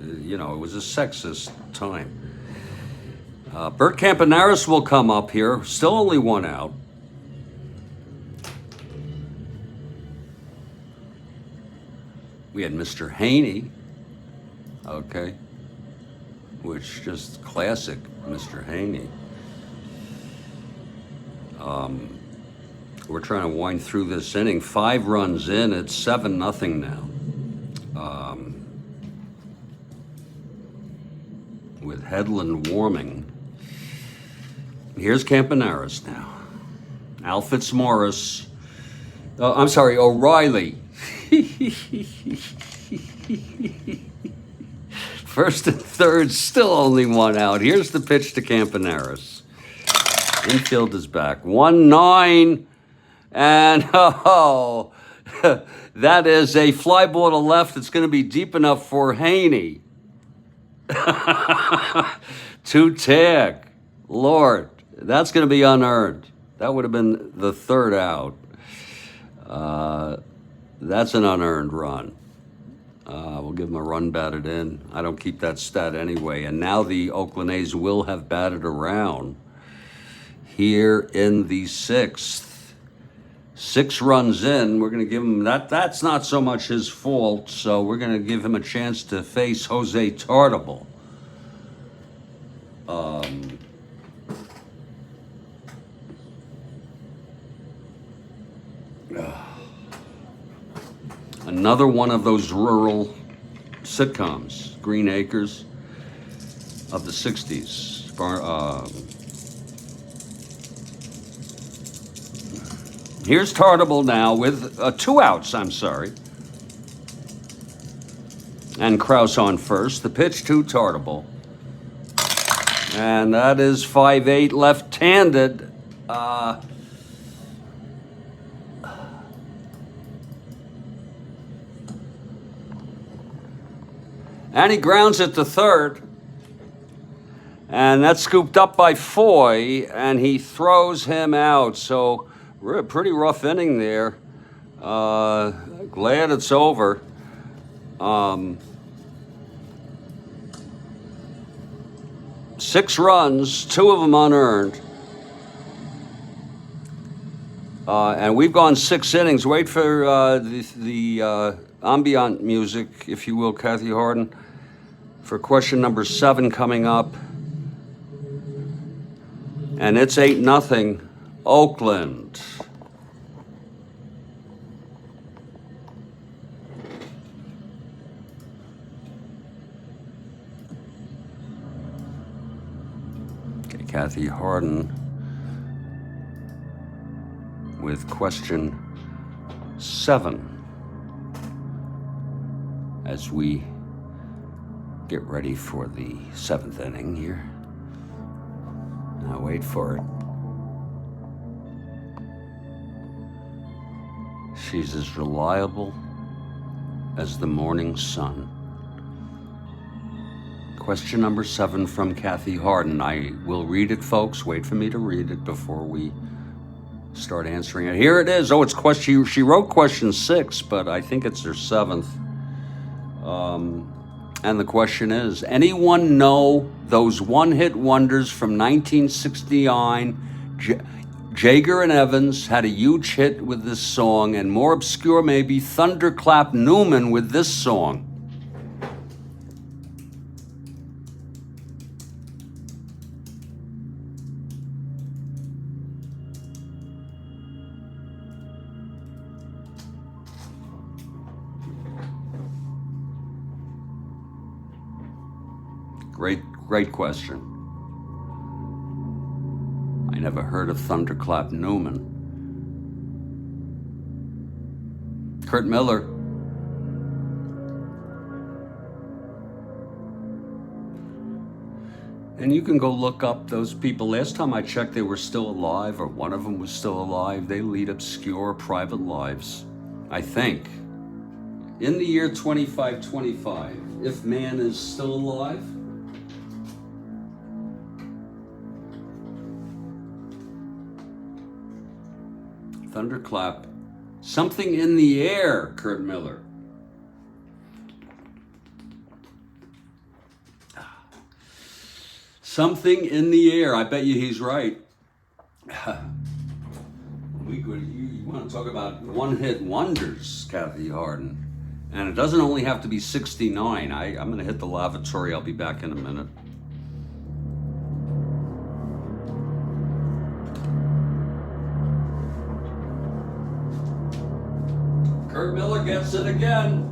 it was a sexist time. Bert Campanaris will come up here. Still only one out. We had Mr. Haney, okay, which just classic Mr. Haney. We're trying to wind through this inning. 5 runs in, it's 7-0 now. With Hedlund warming. Here's Campanaris now. Al Fitzmaurice. I'm sorry, O'Reilly. First and third, still only one out. Here's the pitch to Campanaris. Infield is back. 1-9. And that is a fly ball to left. It's going to be deep enough for Haney. 2 tag. Lord, that's going to be unearned. That would have been the 3rd out. That's an unearned run. We'll give him a run batted in. I don't keep that stat anyway. And now the Oakland A's will have batted around here in the 6th. 6 runs in. We're going to give him that. That's not so much his fault. So we're going to give him a chance to face Jose Tartable. Another one of those rural sitcoms, Green Acres of the 60s. Here's Tartable now with 2 outs, I'm sorry. And Krause on first. The pitch to Tartable. And that is 5'8", left-handed. And he grounds it to third. And that's scooped up by Foy, and he throws him out. So a pretty rough inning there. Glad it's over. 6 runs, 2 of them unearned. And we've gone 6 innings. Wait for the ambient music, if you will, Kathy Harden, for question number 7 coming up. And it's 8-0, Oakland. Okay, Kathy Harden with question 7 as we get ready for the 7th inning here. Now wait for it. She's as reliable as the morning sun. Question number 7 from Kathy Harden. I will read it, folks. Wait for me to read it before we start answering it. Here it is. Oh, it's question. She wrote question 6, but I think it's her 7th. And the question is, anyone know those one-hit wonders from 1969? Jager and Evans had a huge hit with this song, and more obscure maybe, Thunderclap Newman with this song. Great question. I never heard of Thunderclap Newman. Kurt Miller. And you can go look up those people. Last time I checked, they were still alive, or one of them was still alive. They lead obscure private lives, I think. In the year 2525, if man is still alive, Thunderclap. Something in the air, Kurt Miller. Something in the air. I bet you he's right. You want to talk about one-hit wonders, Kathy Harden. And it doesn't only have to be 69. I'm going to hit the lavatory. I'll be back in a minute. Kurt Miller gets it again.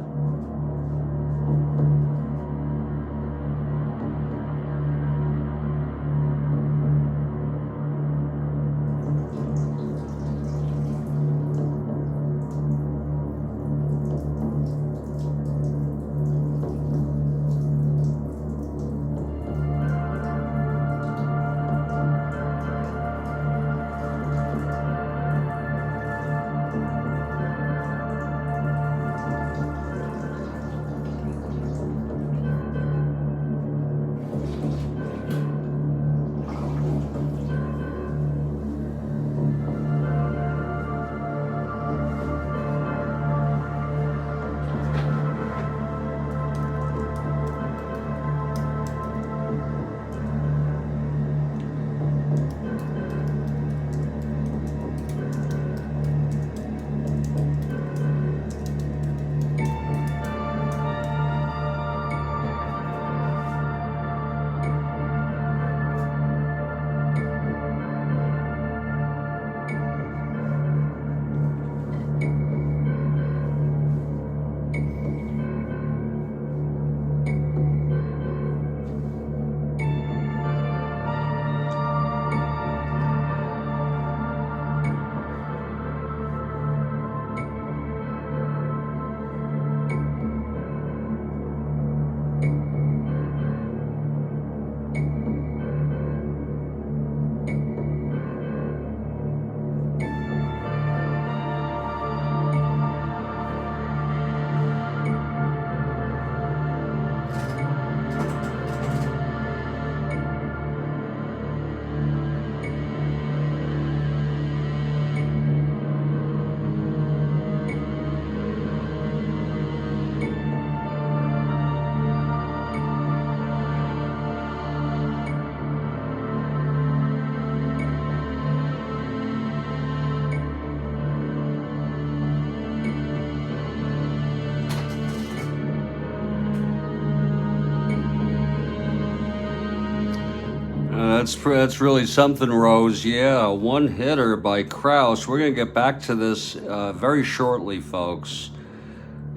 That's really something, Rose. Yeah, a one-hitter by Krause. We're going to get back to this very shortly, folks,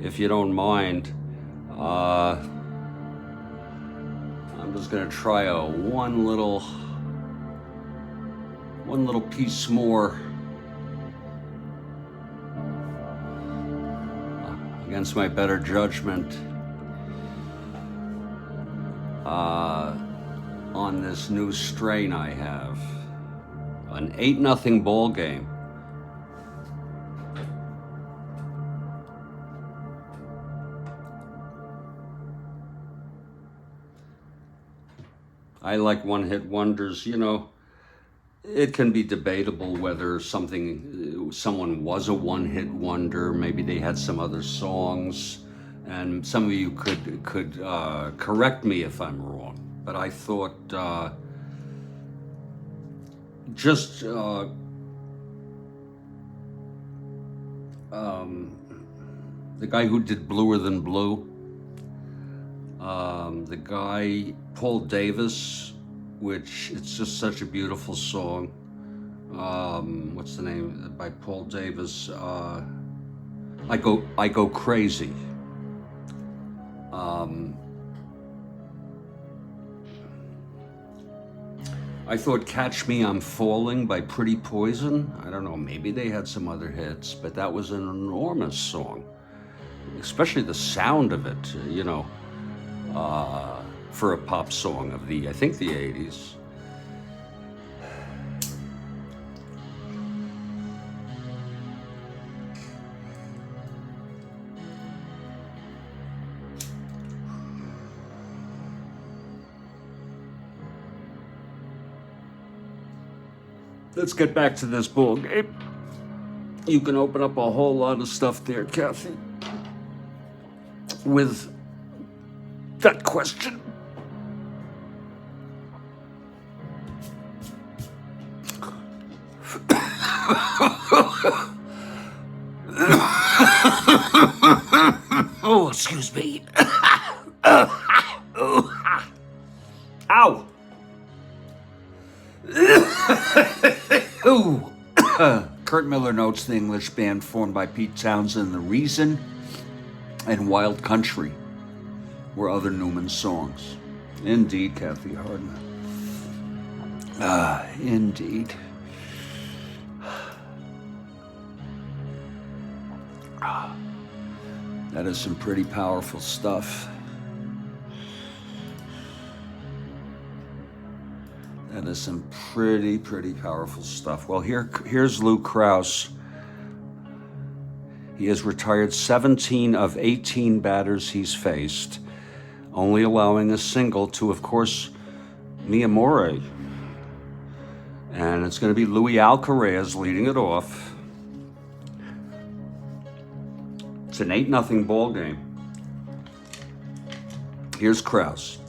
if you don't mind. I'm just going to try one little piece more against my better judgment. On this new strain I have, an 8-0 ball game. I like one-hit wonders. You know, it can be debatable whether someone was a one-hit wonder. Maybe they had some other songs, and some of you could correct me if I'm wrong. But I thought the guy who did Bluer Than Blue, the guy Paul Davis, which it's just such a beautiful song. What's the name by Paul Davis? I Go Crazy. I thought Catch Me I'm Falling by Pretty Poison. I don't know, maybe they had some other hits, but that was an enormous song. Especially the sound of it, for a pop song of I think the 80s. Let's get back to this ball game. You can open up a whole lot of stuff there, Kathy, with that question. Oh, excuse me. Ow. Ooh. Kurt Miller notes the English band formed by Pete Townsend, The Reason, and Wild Country were other Newman songs. Indeed, Kathy Hardin. Indeed. That is some pretty powerful stuff. That is some pretty powerful stuff. Well, here's Lou Krause. He has retired 17 of 18 batters he's faced, only allowing a single to, of course, Mia Morey. And it's going to be Louis Alcaraz leading it off. It's an 8-0 ball game. Here's Krause.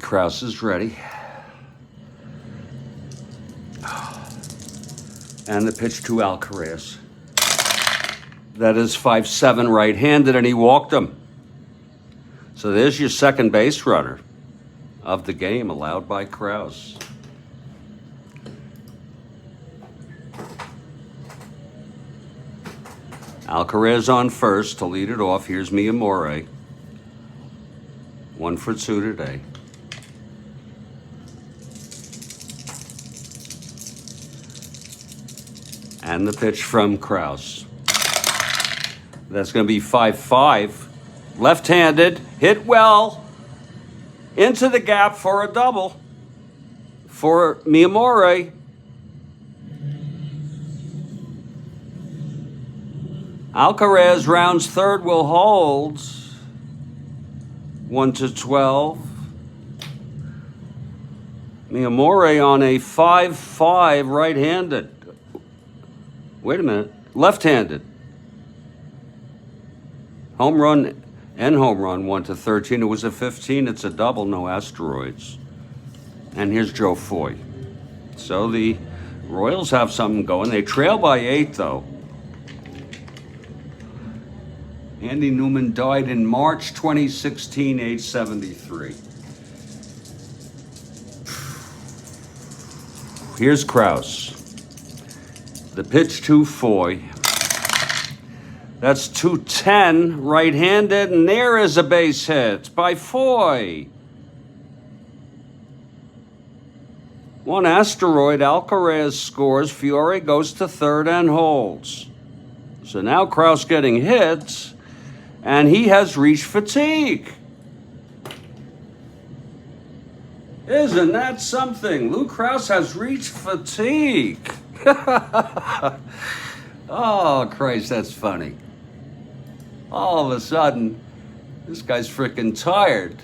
Krause is ready. And the pitch to Alcaraz. That is 5-7 right-handed, and he walked him. So there's your second base runner of the game, allowed by Krause. Alcaraz on first to lead it off. Here's Mia Morey. 1 for 2 today. And the pitch from Krause. That's going to be 5-5. Left-handed, hit well. Into the gap for a double for Mia Morey. Alcaraz rounds third, will hold. 1-12. Mia Morey on a 5-5 right-handed. Wait a minute. Left-handed. Home run and home run, 1-13. It was a 15. It's a double, no asteroids. And here's Joe Foy. So the Royals have something going. They trail by 8, though. Andy Newman died in March 2016, age 73. Here's Krause. The pitch to Foy. That's 2-10, right-handed, and there is a base hit by Foy. 1 asteroid, Alcaraz scores, Fiore goes to third and holds. So now Krause getting hits, and he has reached fatigue. Isn't that something? Lou Krause has reached fatigue. Oh, Christ, that's funny. All of a sudden, this guy's freaking tired.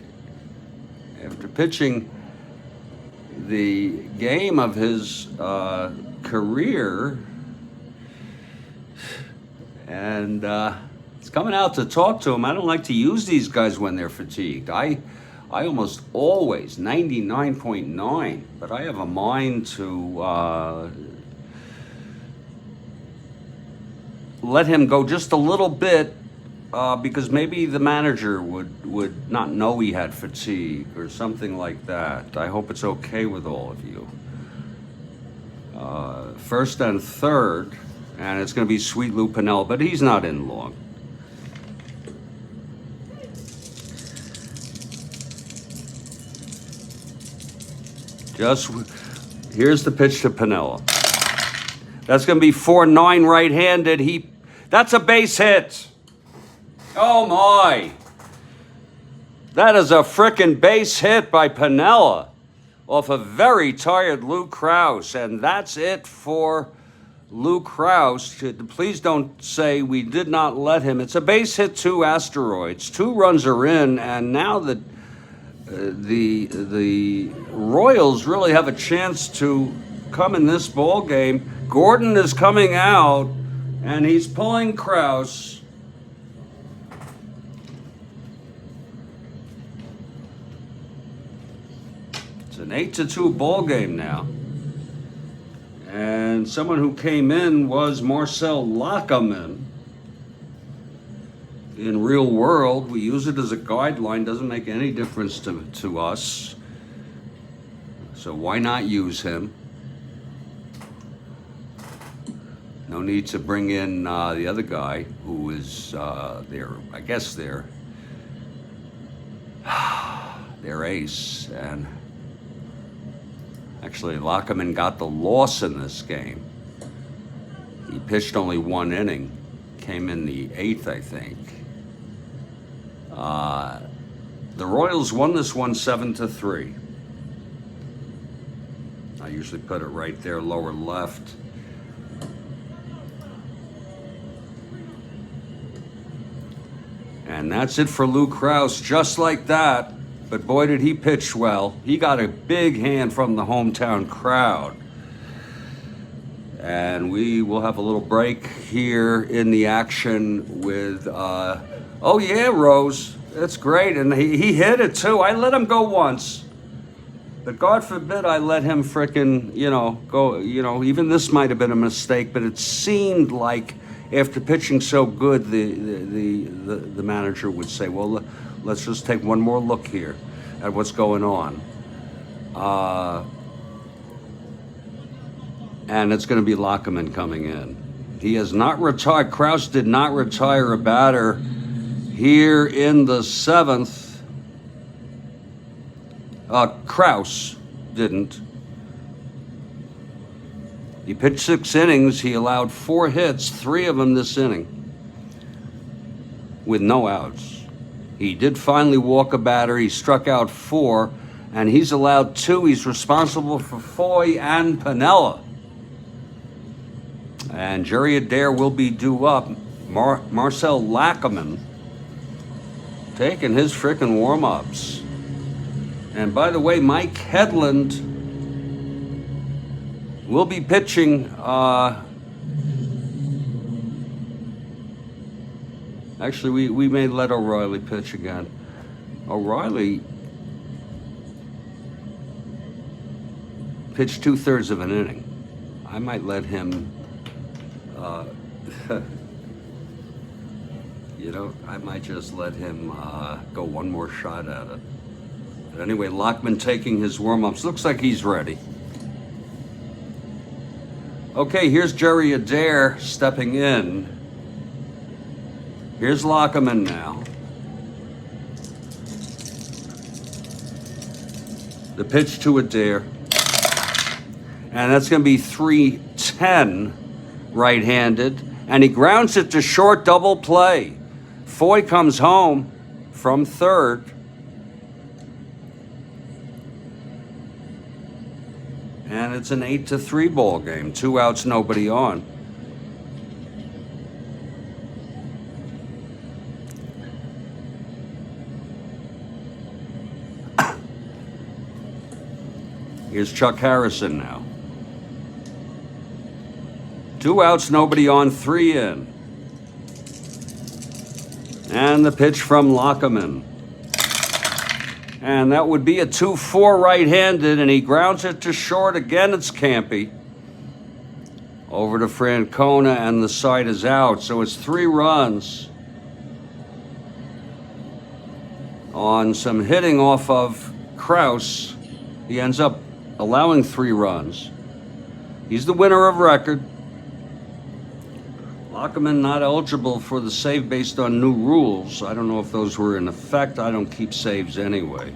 After pitching the game of his career, and it's coming out to talk to him. I don't like to use these guys when they're fatigued. I almost always, 99.9, but I have a mind to let him go just a little bit because maybe the manager would not know he had fatigue or something like that. I hope it's okay with all of you. First and third, and it's going to be Sweet Lou Piniella, but he's not in long. Here's the pitch to Piniella. That's going to be 4-9 right-handed. That's a base hit. Oh my. That is a frickin' base hit by Piniella off a very tired Lou Krause. And that's it for Lou Krause. Please don't say we did not let him. It's a base hit, 2 asteroids. 2 runs are in, and now the Royals really have a chance to come in this ball game. Gordon is coming out, and he's pulling Krause. It's an 8-2 ball game now. And someone who came in was Marcel Lackerman. In real world, we use it as a guideline. Doesn't make any difference to us. So why not use him? No need to bring in the other guy who is I guess their ace. And actually, Lackerman got the loss in this game. He pitched only 1 inning. Came in the 8th, I think. The Royals won this one 7-3. I usually put it right there, lower left. And that's it for Lou Krause, just like that. But boy, did he pitch well. He got a big hand from the hometown crowd. And we will have a little break here in the action with, oh yeah, Rose, that's great. And he hit it too. I let him go once. But God forbid I let him frickin', go, even this might have been a mistake, but it seemed like after pitching so good, the manager would say, well, let's just take one more look here at what's going on. And it's going to be Lackerman coming in. He has not retired. Krause did not retire a batter here in the 7th. Krause didn't. He pitched 6 innings. He allowed 4 hits, 3 of them this inning, with no outs. He did finally walk a batter. He struck out 4, and he's allowed 2. He's responsible for Foy and Piniella. And Jerry Adair will be due up. Marcel Lackerman taking his frickin' warm-ups. And by the way, Mike Hedlund will be pitching. Actually, we may let O'Reilly pitch again. O'Reilly pitched 2/3 of an inning. I might let him. I might just let him go one more shot at it. But anyway, Lockman taking his warm-ups. Looks like he's ready. Okay, here's Jerry Adair stepping in. Here's Lackerman now. The pitch to Adair. And that's going to be 3-10 right-handed. And he grounds it to short, double play. Foy comes home from third. And it's an 8-3 ball game. 2 outs, nobody on. Here's Chuck Harrison now. 2 outs, nobody on, 3 in. And the pitch from Lackerman. And that would be a 2-4 right-handed, and he grounds it to short. Again, it's Campy. Over to Francona, and the side is out. So it's 3 runs. on some hitting off of Kraus. He ends up allowing 3 runs. He's the winner of record. Lockerman not eligible for the save based on new rules. I don't know if those were in effect. I don't keep saves anyway.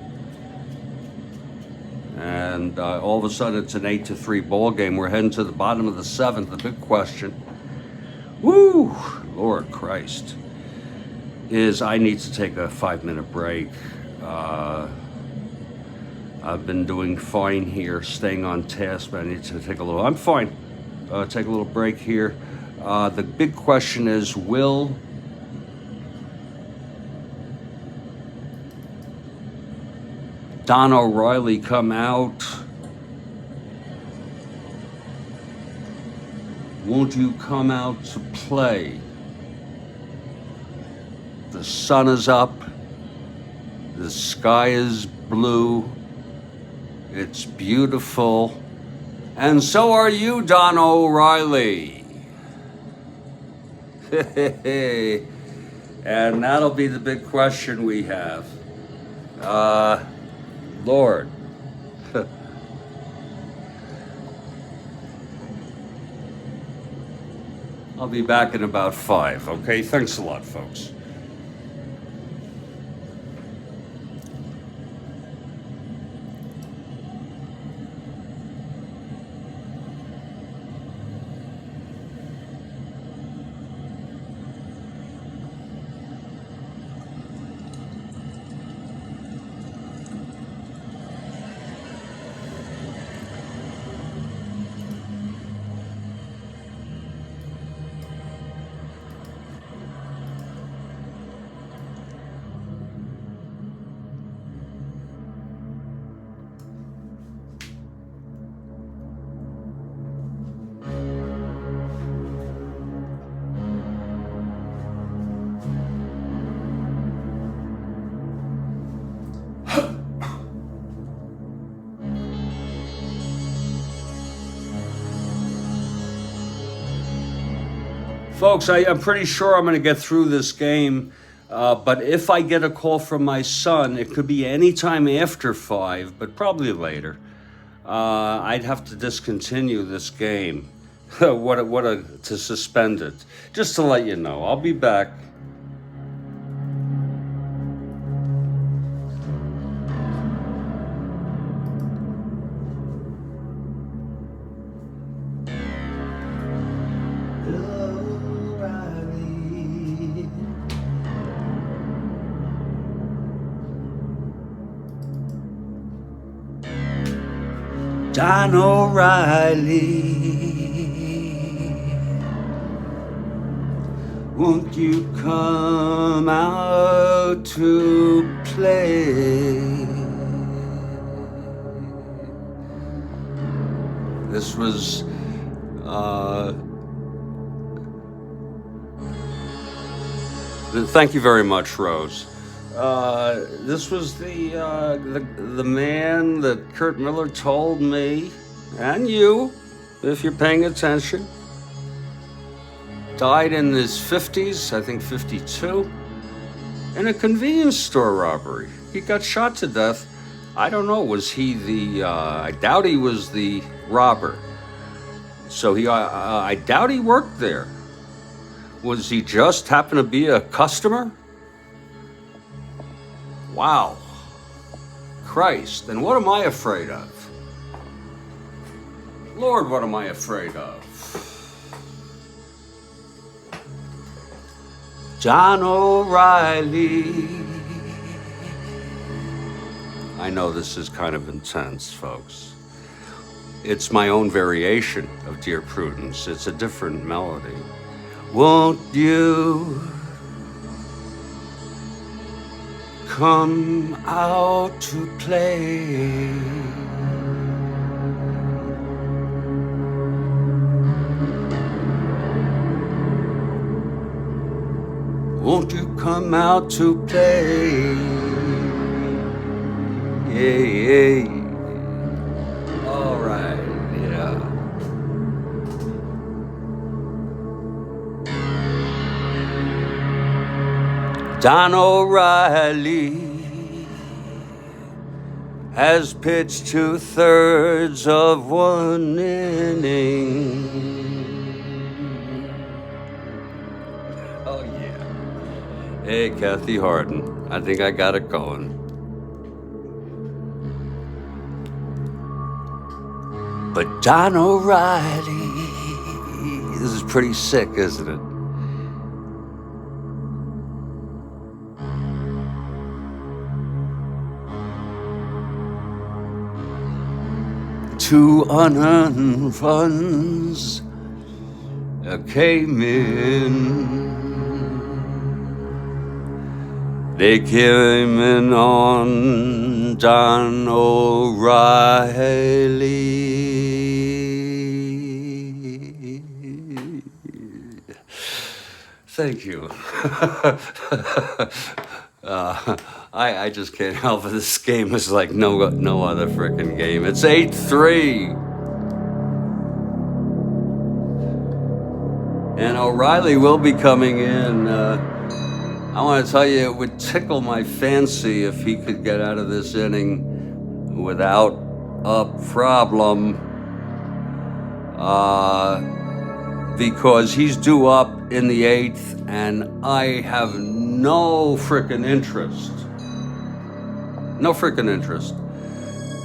And all of a sudden it's an 8-3 ball game. We're heading to the bottom of the 7th. The big question, woo, Lord Christ, is I need to take a 5-minute break. I've been doing fine here, staying on task, but I need to take a little, I'm fine. Take a little break here. The big question is, will Don O'Reilly come out? Won't you come out to play? The sun is up. The sky is blue. It's beautiful. And so are you, Don O'Reilly. And that'll be the big question we have. Lord. I'll be back in about 5, okay? Thanks a lot, folks. Folks, I'm pretty sure I'm going to get through this game, but if I get a call from my son, it could be any time after 5, but probably later. I'd have to discontinue this game. To suspend it. Just to let you know, I'll be back. Don O'Reilly, won't you come out to play? This was thank you very much, Rose. This was the man that Kurt Miller told me, and you, if you're paying attention, died in his 50s, I think 52, in a convenience store robbery. He got shot to death. I don't know, was he I doubt he was the robber. So I doubt he worked there. Was he just happen to be a customer? Wow. Christ, and what am I afraid of? Lord, what am I afraid of? John O'Reilly. I know this is kind of intense, folks. It's my own variation of Dear Prudence. It's a different melody. Won't you come out to play? Won't you come out to play? Yeah. All right, yeah. Don O'Reilly, has pitched 2/3 of one inning. Oh, yeah. Hey, Kathy Harden. I think I got it going. But Don O'Reilly, this is pretty sick, isn't it? Two unearned funds came in. They came in on Don O'Reilly. Thank you. I just can't help it. This game is like no other frickin' game. It's 8-3. And O'Reilly will be coming in. I want to tell you, it would tickle my fancy if he could get out of this inning without a problem. Because he's due up in the 8th, and I have no frickin' interest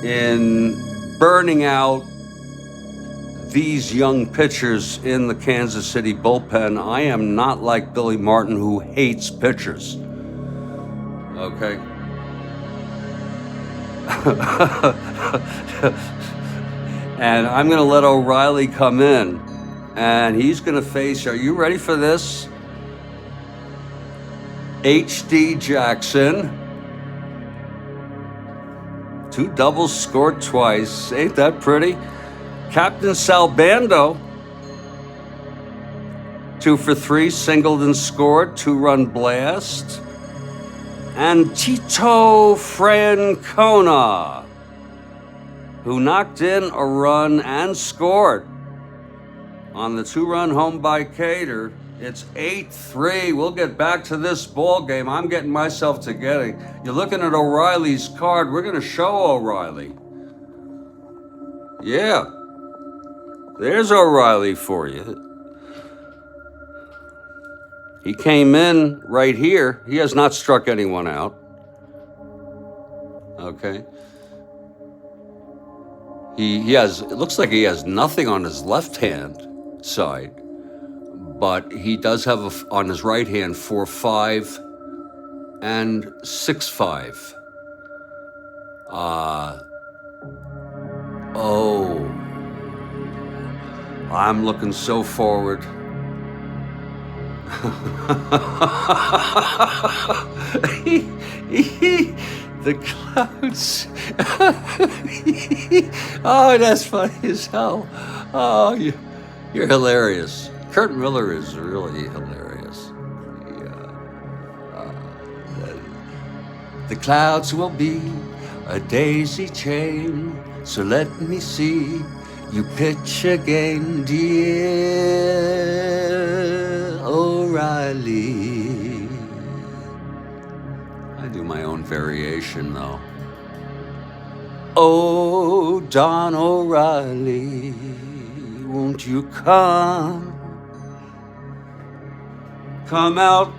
in burning out these young pitchers in the Kansas City bullpen. I am not like Billy Martin, who hates pitchers. Okay? And I'm going to let O'Reilly come in, and he's going to face, are you ready for this? H.D. Jackson. 2 doubles scored twice. Ain't that pretty? Captain Salbando, 2 for 3, singled and scored, 2-run blast. And Tito Francona, who knocked in a run and scored on the 2-run home by Cater. It's 8-3. We'll get back to this ball game. I'm getting myself together. You're looking at O'Reilly's card. We're going to show O'Reilly. Yeah. There's O'Reilly for you. He came in right here. He has not struck anyone out. Okay. He has, it looks like he has nothing on his left-hand side, but he does have on his right hand 4-5 and 6-5. Oh, I'm looking so forward. The clouds. Oh, that's funny as hell. Oh, you're hilarious. Kurt Miller is really hilarious. The clouds will be a daisy chain, so let me see you pitch again, dear O'Reilly. I do my own variation, though. Oh, Don O'Reilly, won't you come out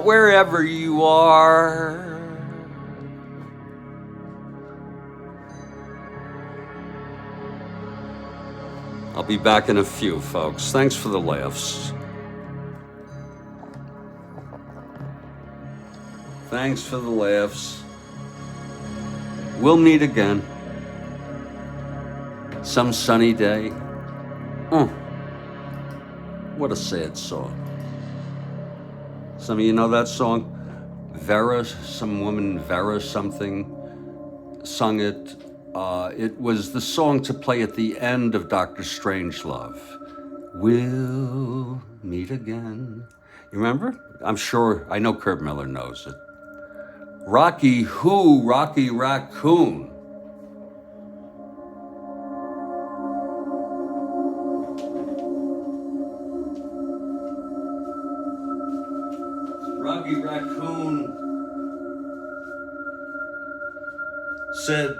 wherever you are. I'll be back in a few, folks. Thanks for the laughs. Thanks for the laughs. We'll meet again. Some sunny day. What a sad song. Some of you know that song? Vera, some woman, Vera something, sung it. It was the song to play at the end of Dr. Strangelove. We'll meet again. You remember? I'm sure, I know Kurt Miller knows it. Rocky Who, Rocky Raccoon. Rocky Raccoon said,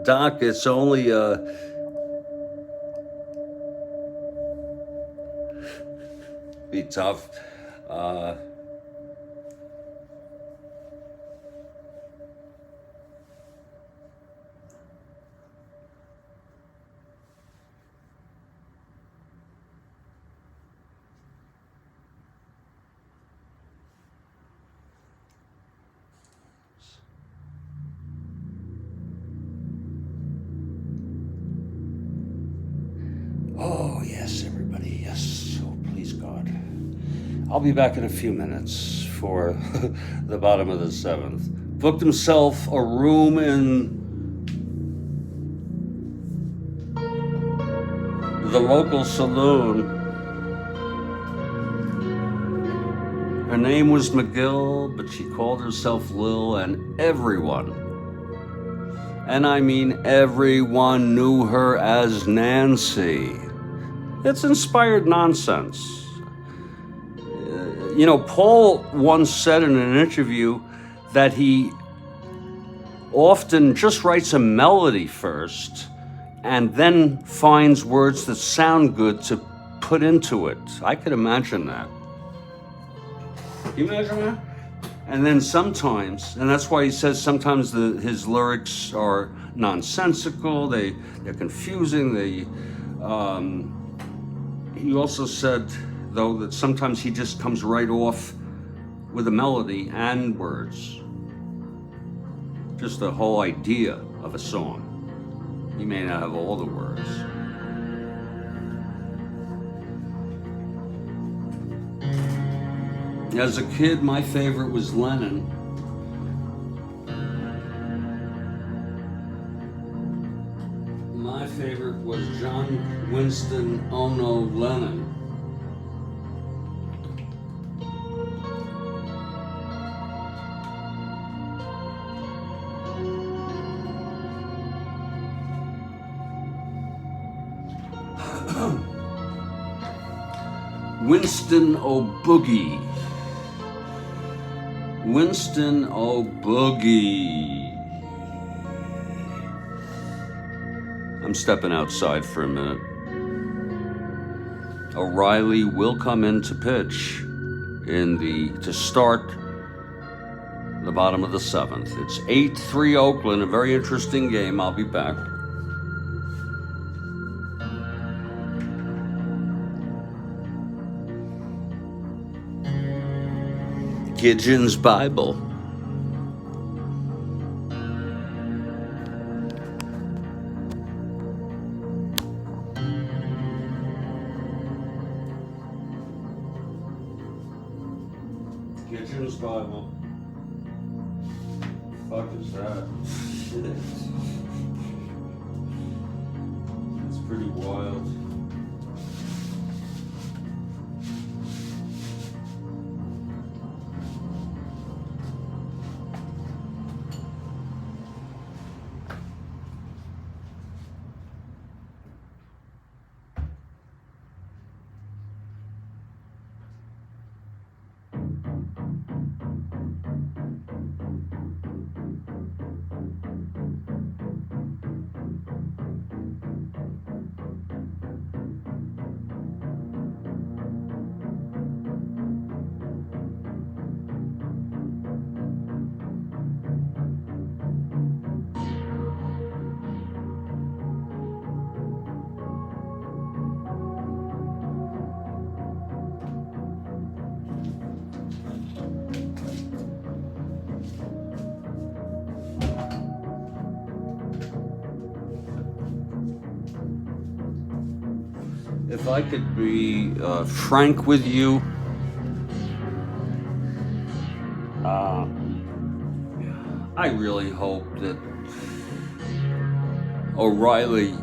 "Doc, it's only be tough. Oh, yes, everybody, yes. Oh, please, God. I'll be back in a few minutes for the bottom of the seventh. Booked himself a room in the local saloon. Her name was McGill, but she called herself Lil, and everyone, and I mean everyone, knew her as Nancy. It's inspired nonsense. You know, Paul once said in an interview that he often just writes a melody first and then finds words that sound good to put into it. I could imagine that. Can you imagine that? And then sometimes, and that's why he says sometimes his lyrics are nonsensical, they're confusing, he also said, though, that sometimes he just comes right off with a melody and words. Just the whole idea of a song. He may not have all the words. As a kid, my favorite was Lennon. My favorite was John Winston Ono Lennon. Winston O'Boogie. Winston O'Boogie. I'm stepping outside for a minute. O'Reilly will come in to pitch to start the bottom of the seventh. It's 8-3 Oakland, a very interesting game. I'll be back. Gideon's Bible. Gideon's Bible. Fuck is that? Shit. It's pretty wild. If I could be frank with you, I really hope that O'Reilly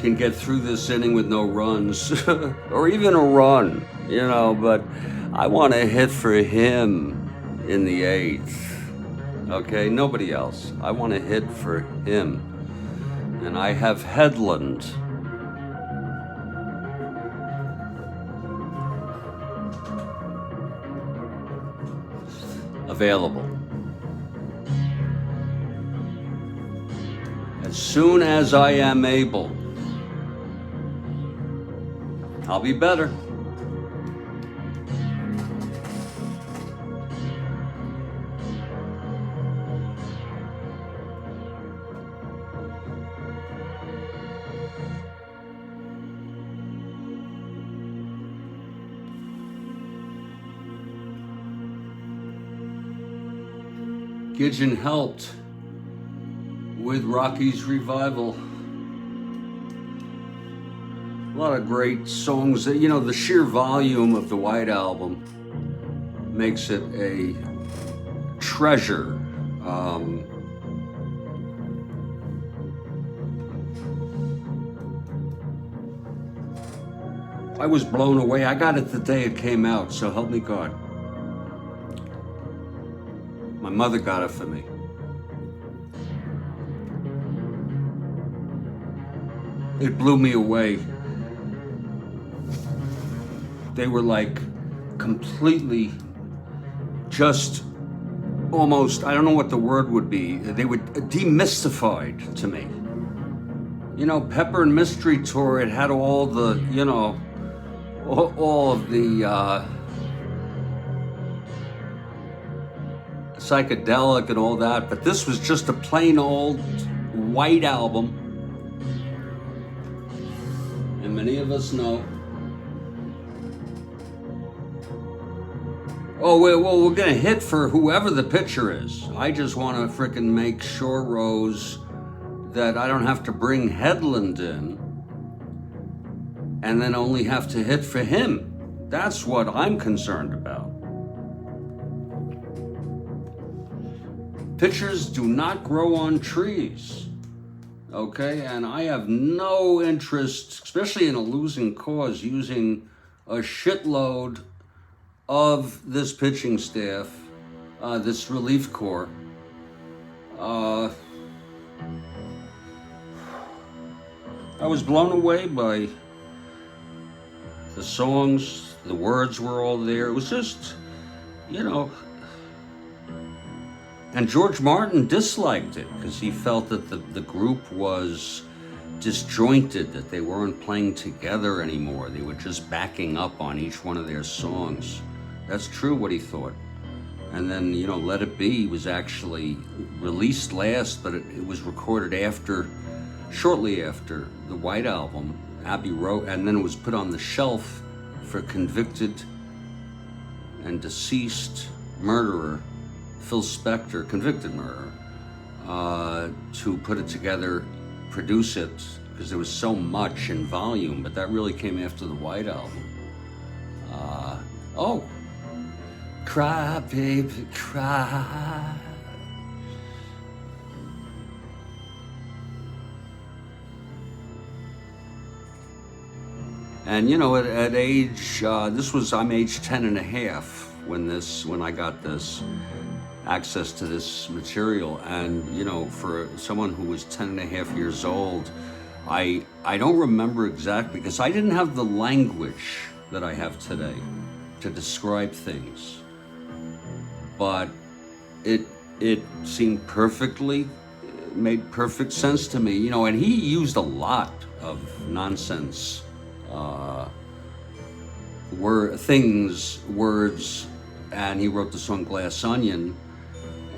can get through this inning with no runs, or even a run, you know, but I want to hit for him in the eighth, okay? Nobody else. I want to hit for him. And I have Headland. available. As soon as I am able, I'll be better. Gidgeon helped with Rocky's revival. A lot of great songs. You know, the sheer volume of the White Album makes it a treasure. I was blown away. I got it the day it came out, so help me God. My mother got it for me. It blew me away. They were like completely just almost, I don't know what the word would be, they were demystified to me. You know, Pepper and Mystery Tour, it had all the, you know, all of the psychedelic and all that, but this was just a plain old White Album. And many of us know. Oh, well, we're gonna hit for whoever the pitcher is. I just wanna frickin' make sure, Rose, that I don't have to bring Headland in and then only have to hit for him. That's what I'm concerned about. Pitchers do not grow on trees, okay? And I have no interest, especially in a losing cause, using a shitload of this pitching staff, this relief corps. I was blown away by the songs, the words were all there. It was just, you know, and George Martin disliked it because he felt that the group was disjointed, that they weren't playing together anymore. They were just backing up on each one of their songs. That's true what he thought. And then, you know, Let It Be was actually released last, but it was recorded shortly after the White Album. Abbey Road, and then it was put on the shelf for convicted and deceased murderer Phil Spector, convicted murderer, to put it together, produce it, because there was so much in volume, but that really came after the White Album. Cry, baby, cry. And you know, at age, I'm age 10 and a half when I got this access to this material. And you know, for someone who was 10 and a half years old, I don't remember exactly, because I didn't have the language that I have today to describe things. But it seemed made perfect sense to me, you know, and he used a lot of nonsense words, and he wrote the song Glass Onion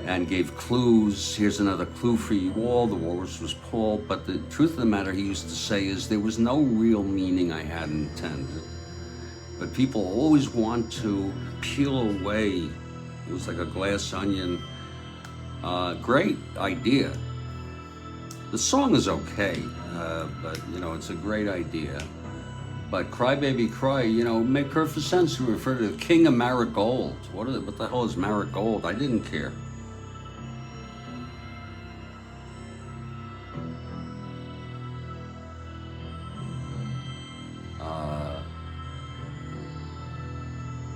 and gave clues. Here's another clue for you all. The walrus was Paul. But the truth of the matter, he used to say, is there was no real meaning I had intended. But people always want to peel away. It was like a glass onion. Great idea. The song is okay, but you know, it's a great idea. But Cry Baby Cry, you know, made perfect sense to refer to the King of Marigold. What the hell is Marigold? I didn't care.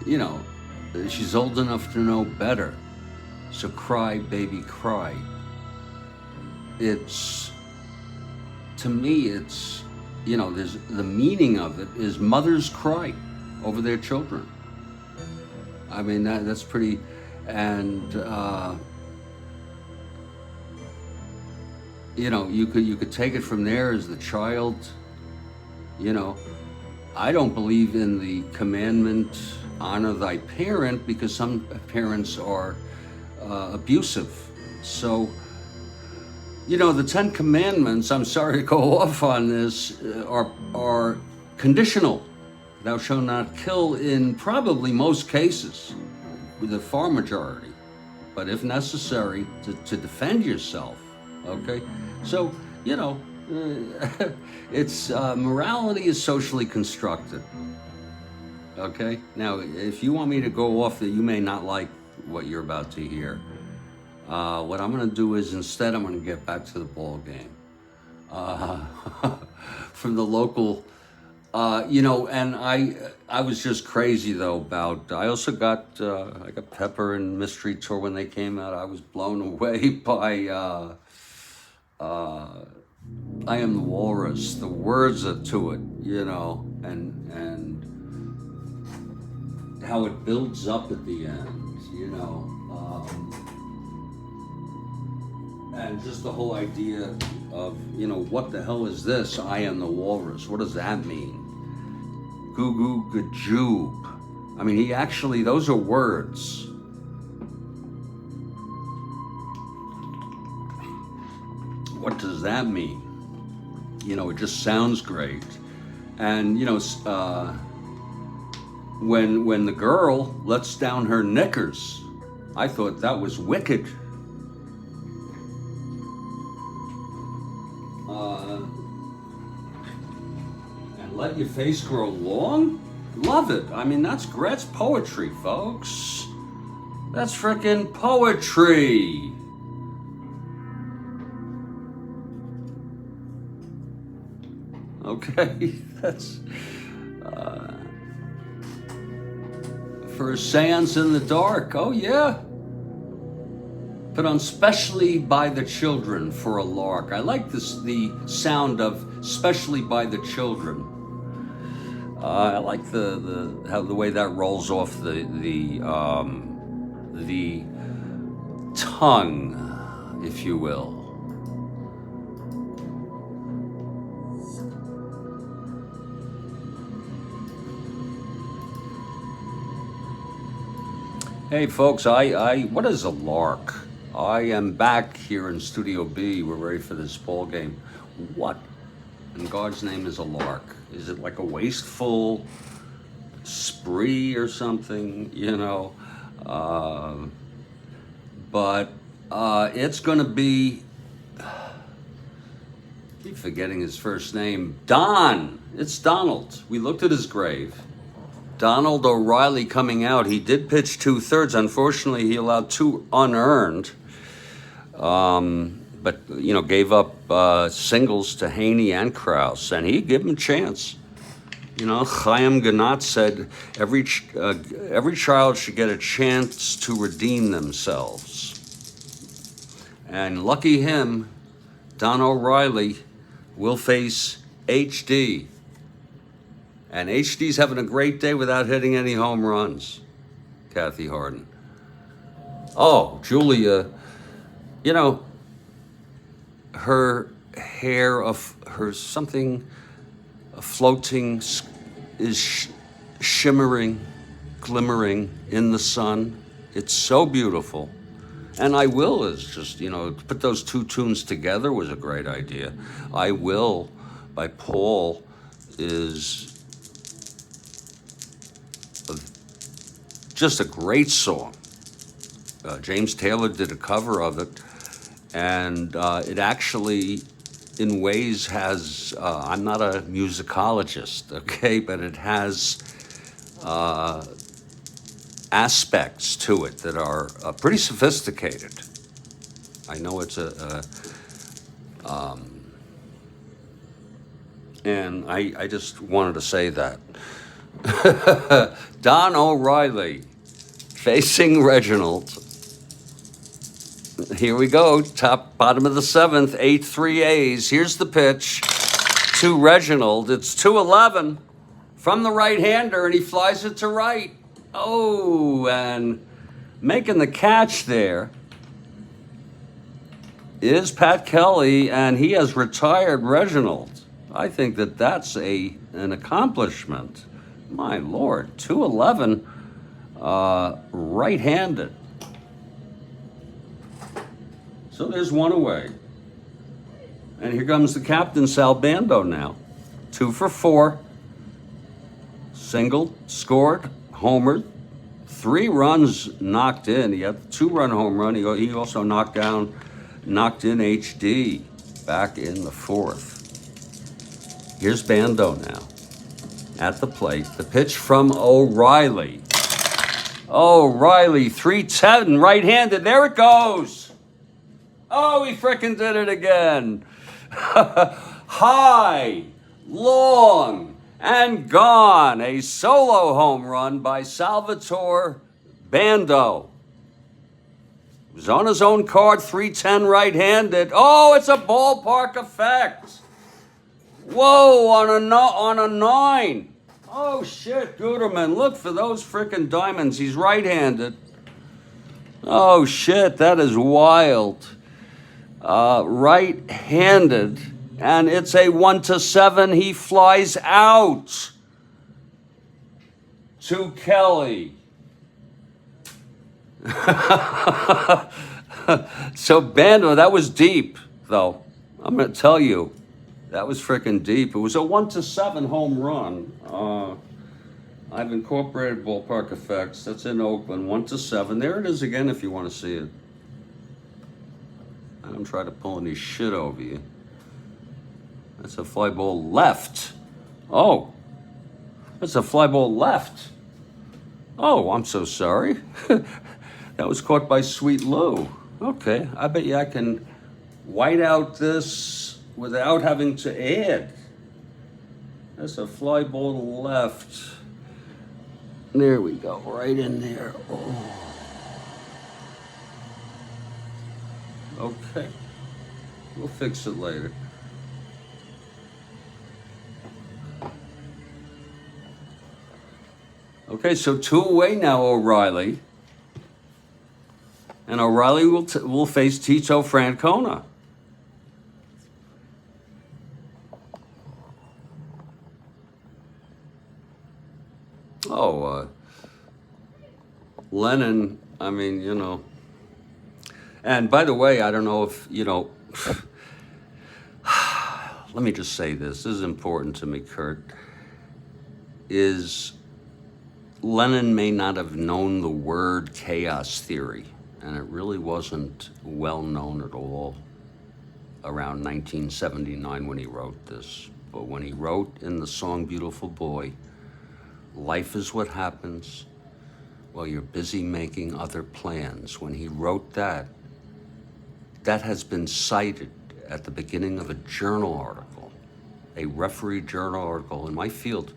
You know, she's old enough to know better. So cry, baby, cry. To me, it's, you know, there's the meaning of it is mothers cry over their children. I mean, that's pretty, And you know, you could take it from there as the child. You know, I don't believe in the commandment, honor thy parent, because some parents are abusive. So, you know, the 10 Commandments, I'm sorry to go off on this, are conditional. Thou shalt not kill in probably most cases, with the far majority, but if necessary, to defend yourself, okay? So, you know, it's morality is socially constructed, okay? Now, if you want me to go off that, you may not like what you're about to hear. What I'm gonna do is instead I'm gonna get back to the ball game. From the local, you know, and I was just crazy though about, I also got, I got Pepper and Mystery Tour when they came out. I was blown away by I Am the Walrus, the words to it, you know, and how it builds up at the end, you know. And just the whole idea of, you know, what the hell is this? I am the walrus. What does that mean? Goo goo gajoob. I mean, he actually, those are words. What does that mean? You know, it just sounds great. And, you know, when the girl lets down her knickers, I thought that was wicked. And let your face grow long? Love it. I mean, that's poetry, folks. That's frickin' poetry. Okay, that's for a seance in the dark. Oh yeah. Put on specially by the children for a lark. I like this, the sound of specially by the children. I like how the way that rolls off the tongue, if you will. Hey folks, what is a lark? I am back here in Studio B. We're ready for this ball game. What in God's name is a lark? Is it like a wasteful spree or something, you know? But it's gonna be, I keep forgetting his first name, Don. It's Donald. We looked at his grave. Donald O'Reilly coming out. He did pitch 2/3. Unfortunately, he allowed 2 unearned. But, you know, gave up singles to Haney and Krause, and he gave him a chance. You know, Chaim Ganat said every child should get a chance to redeem themselves. And lucky him, Don O'Reilly will face HD. And HD's having a great day without hitting any home runs, Kathy Harden. Oh, Julia, you know, her hair of her something floating is shimmering, glimmering in the sun. It's so beautiful. And I Will is just, you know, to put those 2 tunes together was a great idea. I Will by Paul is just a great song. James Taylor did a cover of it, and it actually, in ways, has, I'm not a musicologist, okay, but it has aspects to it that are pretty sophisticated. I know it's and I just wanted to say that. Don O'Reilly facing Reginald. Here we go, bottom of the 7th, 8-3 A's. Here's the pitch to Reginald. It's 2-11 from the right-hander, and he flies it to right. Oh, and Making the catch there is Pat Kelly, and he has retired Reginald. I think that that's an accomplishment. My Lord, 211, right-handed. So there's one away. And here comes the captain, Sal Bando now. 2 for 4. Singled, scored, homered. 3 runs knocked in. He had a 2-run home run. He also knocked in HD back in the 4th. Here's Bando now at the plate. The pitch from O'Reilly. O'Reilly, 310, right-handed. There it goes. Oh, he frickin' did it again. High, long, and gone. A solo home run by Salvatore Bando. He was on his own card, 310 right-handed. Oh, it's a ballpark effect. Whoa, on a 9. Oh, shit, Guterman, look for those frickin' diamonds. He's right-handed. Oh, shit, that is wild. Right-handed, and it's a 1-7. He flies out to Kelly. So Bando, that was deep, though. I'm going to tell you, that was freaking deep. It was a 1-7 home run. I've incorporated ballpark effects. That's in Oakland, 1-7. There it is again if you want to see it. I don't try to pull any shit over you. That's a fly ball left. Oh, that's a fly ball left. Oh, I'm so sorry. That was caught by Sweet Lou. Okay, I bet you I can white out this without having to add. That's a fly ball left. There we go, right in there. Oh. Okay, we'll fix it later. Okay, so 2 away now, O'Reilly. And O'Reilly will face Tito Francona. Oh, Lennon, I mean, you know. And by the way, I don't know if, you know, let me just say this. This is important to me, Kurt. Is Lennon may not have known the word chaos theory, and it really wasn't well known at all around 1979 when he wrote this. But when he wrote in the song Beautiful Boy, life is what happens while you're busy making other plans. When he wrote that, that has been cited at the beginning of a journal article, a referee journal article in my field,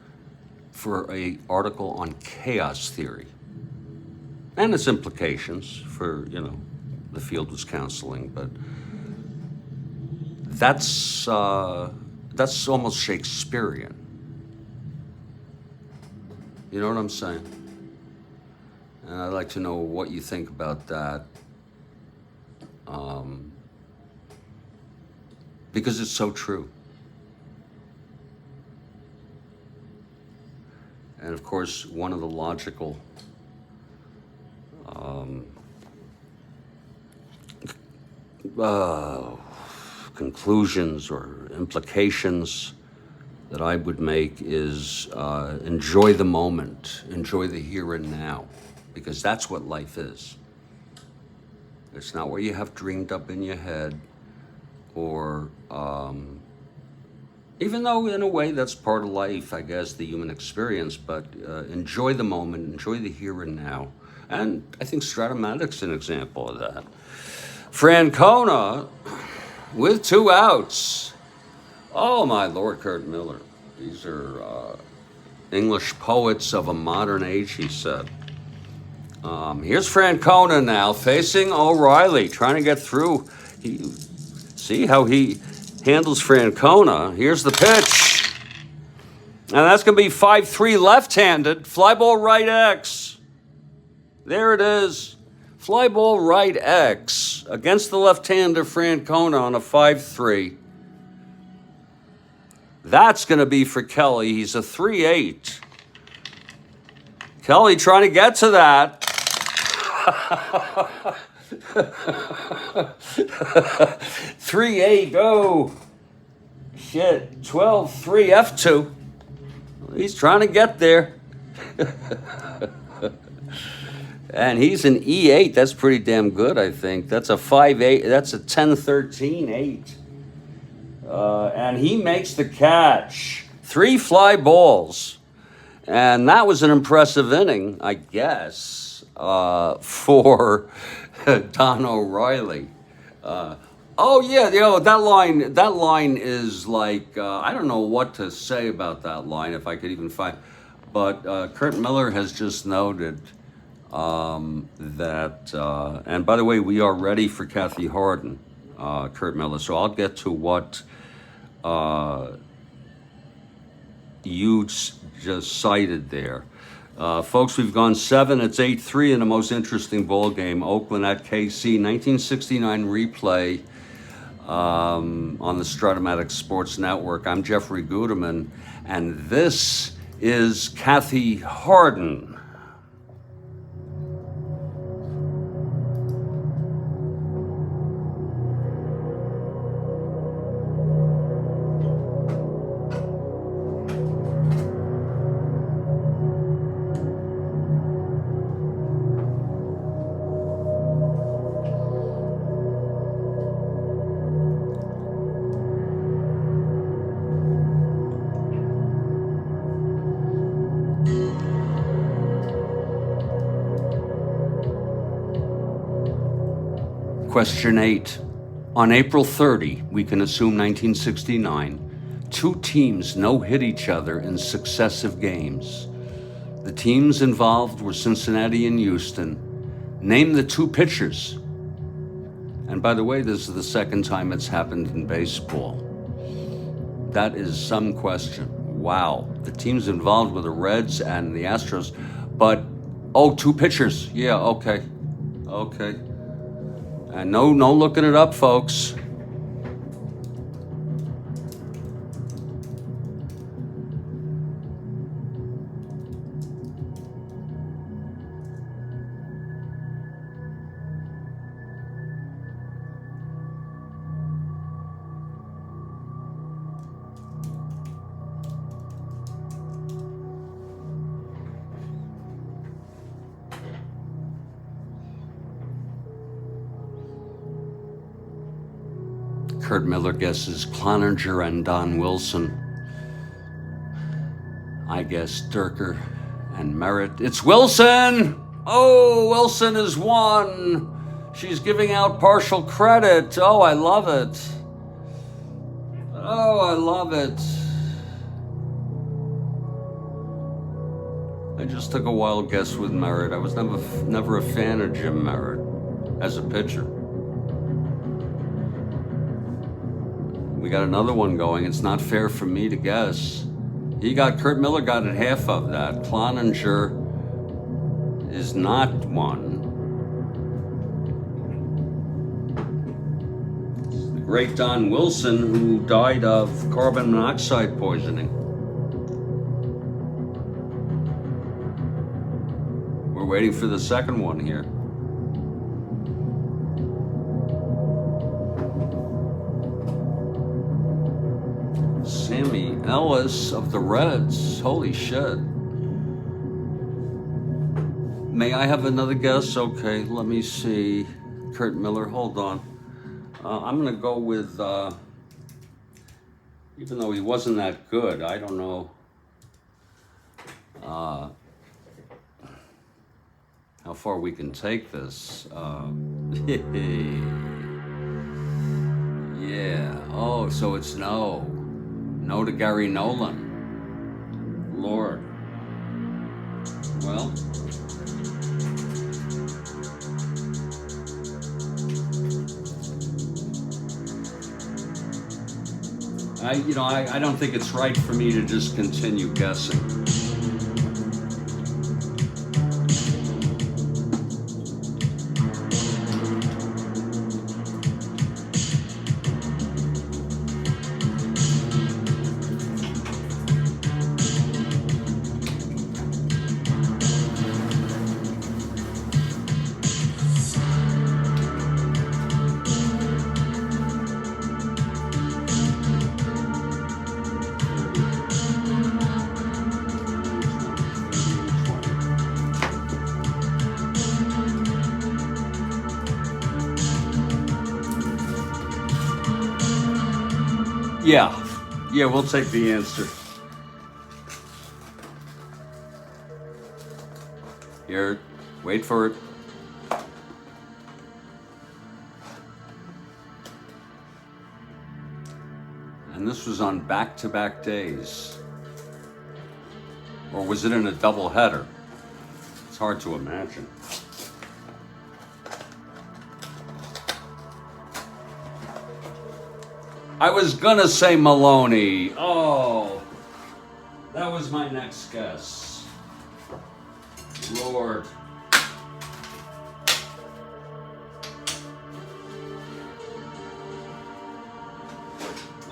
for an article on chaos theory and its implications for, you know, the field was counseling, but that's almost Shakespearean. You know what I'm saying? And I'd like to know what you think about that. Because it's so true. And of course, one of the logical conclusions or implications that I would make is enjoy the moment, enjoy the here and now, because that's what life is. It's not what you have dreamed up in your head, or even though in a way that's part of life, I guess, the human experience, but enjoy the moment, enjoy the here and now. And I think Strat-O-Matic's an example of that. Francona with 2 outs. Oh my Lord, Kurt Miller. These are English poets of a modern age, he said. Here's Francona now facing O'Reilly, trying to get through. See how he handles Francona. Here's the pitch. And that's going to be 5-3 left-handed. Fly ball right X. There it is. Fly ball right X against the left-hander Francona on a 5-3. That's going to be for Kelly. He's a 3-8. Kelly trying to get to that. 3-8. Oh, shit. 12-3 F2. He's trying to get there. And he's an E8. That's pretty damn good, I think. That's a 5-8. That's a 10-13 8. And he makes the catch. 3 fly balls. And that was an impressive inning, I guess, for Don O'Reilly. Oh yeah, that line is like, I don't know what to say about that line, if I could even find. But Kurt Miller has just noted that, and by the way, we are ready for Kathy Harden, Kurt Miller. So I'll get to what you just cited there. Folks, we've gone 7. It's 8-3 in the most interesting ball game. Oakland at KC, 1969 replay on the Strat-O-Matic Sports Network. I'm Jeffrey Guterman, and this is Kathy Harden. Question 8. On April 30, we can assume 1969, 2 teams no-hit each other in successive games. The teams involved were Cincinnati and Houston. Name the 2 pitchers. And by the way, this is the second time it's happened in baseball. That is some question. Wow. The teams involved were the Reds and the Astros. But, 2 pitchers. Yeah, okay. Okay. And no looking it up, folks. Kurt Miller guesses Cloninger and Don Wilson. I guess Durker and Merritt. It's Wilson! Oh, Wilson is 1. She's giving out partial credit. Oh, I love it. Oh, I love it. I just took a wild guess with Merritt. I was never a fan of Jim Merritt as a pitcher. We got another one going. It's not fair for me to guess. Kurt Miller got it half of that. Cloninger is not 1. It's the great Don Wilson, who died of carbon monoxide poisoning. We're waiting for the second one here. Sammy Ellis of the Reds. Holy shit. May I have another guess? Okay, let me see. Kurt Miller, hold on. I'm going to go with, even though he wasn't that good, I don't know how far we can take this. Yeah. Oh, so it's no. No to Gary Nolan. Lord. Well. I don't think it's right for me to just continue guessing. Yeah, we'll take the answer. Here, wait for it. And this was on back-to-back days. Or was it in a double header? It's hard to imagine. I was gonna say Maloney. Oh, that was my next guess. Lord.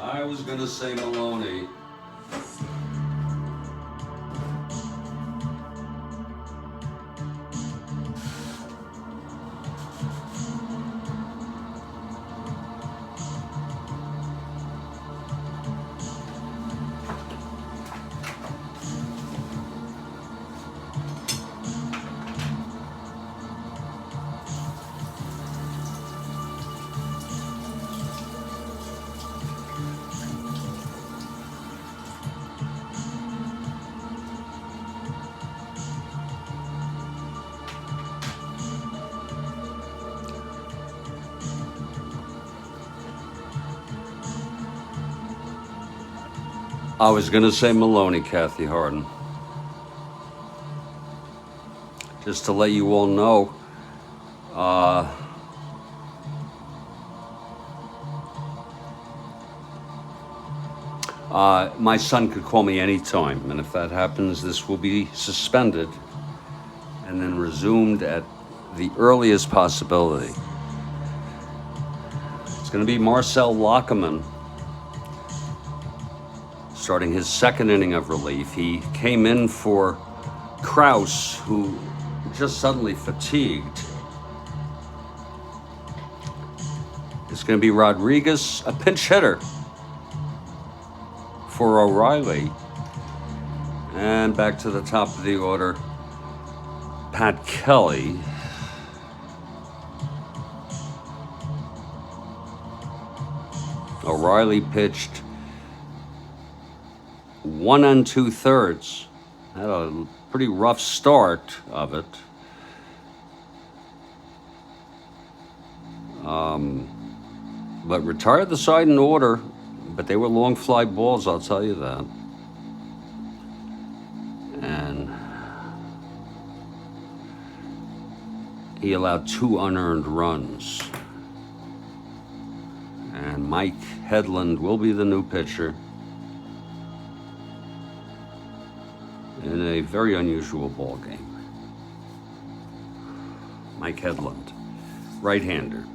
I was gonna say Maloney. I was going to say Maloney, Kathy Harden. Just to let you all know, my son could call me anytime, and if that happens, this will be suspended and then resumed at the earliest possibility. It's going to be Marcel Lockerman, starting his second inning of relief. He came in for Kraus, who just suddenly fatigued. It's going to be Rodriguez, a pinch hitter for O'Reilly. And back to the top of the order, Pat Kelly. O'Reilly pitched 1 2/3. Had a pretty rough start of it. But retired the side in order, but they were long fly balls, I'll tell you that. And he allowed 2 unearned runs. And Mike Hedlund will be the new pitcher in a very unusual ball game. Mike Hedlund, right-hander.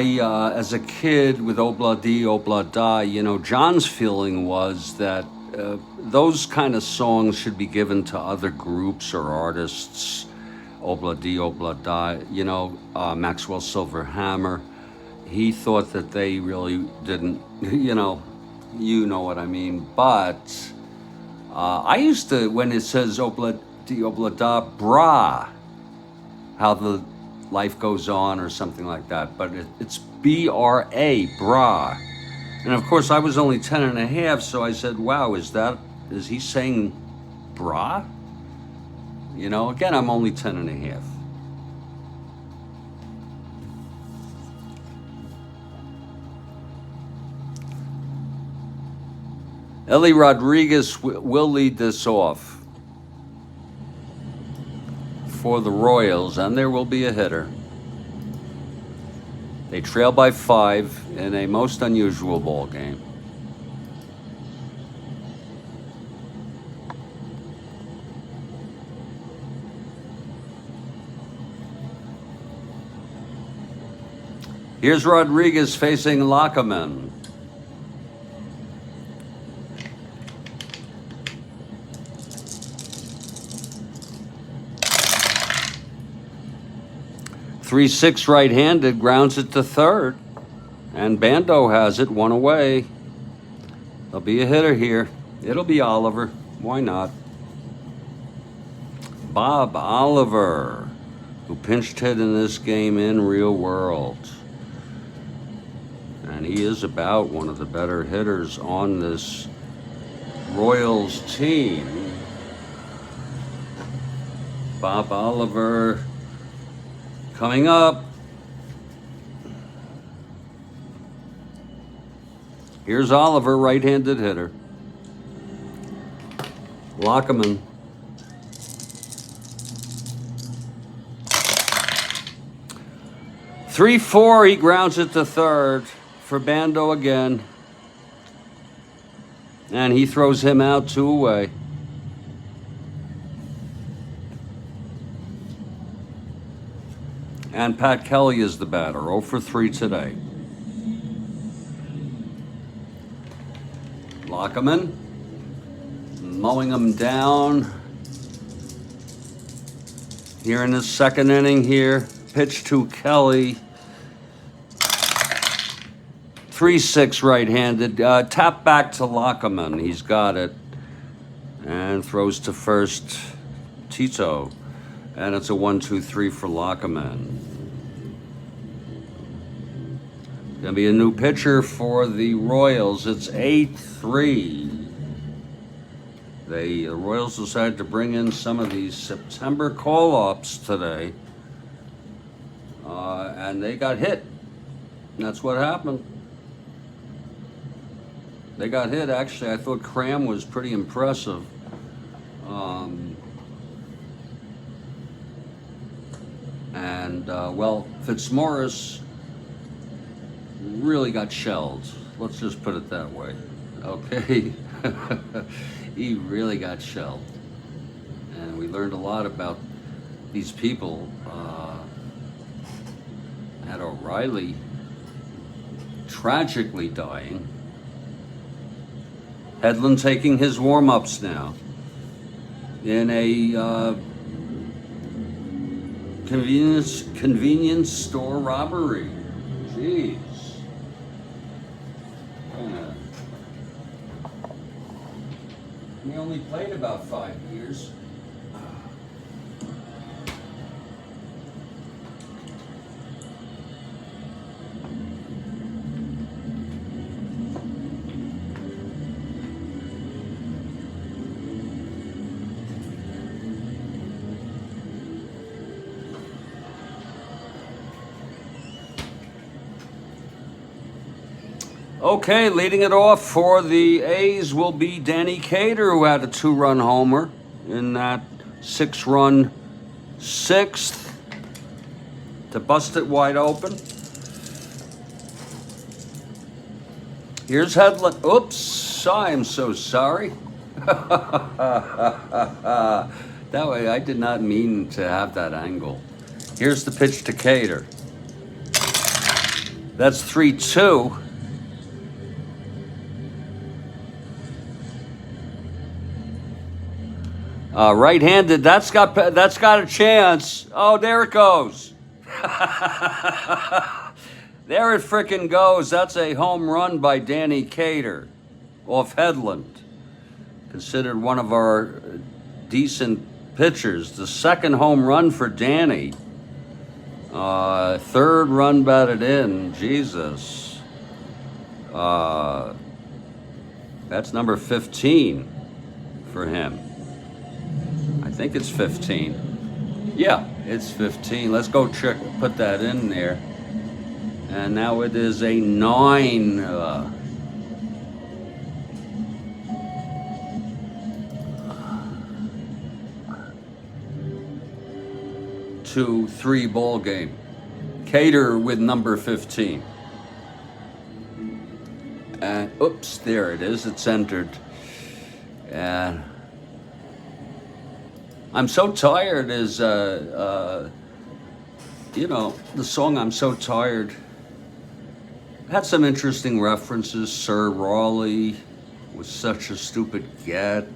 As a kid with Obla Di, Obla Da, you know, John's feeling was that those kind of songs should be given to other groups or artists. Obla Di, Obla Da, you know, Maxwell Silverhammer. He thought that they really didn't, you know what I mean. But I used to, when it says Obla Di, Obla Da, Bra, how the life goes on or something like that. But it's B-R-A, Bra. And of course I was only 10 and a half, so I said, wow, is he saying bra? You know, again, I'm only 10 and a half. Ellie Rodriguez will lead this off for the Royals, and there will be a hitter. They trail by 5 in a most unusual ball game. Here's Rodriguez facing Lockerman. .36 right-handed, grounds it to third. And Bando has it, 1 away. There'll be a hitter here. It'll be Oliver. Why not? Bob Oliver, who pinched hit in this game in real world. And he is about one of the better hitters on this Royals team. Bob Oliver coming up. Here's Oliver, right-handed hitter. Lockerman. Three-four, he grounds it to third for Bando again. And he throws him out 2 away. And Pat Kelly is the batter, 0 for 3 today. Lockerman, mowing him down here in the second inning here. Pitch to Kelly. 3-6 right-handed. Tap back to Lockerman. He's got it. And throws to first Tito. And it's a 1-2-3 for Lockerman. Gonna be a new pitcher for the Royals. It's 8-3. The Royals decided to bring in some of these September call-ups today. And they got hit. And that's what happened. They got hit. Actually, I thought Cram was pretty impressive. Well, Fitzmaurice really got shelled. Let's just put it that way. Okay? He really got shelled. And we learned a lot about these people. At O'Reilly tragically dying. Hedlund taking his warm-ups now in a convenience store robbery. Jeez. He only played about 5 years. Okay, leading it off for the A's will be Danny Cater, who had a 2-run homer in that 6-run sixth to bust it wide open. Here's Hedlund. Oops, I'm so sorry. That way, I did not mean to have that angle. Here's the pitch to Cater. That's 3-2. Right-handed, that's got a chance. Oh, there it goes. There it frickin' goes. That's a home run by Danny Cater off Hedlund. Considered one of our decent pitchers. The second home run for Danny. Third run batted in. Jesus. That's number 15 for him. I think it's 15. Yeah, it's 15. Let's go check, put that in there. And now it is a 9. 2-3 ball game. Cater with number 15. And oops, there it is. It's entered. And I'm so tired is, the song I'm So Tired had some interesting references. Sir Raleigh was such a stupid get.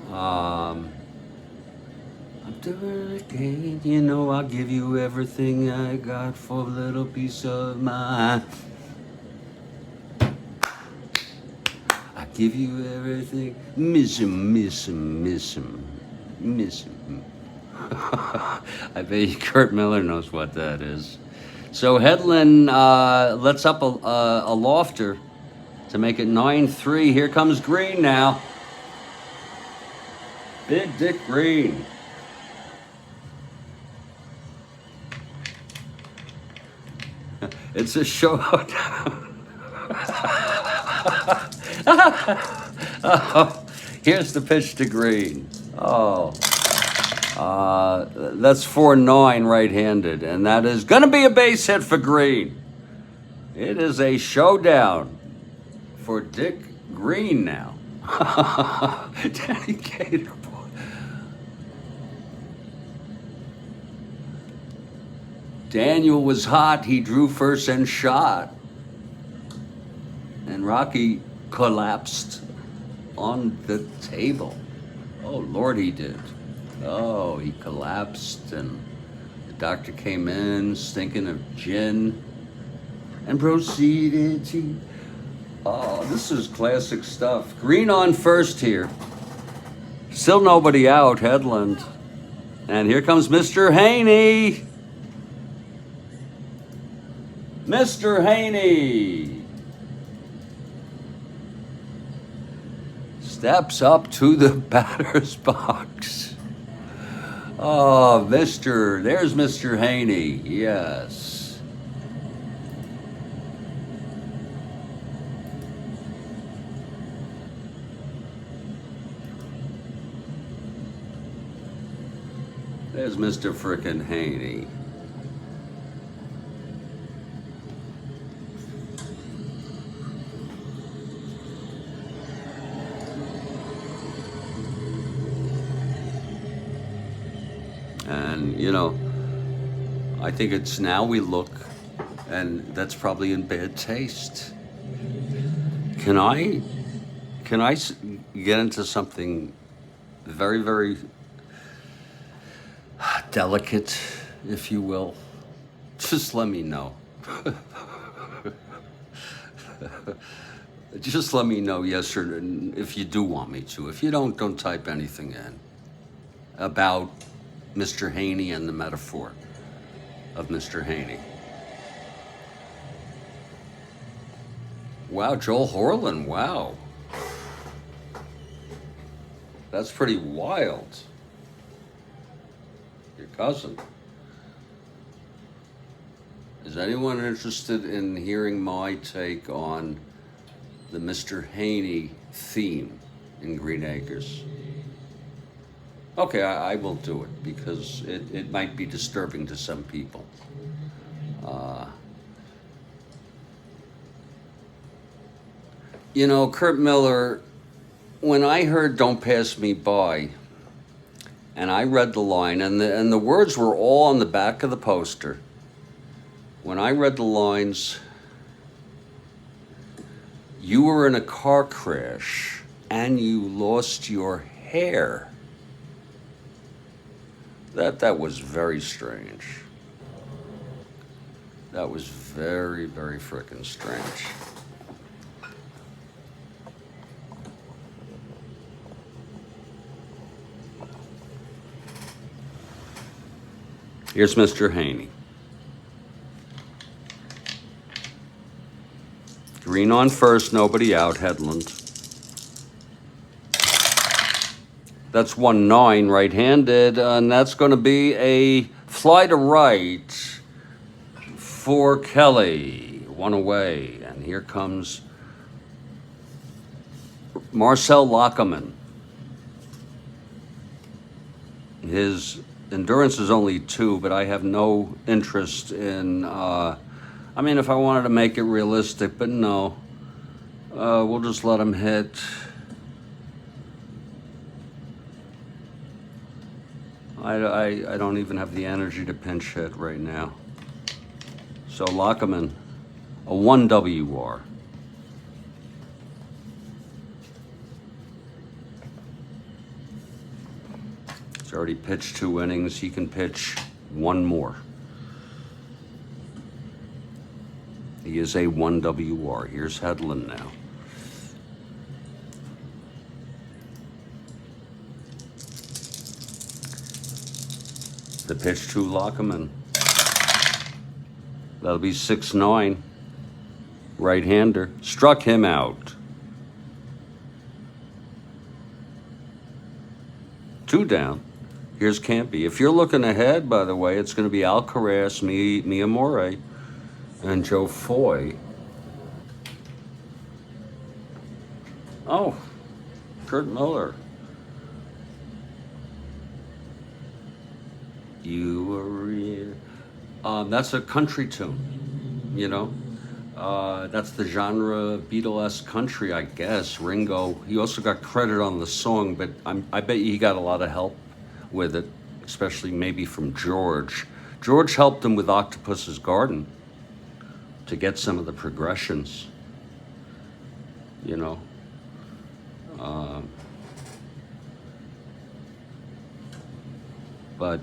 I'm doing it again, I'll give you everything I got for a little piece of mind. I give you everything, miss him, miss him, miss him. Miss. I bet Kurt Miller knows what that is. So Hedlund lets up a lofter to make it 9-3. Here comes Green now. Big Dick Green. It's a showdown. Oh, here's the pitch to Green. Oh. That's 4-9 right-handed, and that is going to be a base hit for Green. It is a showdown for Dick Green now. Danny Gator. Daniel was hot. He drew first and shot. And Rocky collapsed on the table. Oh, Lord, he did. Oh, he collapsed, and the doctor came in stinking of gin and proceeded to... Oh, this is classic stuff. Green on first here. Still nobody out, Hedlund. And here comes Mr. Haney. Mr. Haney steps up to the batter's box. Oh, there's Mr. Haney, yes. There's Mr. Frickin' Haney. And, you know, I think it's now we look, and that's probably in bad taste. Can I get into something very, very delicate, if you will? Just let me know. Just let me know, yes or no, if you do want me to. If you don't type anything in about Mr. Haney and the metaphor of Mr. Haney. Wow, Joel Horland, wow. That's pretty wild. Your cousin. Is anyone interested in hearing my take on the Mr. Haney theme in Green Acres? Okay, I will do it because it might be disturbing to some people. You know, Kurt Miller, when I heard "Don't Pass Me By," and I read the line, and the words were all on the back of the poster. When I read the lines, "You were in a car crash and you lost your hair." That was very strange. That was very, very frickin' strange. Here's Mr. Haney. Green on first, nobody out, Hedlund. That's 1-9 right-handed, and that's going to be a fly to right for Kelly. One away, and here comes Marcel Lockerman. His endurance is only 2, but I have no interest in, I mean, if I wanted to make it realistic, but no. We'll just let him hit. I don't even have the energy to pinch hit right now. So Lockerman, a 1 WR. He's already pitched 2 innings. He can pitch 1 more. He is a 1 WR. Here's Hedlund now. Pitch to Lockerman. That'll be 6-9. Right-hander. Struck him out. 2 down. Here's Campy. If you're looking ahead, by the way, it's going to be Alcaraz, Mia Morey, and Joe Foy. Oh, Kurt Miller. You were here. That's a country tune, you know. That's the genre Beatlesque country, I guess. Ringo. He also got credit on the song, but I bet he got a lot of help with it, especially maybe from George. George helped him with Octopus's Garden to get some of the progressions, you know. But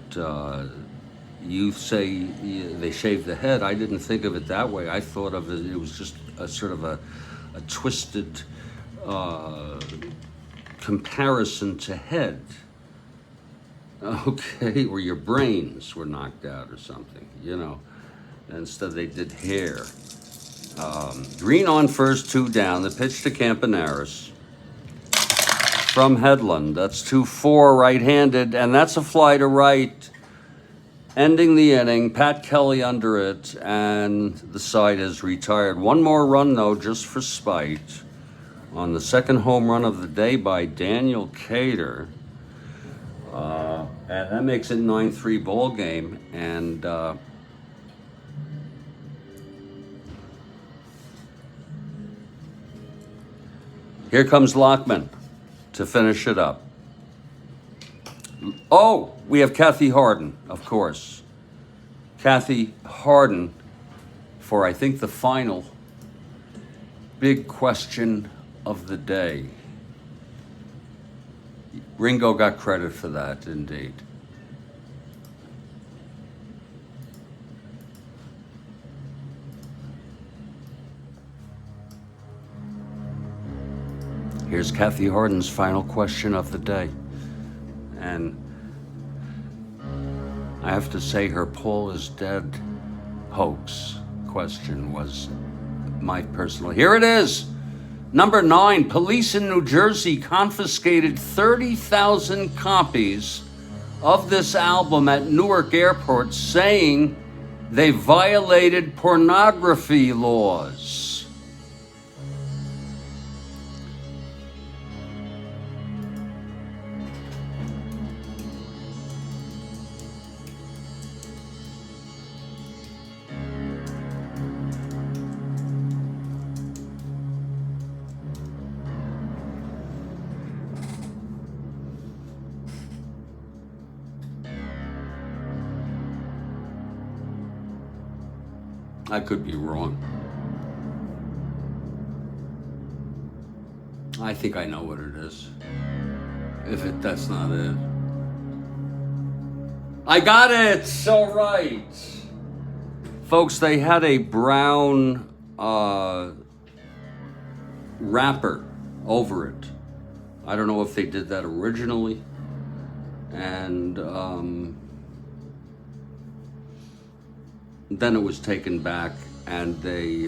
you say they shaved the head. I didn't think of it that way. I thought of it was just a sort of a twisted comparison to head. Okay, or your brains were knocked out or something, you know. Instead they did hair. Green on first, 2 down. The pitch to Campaneris from Headland. That's 2-4 right-handed, and that's a fly to right. Ending the inning, Pat Kelly under it, and the side is retired. One more run, though, just for spite, on the second home run of the day by Daniel Cater. And that makes it 9-3 ball game. And here comes Lockman to finish it up. Oh, we have Kathy Harden, of course. Kathy Harden for, I think, the final big question of the day. Ringo got credit for that, indeed. Here's Kathy Harden's final question of the day. And I have to say her Paul is dead hoax question was my personal. Here it is. Number 9, police in New Jersey confiscated 30,000 copies of this album at Newark Airport, saying they violated pornography laws. I could be wrong. I think I know what it is. That's not it. I got it! So right. Folks, they had a brown wrapper over it. I don't know if they did that originally. And then it was taken back, and they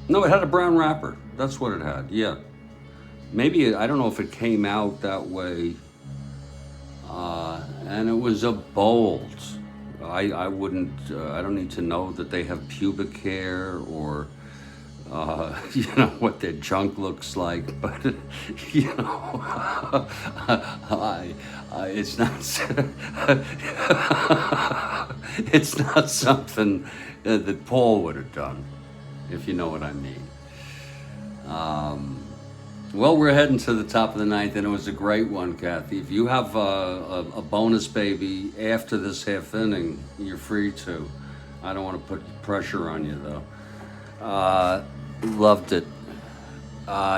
no, it had a brown wrapper. That's what it had. Yeah, maybe I don't know if it came out that way. And it was a bolt. I wouldn't. I don't need to know that they have pubic hair or you know what their junk looks like, but you know, it's not. It's not something that Paul would have done, if you know what I mean. Well, we're heading to the top of the 9th, and it was a great one, Kathy. If you have a bonus baby after this half inning, you're free to. I don't want to put pressure on you, though. Loved it.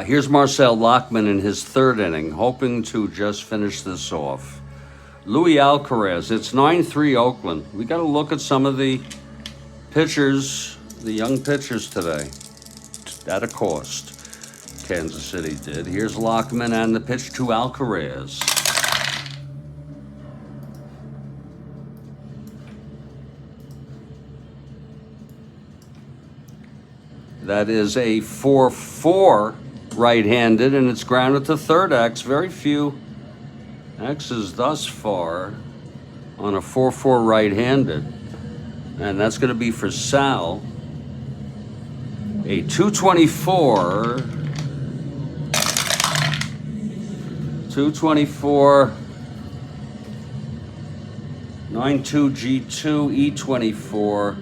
Here's Marcel Lockman in his 3rd inning, hoping to just finish this off. Louis Alcaraz, it's 9-3 Oakland. We got to look at some of the pitchers, the young pitchers today, at a cost. Kansas City did. Here's Lockman and the pitch to Alcaraz. That is a 4-4 right-handed, and it's grounded to third X. Very few X's thus far on a 4-4 right-handed. And that's going to be for Sal. A 224. 224. 92G2 E24.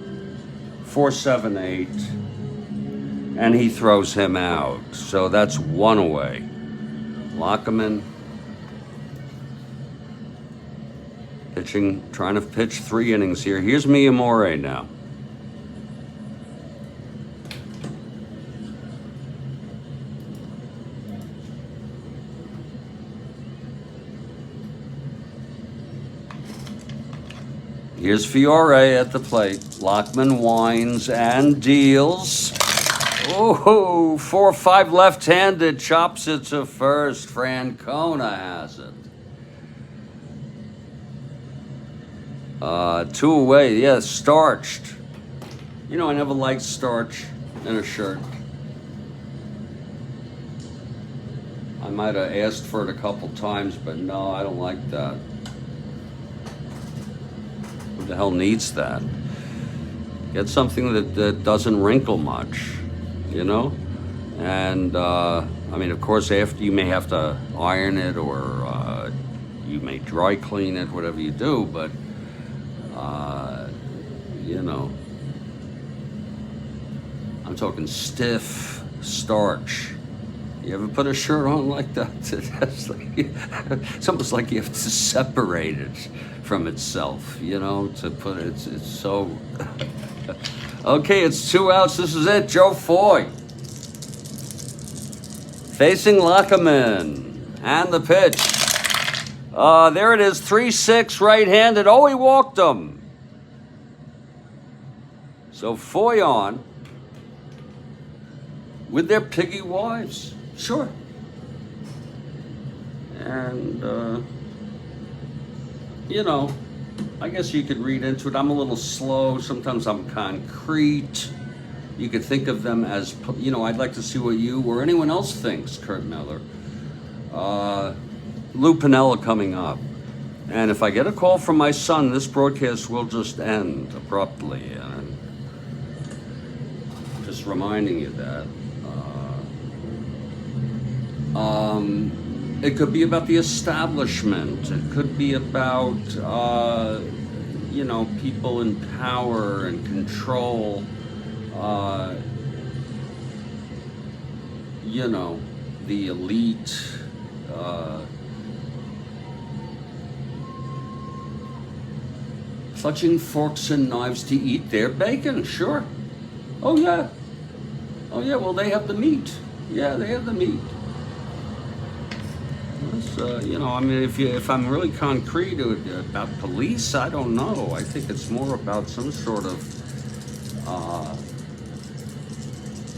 478. And he throws him out. So that's one away. Lock him in. Pitching, trying to pitch 3 innings here. Here's Miyamori now. Here's Fiore at the plate. Lockman winds and deals. Oh, 4-5 left-handed, chops it to first. Francona has it. 2 away, yeah, starched. You know, I never liked starch in a shirt. I might have asked for it a couple times, but no, I don't like that. Who the hell needs that? Get something that doesn't wrinkle much, you know? And, I mean, of course, after you may have to iron it or you may dry clean it, whatever you do, but you know, I'm talking stiff starch. You ever put a shirt on like that? It's almost like you have to separate it from itself, you know, to put it, it's so... Okay, it's 2 outs, this is it, Joe Foy. Facing Lockerman, and the pitch. There it is, 3-6 right-handed. Oh, he walked him. So Foy on with their piggy wives. Sure. And, you know, I guess you could read into it. I'm a little slow. Sometimes I'm concrete. You could think of them as, you know, I'd like to see what you or anyone else thinks, Kurt Miller. Lou Piniella coming up. And if I get a call from my son, this broadcast will just end abruptly. And just reminding you that. It could be about the establishment. It could be about, you know, people in power and control. You know, the elite. Clutching forks and knives to eat their bacon, sure. Oh yeah. Oh yeah, well they have the meat. Yeah, they have the meat. You know, I mean, if I'm really concrete about police, I don't know. I think it's more about some sort of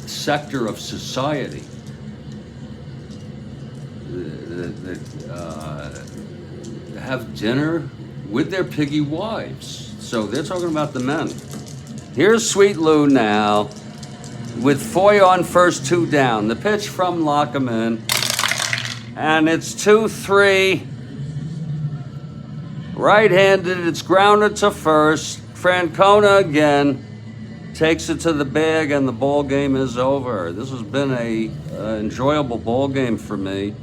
sector of society that have dinner with their piggy wives. So they're talking about the men. Here's Sweet Lou now with Foy on first, 2 down. The pitch from Lockerman. And it's 2-3. Right-handed, it's grounded to first. Francona again takes it to the bag, and the ball game is over. This has been a enjoyable ball game for me.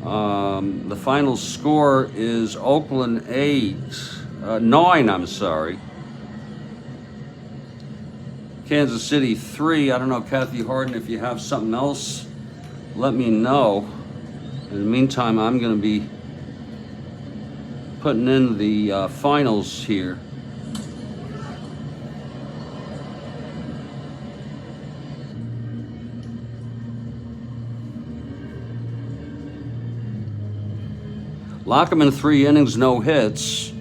The final score is Oakland 9, I'm sorry. Kansas City 3. I don't know, Kathy Harden, if you have something else, let me know. In the meantime, I'm going to be putting in the finals here. Lockerman 3 innings, no hits.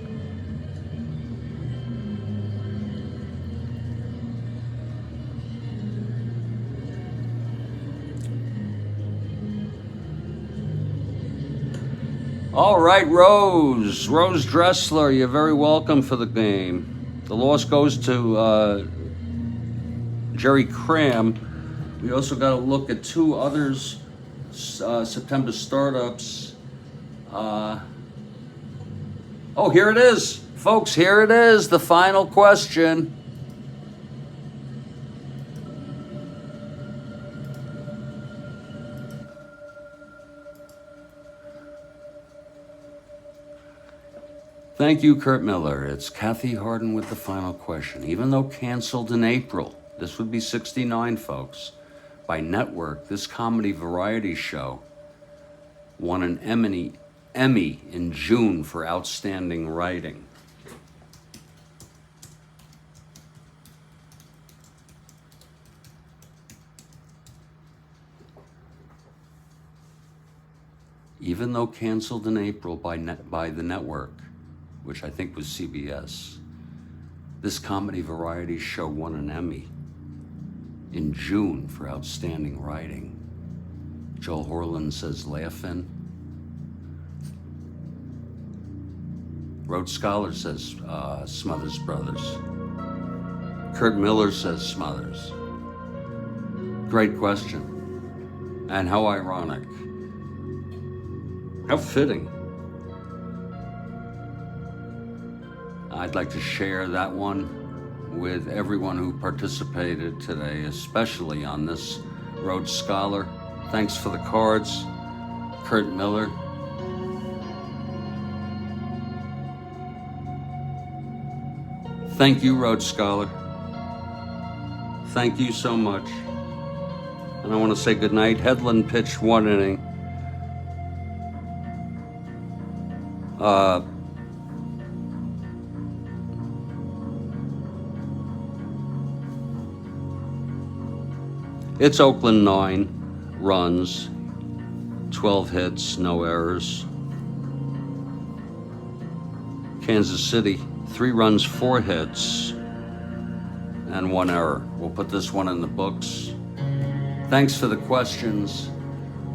All right, Rose Dressler, you're very welcome for the game. The loss goes to Jerry Cram. We also got to look at two others, September startups. Oh, here it is. Folks, here it is, the final question. Thank you, Kurt Miller. It's Kathy Harden with the final question. Even though canceled in April, this would be 69, folks, by Network, this comedy variety show won an Emmy in June for outstanding writing. Even though canceled in April by the Network, which I think was CBS, this comedy variety show won an Emmy in June for outstanding writing. Joel Horland says Laugh-In. Rhodes Scholar says Smothers Brothers. Kurt Miller says Smothers. Great question. And how ironic. How fitting. I'd like to share that one with everyone who participated today, especially on this Rhodes Scholar. Thanks for the cards, Kurt Miller. Thank you, Rhodes Scholar. Thank you so much. And I want to say goodnight. Headland pitched 1 inning. It's Oakland 9 runs, 12 hits, no errors. Kansas City, 3 runs, 4 hits, and 1 error. We'll put this one in the books. Thanks for the questions.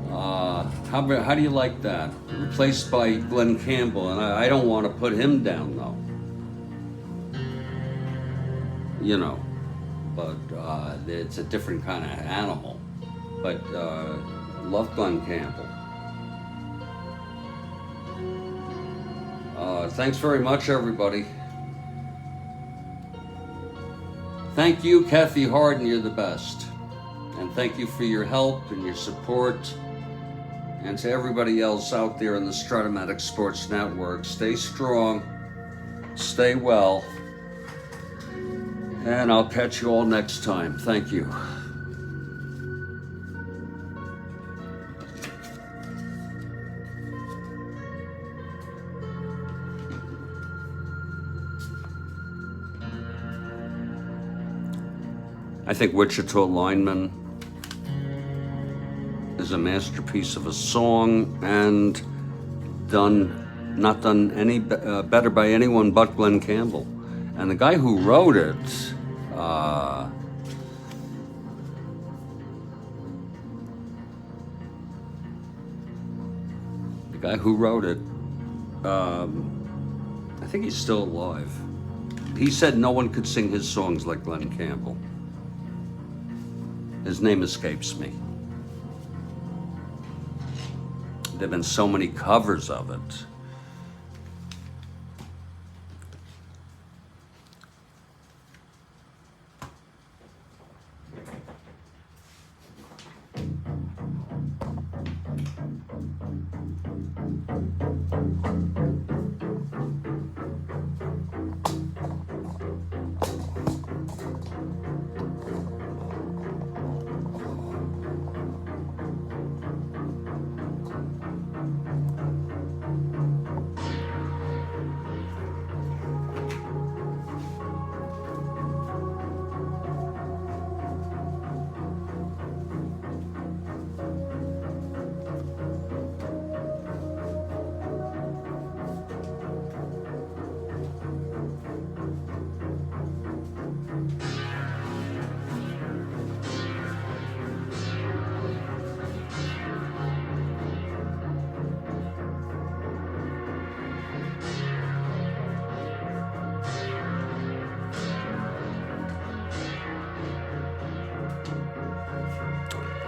How do you like that? Replaced by Glenn Campbell, and I don't want to put him down, though. You know. But it's a different kind of animal. But love Glenn Campbell. Thanks very much, everybody. Thank you, Kathy Harden, you're the best. And thank you for your help and your support. And to everybody else out there in the Strat-O-Matic Sports Network, stay strong, stay well. And I'll catch you all next time. Thank you. I think Wichita Lineman is a masterpiece of a song and not done any better by anyone but Glenn Campbell. And the guy who wrote it, I think he's still alive. He said no one could sing his songs like Glenn Campbell. His name escapes me. There have been so many covers of it.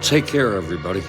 take care, everybody.